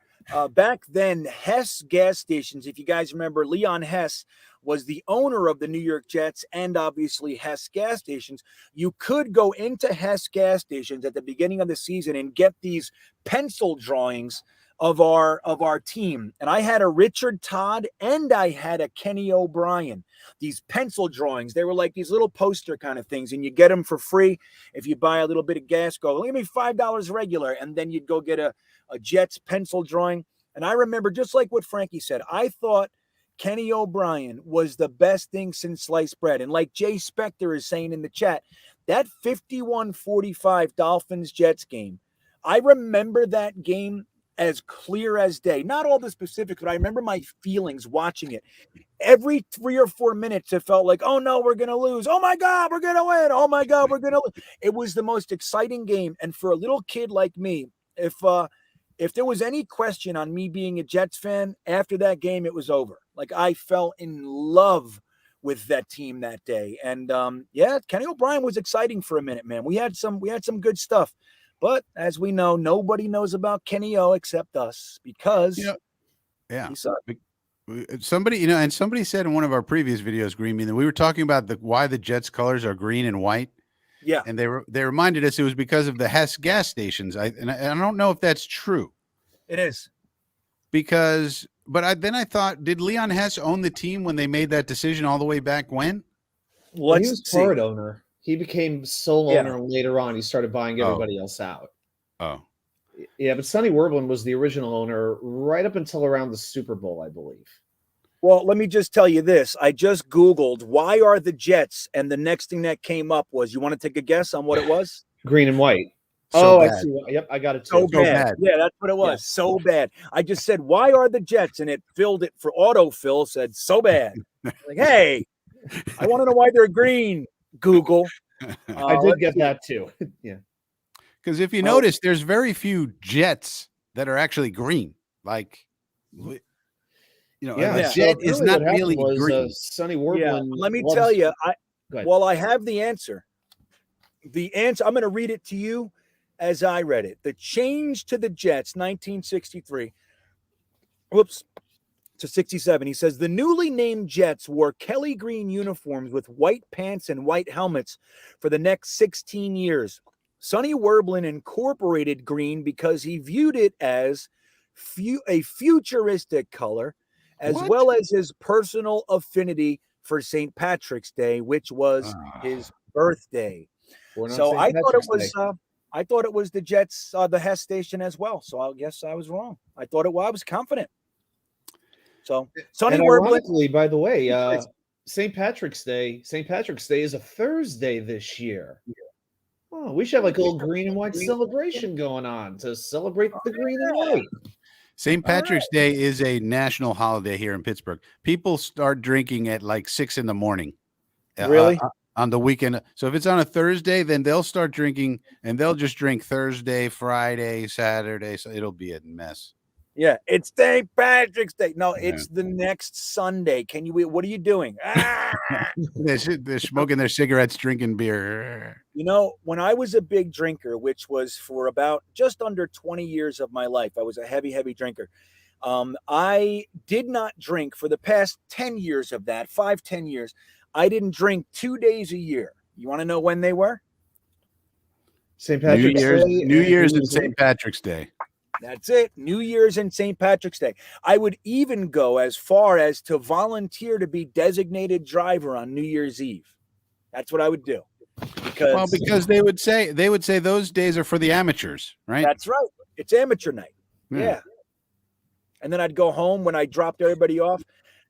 Speaker 5: back then, Hess gas stations. If you guys remember, Leon Hess was the owner of the New York Jets and obviously Hess gas stations. You could go into Hess gas stations at the beginning of the season and get these pencil drawings of our team. And I had a Richard Todd and I had a Kenny O'Brien. These pencil drawings, they were like these little poster kind of things, and you get them for free if you buy a little bit of gas. Go, give me $5 regular, and then you'd go get a Jets pencil drawing. And I remember, just like what Frankie said, I thought Kenny O'Brien was the best thing since sliced bread. And like Jay Spector is saying in the chat, that 51-45 Dolphins-Jets game, I remember that game as clear as day. Not all the specifics, but I remember my feelings watching it. Every 3 or 4 minutes, it felt like, oh no, we're going to lose. Oh my God, we're going to win. Oh my God, we're going to lose. It was the most exciting game. And for a little kid like me, if there was any question on me being a Jets fan after that game, it was over. Like, I fell in love with that team that day. And Kenny O'Brien was exciting for a minute, man. We had some good stuff. But as we know, nobody knows about Kenny O except us because he sucked.
Speaker 6: Somebody, and somebody said in one of our previous videos, GreenBean, that we were talking about why the Jets colors are green and white.
Speaker 5: Yeah.
Speaker 6: And they reminded us it was because of the Hess gas stations. I don't know if that's true.
Speaker 5: It is.
Speaker 6: Then I thought, did Leon Hess own the team when they made that decision all the way back when?
Speaker 8: Well, he was part owner. He became sole owner, and later on he started buying everybody else out.
Speaker 6: Oh.
Speaker 8: Yeah, but Sonny Werblin was the original owner right up until around the Super Bowl, I believe.
Speaker 5: Well, let me just tell you this. I just Googled, why are the Jets? And the next thing that came up was, you want to take a guess on what it was?
Speaker 8: Green and white.
Speaker 6: So bad.
Speaker 8: I see. Yep, I got it too.
Speaker 5: So bad. Yeah, that's what it was. Yeah. So bad. I just said, why are the Jets? And it filled it for autofill, said, so bad. Like, hey, I want to know why they're green, Google.
Speaker 8: I did get that too. Yeah.
Speaker 6: Because if you notice, there's very few Jets that are actually green. Like, a jet is not really green.
Speaker 8: Sonny Werblin.
Speaker 5: Yeah, let me tell you, I have the answer. I'm going to read it to you as I read it. The change to the Jets, 1963. To 67. He says, the newly named Jets wore Kelly green uniforms with white pants and white helmets for the next 16 years. Sonny Werblin incorporated green because he viewed it as a futuristic color, as well as his personal affinity for St. Patrick's Day, which was his birthday. So I thought it was the Jets, the Hess station as well. So I guess I was wrong. I was confident. So Sonny
Speaker 8: Werblin, by the way, St. Patrick's Day is a Thursday this year. Oh, we should have like a little green and white celebration going on to celebrate the green and white.
Speaker 6: St. Patrick's Day is a national holiday here in Pittsburgh. People start drinking at like 6 a.m.
Speaker 5: Really?
Speaker 6: On the weekend. So if it's on a Thursday, then they'll start drinking, and they'll just drink Thursday, Friday, Saturday. So it'll be a mess.
Speaker 5: Yeah, it's St. Patrick's Day. No, it's the next Sunday. What are you doing?
Speaker 6: They're smoking their cigarettes, drinking beer.
Speaker 5: When I was a big drinker, which was for about just under 20 years of my life, I was a heavy, heavy drinker. I did not drink for the past 10 years of that, 5-10 years. I didn't drink 2 days a year. You want to know when they were?
Speaker 8: St. Patrick's Day.
Speaker 6: New Year's and St. Patrick's Day.
Speaker 5: That's it. New Year's and St. Patrick's Day. I would even go as far as to volunteer to be designated driver on New Year's Eve. That's what I would do.
Speaker 6: Because they would say those days are for the amateurs, right?
Speaker 5: That's right. It's amateur night. Yeah. And then I'd go home when I dropped everybody off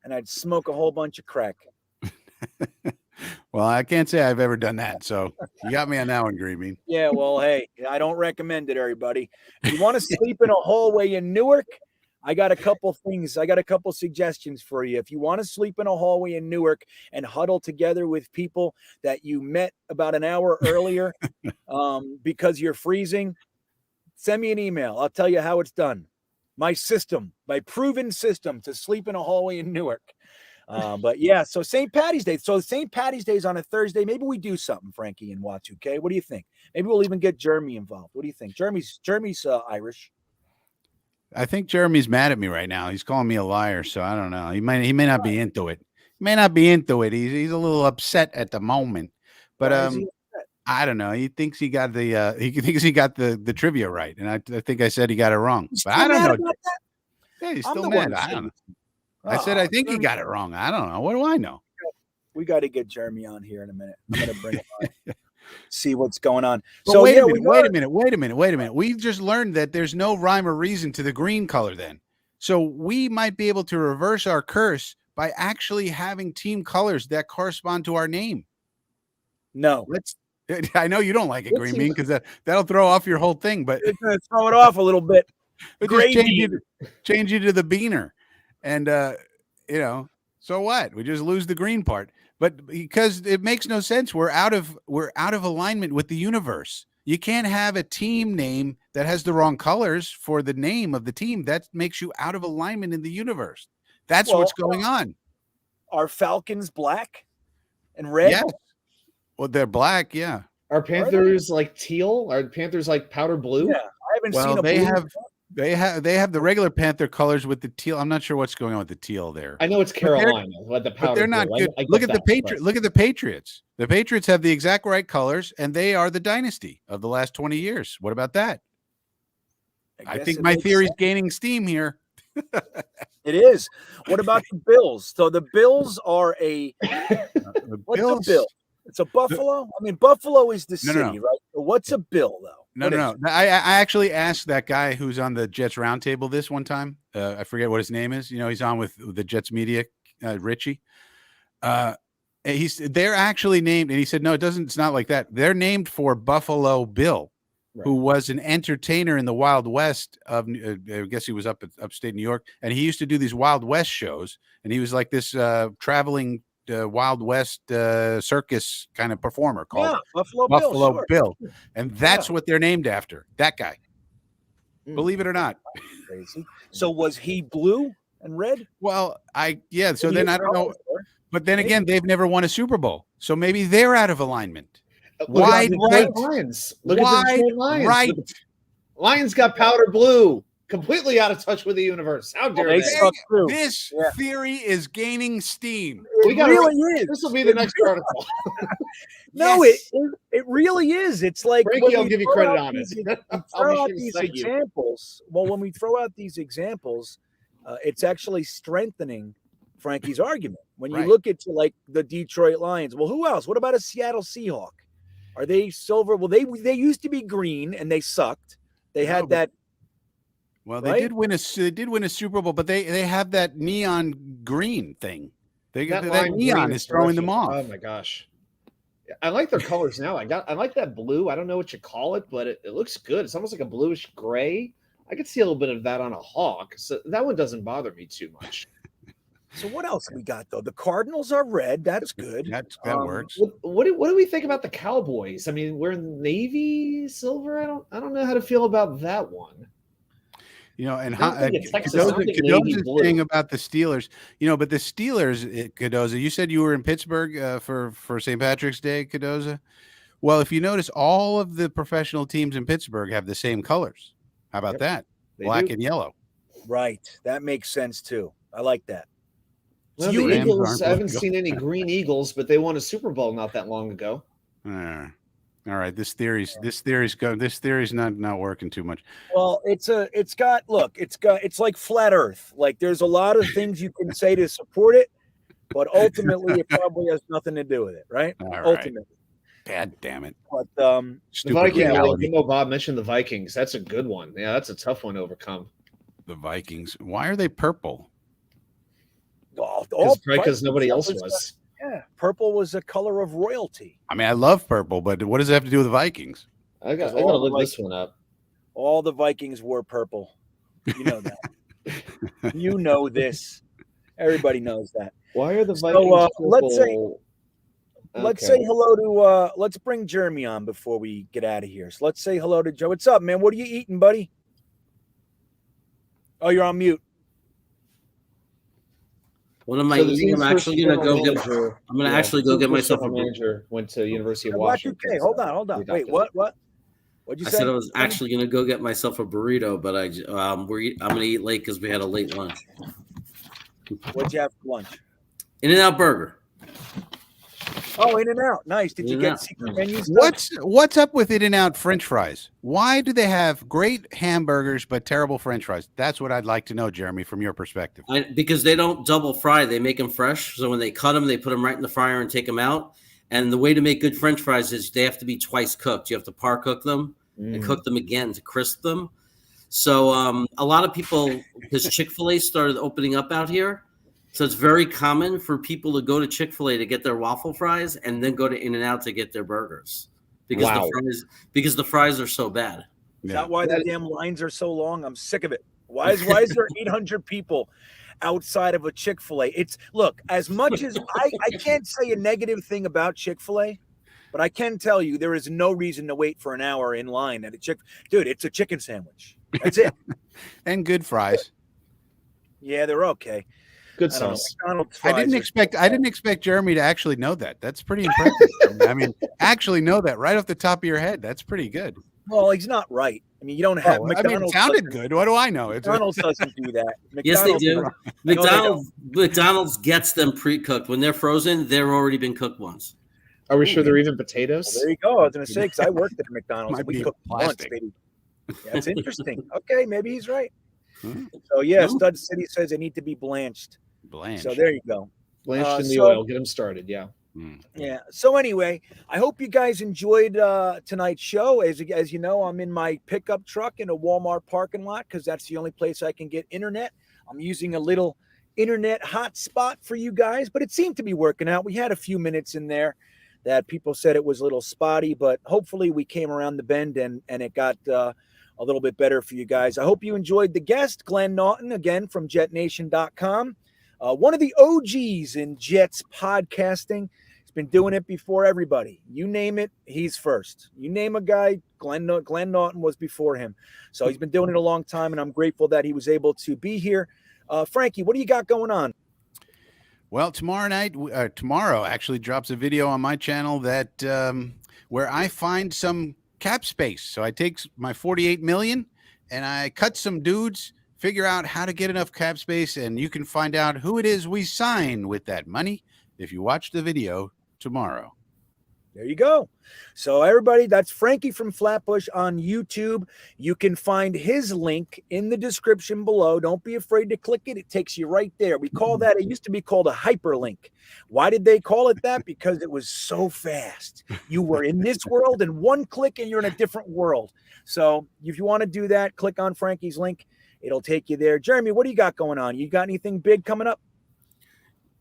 Speaker 5: and I'd smoke a whole bunch of crack.
Speaker 6: Well, I can't say I've ever done that. So you got me on that one, GreenBean.
Speaker 5: Yeah, well, hey, I don't recommend it, everybody. If you want to sleep in a hallway in Newark, I got a couple things. I got a couple suggestions for you. If you want to sleep in a hallway in Newark and huddle together with people that you met about an hour earlier because you're freezing, send me an email. I'll tell you how it's done. My proven system to sleep in a hallway in Newark. But yeah, so St. Patty's Day. So St. Patty's Day is on a Thursday. Maybe we do something, Frankie and Watts. Okay, what do you think? Maybe we'll even get Jeremy involved. What do you think? Jeremy's Irish.
Speaker 6: I think Jeremy's mad at me right now. He's calling me a liar, so I don't know. He may not be into it. He may not be into it. He's a little upset at the moment. But I don't know. He thinks he got the trivia right, and I think I said he got it wrong. But I don't know. Yeah, he's still mad. I don't know. I said I think he got it wrong. I don't know. What do I know?
Speaker 5: We got to get Jeremy on here in a minute. I'm going to bring him on. See what's going on.
Speaker 6: But so wait a minute. We just learned that there's no rhyme or reason to the green color then. So we might be able to reverse our curse by actually having team colors that correspond to our name.
Speaker 5: No.
Speaker 6: I know you don't like it, GreenBean, because that'll throw off your whole thing, but
Speaker 5: it's going to throw it off a little bit.
Speaker 6: Change you to the beaner. And so what? We just lose the green part. But because it makes no sense, we're out of alignment with the universe. You can't have a team name that has the wrong colors for the name of the team. That makes you out of alignment in the universe. That's what's going on.
Speaker 5: Are Falcons black and red?
Speaker 6: Yes. Well, they're black, yeah.
Speaker 8: Are Panthers like teal? Are Panthers like powder blue?
Speaker 5: Yeah, I haven't seen a blue.
Speaker 6: They have the regular Panther colors with the teal. I'm not sure what's going on with the teal there.
Speaker 8: I know it's Carolina, but they're
Speaker 6: not good. Look at the Patriots. Look at the Patriots. The Patriots have the exact right colors, and they are the dynasty of the last 20 years. What about that? I think my theory's gaining steam here.
Speaker 5: It is. What about the Bills? So the Bills are what's a Bill? It's a Buffalo. I mean, Buffalo is the city, right? So what's a Bill, though?
Speaker 6: No. I actually asked that guy who's on the Jets roundtable this one time. I forget what his name is. He's on with the Jets media, Richie. They're actually named, and he said, no, it's not like that. They're named for Buffalo Bill, who was an entertainer in the Wild West of, I guess he was upstate New York, and he used to do these Wild West shows, and he was like this traveling Wild West circus kind of performer called Buffalo Bill. And that's what they're named after. That guy. Believe it or not.
Speaker 5: Crazy. So was he blue and red?
Speaker 6: Well, so then I don't know. But then again, they've never won a Super Bowl. So maybe they're out of alignment. Wide right.
Speaker 8: Lions. Look at the Detroit Lions. Right. Lions got powder blue. Completely out of touch with the universe. How dare they?
Speaker 6: This theory is gaining steam.
Speaker 5: It really is.
Speaker 8: This will be the next article.
Speaker 5: No, it really is. It's like
Speaker 8: Frankie, I'll give you credit on it.
Speaker 5: Throw out these examples. Well, when we throw out these examples, it's actually strengthening Frankie's argument. When you look at like the Detroit Lions, well, who else? What about a Seattle Seahawk? Are they silver? Well, they used to be green and they sucked. They had that.
Speaker 6: Well, they did win a Super Bowl, but they have that neon green thing. That neon is throwing them off.
Speaker 8: Oh my gosh. I like their colors now. I like that blue. I don't know what you call it, but it looks good. It's almost like a bluish gray. I could see a little bit of that on a hawk. So that one doesn't bother me too much.
Speaker 5: So what else we got though? The Cardinals are red. That's good.
Speaker 6: That works.
Speaker 8: What do we think about the Cowboys? I mean, we're in navy silver. I don't know how to feel about that one.
Speaker 6: And Cadoza's thing about the Steelers, but the Steelers, Cadoza, you said you were in Pittsburgh for St. Patrick's Day, Cadoza. Well, if you notice, all of the professional teams in Pittsburgh have the same colors. How about that? Black and yellow.
Speaker 5: Right. That makes sense too. I like that.
Speaker 8: Well, the Eagles, I haven't seen any green Eagles, but they won a Super Bowl not that long ago.
Speaker 6: All All right, this theory's not working too much.
Speaker 5: Well, it's like flat Earth. Like there's a lot of things you can say to support it, but ultimately it probably has nothing to do with it, right?
Speaker 6: All right.
Speaker 5: Ultimately.
Speaker 6: God damn it.
Speaker 5: But
Speaker 8: The
Speaker 6: Stupid
Speaker 8: Vikings,
Speaker 6: reality.
Speaker 8: Bob mentioned the Vikings. That's a good one. Yeah, that's a tough one to overcome.
Speaker 6: The Vikings. Why are they purple?
Speaker 8: Because nobody else was.
Speaker 5: Yeah, purple was a color of royalty.
Speaker 6: I mean, I love purple, but what does it have to do with the Vikings?
Speaker 8: I gotta look this one up.
Speaker 5: All the Vikings wore purple. You know that. You know this. Everybody knows that.
Speaker 8: Why are the Vikings purple?
Speaker 5: Let's say hello to let's bring Jeremy on before we get out of here. So let's say hello to Joe. What's up, man? What are you eating, buddy? Oh, you're on mute.
Speaker 9: What am I eating? I'm actually gonna go get. I'm gonna actually go get myself a
Speaker 8: manager. Went to University of Washington.
Speaker 5: Okay, hold on. Wait, what? What'd you say?
Speaker 9: I said I was actually gonna go get myself a burrito, but I'm gonna eat late because we had a late lunch.
Speaker 5: What'd you have for lunch?
Speaker 9: In-N-Out Burger.
Speaker 5: Oh, In-N-Out. Nice. Did you get secret menus?
Speaker 6: What's up with In-N-Out French fries? Why do they have great hamburgers but terrible French fries? That's what I'd like to know, Jeremy, from your perspective.
Speaker 9: Because they don't double fry; they make them fresh. So when they cut them, they put them right in the fryer and take them out. And the way to make good French fries is they have to be twice cooked. You have to par cook them and cook them again to crisp them. So a lot of people, because Chick-fil-A started opening up out here. So it's very common for people to go to Chick-fil-A to get their waffle fries and then go to In-N-Out to get their burgers because the fries are so bad.
Speaker 5: Is that why the damn lines are so long? I'm sick of it. Why is there 800 people outside of a Chick-fil-A? Look, as much as I can't say a negative thing about Chick-fil-A, but I can tell you there is no reason to wait for an hour in line at a Dude, it's a chicken sandwich. That's it.
Speaker 6: And good fries.
Speaker 5: Yeah, they're okay.
Speaker 8: Good sauce.
Speaker 6: I didn't expect Jeremy to actually know that. That's pretty impressive. I mean, actually know that right off the top of your head. That's pretty good.
Speaker 5: Well, he's not right. I mean, you don't have
Speaker 6: McDonald's. It sounded good. What do I know?
Speaker 5: McDonald's doesn't do that.
Speaker 9: Yes, they do. McDonald's gets them pre-cooked. When they're frozen, they're already been cooked once.
Speaker 8: Are we sure they're even potatoes?
Speaker 5: Well, there you go. I was going to say, because I worked at a McDonald's and we cooked once, baby. That's interesting. Okay, maybe he's right. So, yeah, Stud City says they need to be blanched. So there you go.
Speaker 8: Blanched in the oil. Get them started. Yeah.
Speaker 5: Yeah. So anyway, I hope you guys enjoyed tonight's show. As you know, I'm in my pickup truck in a Walmart parking lot because that's the only place I can get internet. I'm using a little internet hotspot for you guys, but it seemed to be working out. We had a few minutes in there that people said it was a little spotty, but hopefully we came around the bend and it got a little bit better for you guys. I hope you enjoyed the guest, Glenn Naughton, again from Jetnation.com. One of the OGs in Jets podcasting. He's been doing it before everybody. You name it, he's first. You name a guy, Glenn Naughton was before him. So he's been doing it a long time, and I'm grateful that he was able to be here. Frankie, what do you got going on?
Speaker 6: Well, tomorrow actually drops a video on my channel that where I find some cap space. So I take my $48 million and I cut some dudes, figure out how to get enough cap space, and you can find out who it is we sign with that money if you watch the video tomorrow.
Speaker 5: There you go. So everybody, that's Frankie from Flatbush on YouTube. You can find his link in the description below. Don't be afraid to click it. It takes you right there. We call that, it used to be called a hyperlink. Why did they call it that? Because it was so fast. You were in this world and one click and you're in a different world. So if you want to do that, click on Frankie's link. It'll take you there. Jeremy, what do you got going on? You got anything big coming up?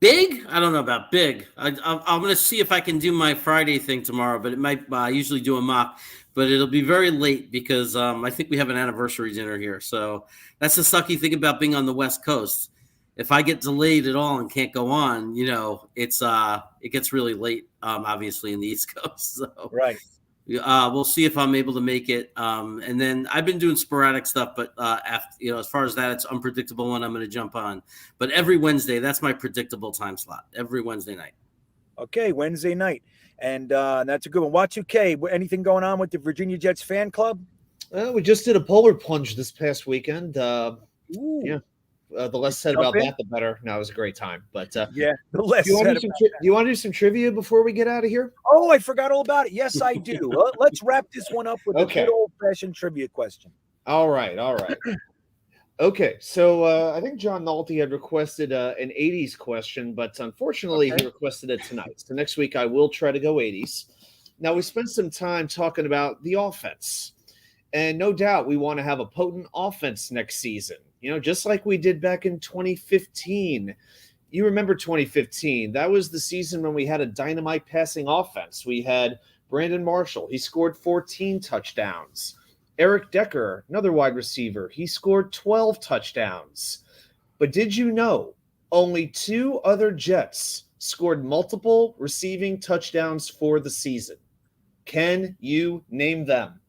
Speaker 9: Big? I don't know about big. I'm going to see if I can do my Friday thing tomorrow, but it might I usually do a mock, but it'll be very late because I think we have an anniversary dinner here. So that's the sucky thing about being on the West Coast. If I get delayed at all and can't go on, it ggets really late, obviously, in the East Coast. So.
Speaker 5: Right.
Speaker 9: We'll see if I'm able to make it. And then I've been doing sporadic stuff, but as far as that, it's unpredictable when I'm going to jump on. But every Wednesday, that's my predictable time slot. Every Wednesday night. Okay,
Speaker 5: Wednesday night. And that's a good one. Y2K, anything going on with the Virginia Jets fan club?
Speaker 8: We just did a polar plunge this past weekend. Yeah. The less said about that, the better. No, it was a great time. But
Speaker 5: yeah, the less
Speaker 8: do you want to do some trivia before we get out of here?
Speaker 5: Oh, I forgot all about it. Yes, I do. Let's wrap this one up with a good old-fashioned trivia question.
Speaker 8: All right. Okay, so I think John Nolte had requested an 80s question, but unfortunately he requested it tonight. So next week I will try to go 80s. Now, we spent some time talking about the offense, and no doubt we want to have a potent offense next season, just like we did back in 2015. You remember 2015. That was the season when we had a dynamite passing offense. We had Brandon Marshall. He scored 14 touchdowns. Eric Decker, another wide receiver, he scored 12 touchdowns. But did you know only 2 other Jets scored multiple receiving touchdowns for the season? Can you name them?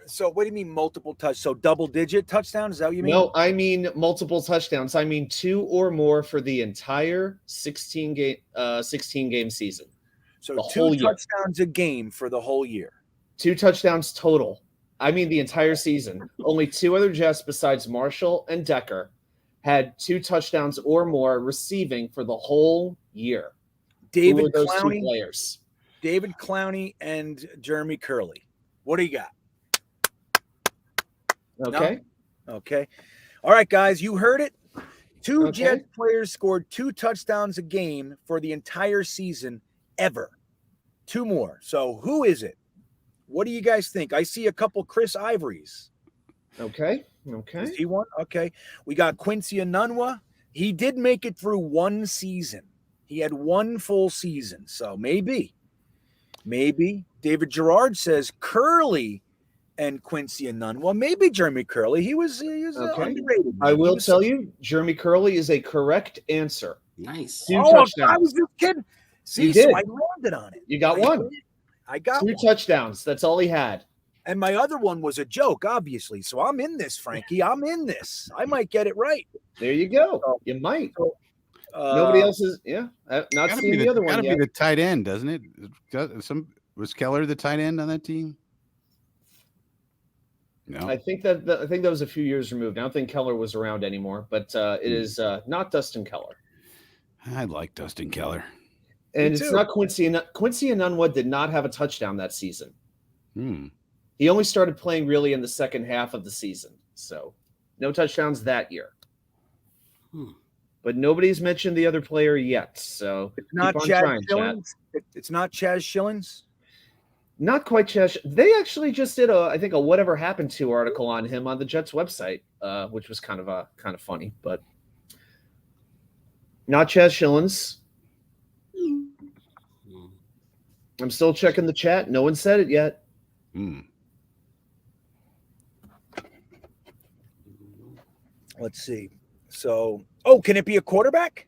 Speaker 5: So what do you mean multiple touch? So double-digit touchdowns? Is that what you mean?
Speaker 8: No, I mean multiple touchdowns. I mean 2 or more for the entire 16-game season.
Speaker 5: So 2 touchdowns a game for the whole year.
Speaker 8: 2 touchdowns total. I mean the entire season. Only 2 other Jets besides Marshall and Decker had 2 touchdowns or more receiving for the whole year.
Speaker 5: David
Speaker 8: those
Speaker 5: Clowney,
Speaker 8: 2 players?
Speaker 5: David Clowney and Jeremy Curley. What do you got?
Speaker 8: Okay.
Speaker 5: No? Okay. All right, guys, you heard it. 2 Jets players scored 2 touchdowns a game for the entire season ever. 2 more. So who is it? What do you guys think? I see a couple Chris Ivories.
Speaker 8: Okay.
Speaker 5: Is he one? Okay. We got Quincy Enunwa. He did make it through 1 season. He had 1 full season. So maybe. David Gerard says Curley and Quincy Enunwa. Maybe Jeremy Curley. He was underrated.
Speaker 8: I will tell you, Jeremy Curley is a correct answer.
Speaker 9: Nice.
Speaker 8: 2 touchdowns.
Speaker 5: I was just kidding. See,
Speaker 8: you did.
Speaker 5: So I landed on it.
Speaker 8: You got 1.
Speaker 5: I got
Speaker 8: 2 touchdowns. That's all he had.
Speaker 5: And my other one was a joke, obviously. So I'm in this, Frankie. I'm in this. I might get it right.
Speaker 8: There you go. You might. Nobody else is. Yeah. Not seeing the other one yet.
Speaker 6: Got to be the tight end, doesn't it? Was Keller the tight end on that team? No.
Speaker 8: I think that was a few years removed. I don't think Keller was around anymore, but it is not Dustin Keller.
Speaker 6: I like Dustin Keller.
Speaker 8: And it's not Quincy. Quincy Enunwa did not have a touchdown that season. He only started playing really in the second half of the season. So no touchdowns that year. But nobody's mentioned the other player yet. So
Speaker 5: it's not Chaz Shillings. It's not Chaz Shillings.
Speaker 8: Not quite Chaz. They actually just did I think a whatever happened to article on him on the Jets website, which was kind of funny, but not Chaz Shillings. I'm still checking the chat. No one said it yet.
Speaker 5: Let's see. So, can it be a quarterback?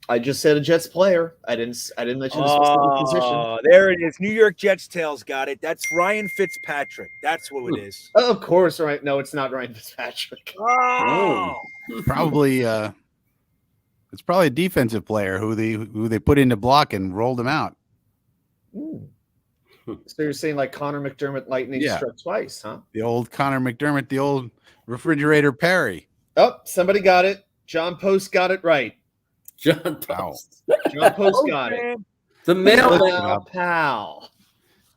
Speaker 8: I just said a Jets player. I didn't mention a specific position.
Speaker 5: There it is. New York Jets tails got it. That's Ryan Fitzpatrick. That's what it is.
Speaker 8: Of course, right? No, it's not Ryan Fitzpatrick.
Speaker 6: Probably. It's probably a defensive player who they put in to block and rolled him out.
Speaker 8: So you're saying like Connor McDermott lightning struck twice, huh?
Speaker 6: The old Connor McDermott, the old refrigerator Perry.
Speaker 8: Oh, somebody got it. John Post got it right.
Speaker 9: John Post.
Speaker 8: John Post got it.
Speaker 9: The mailman.
Speaker 8: Pal.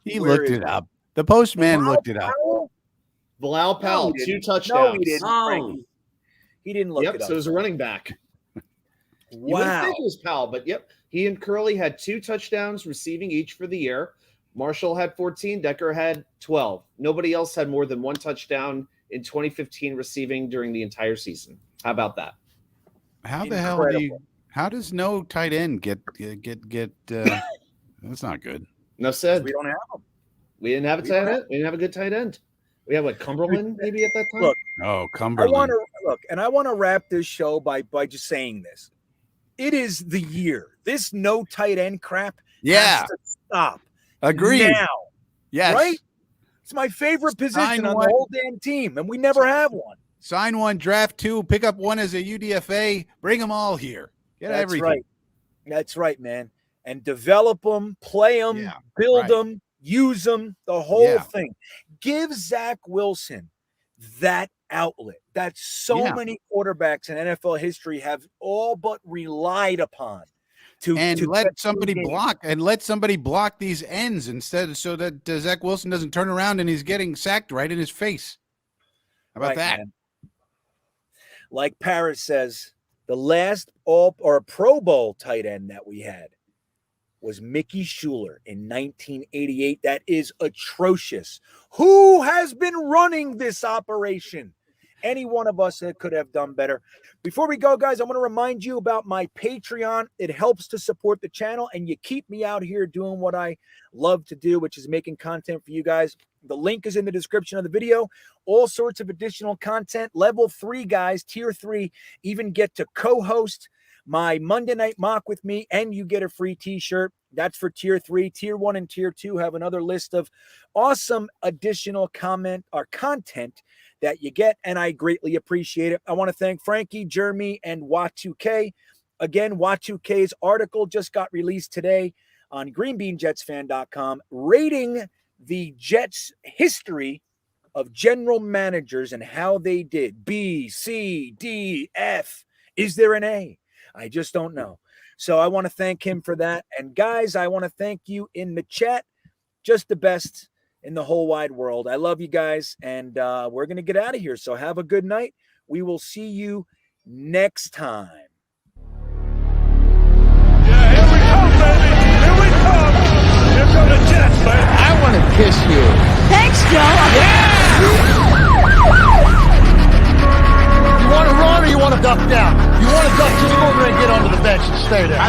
Speaker 6: He looked it up. The postman looked it up.
Speaker 8: Bilal Powell, 2 touchdowns.
Speaker 5: No, he didn't. He didn't look it up.
Speaker 8: So it was a running back.
Speaker 5: Wow.
Speaker 8: You wouldn't think it was Powell, but yep. He and Curley had 2 touchdowns receiving each for the year. Marshall had 14. Decker had 12. Nobody else had more than 1 touchdown in 2015 receiving during the entire season. How about that?
Speaker 6: How the hell how does no tight end get that's not good.
Speaker 8: Enough said.
Speaker 5: We don't have them.
Speaker 8: We didn't have a tight end. We didn't have a good tight end. We had Cumberland maybe at that time.
Speaker 6: Look, Cumberland.
Speaker 5: I want to wrap this show by just saying this. It is the year. This no tight end crap has to stop.
Speaker 6: Agreed.
Speaker 5: Now.
Speaker 6: Yes.
Speaker 5: Right? It's my favorite position on the whole damn team, and we never have one.
Speaker 6: Sign 1, draft 2, pick up 1 as a UDFA, bring them all here. Get everything.
Speaker 5: Right. That's right, man. And develop them, play them, build them, use them, the whole thing. Give Zach Wilson that outlet that so many quarterbacks in NFL history have all but relied upon.
Speaker 6: To let somebody block these ends instead, so that Zach Wilson doesn't turn around and he's getting sacked right in his face. How about that?
Speaker 5: Man. Like Paris says, the last Pro Bowl tight end that we had was Mickey Schuler in 1988. That is atrocious. Who has been running this operation? Any one of us that could have done better. Before we go, guys, I want to remind you about my Patreon. It helps to support the channel, and you keep me out here doing what I love to do, which is making content for you guys. The link is in the description of the video. All sorts of additional content. Level 3, guys, tier 3, even get to co-host my Monday Night Mock with me, and you get a free t-shirt. That's for tier 3. Tier 1 and tier 2 have another list of awesome additional content that you get, and I greatly appreciate it. I want to thank Frankie, Jeremy, and Wat2K. Again, Wat2K's article just got released today on greenbeanjetsfan.com, rating the Jets' history of general managers and how they did. B, C, D, F. Is there an A? I just don't know. So I want to thank him for that. And guys, I want to thank you in the chat. Just the best in the whole wide world. I love you guys, and we're going to get out of here. So have a good night. We will see you next time.
Speaker 1: Yeah, here we come, baby. Here we come. Here come the Jets, baby.
Speaker 3: I want to kiss you.
Speaker 10: Thanks, Joe.
Speaker 1: Yeah! You want to run or you want to duck down? You want to duck, just go over there and get onto the bench and stay there.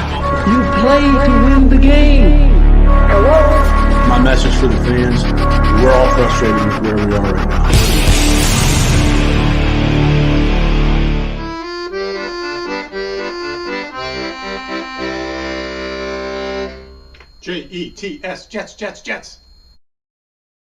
Speaker 3: You play to win the game.
Speaker 4: My message for the fans, we're all frustrated with where we are right now.
Speaker 11: Jets, Jets, Jets.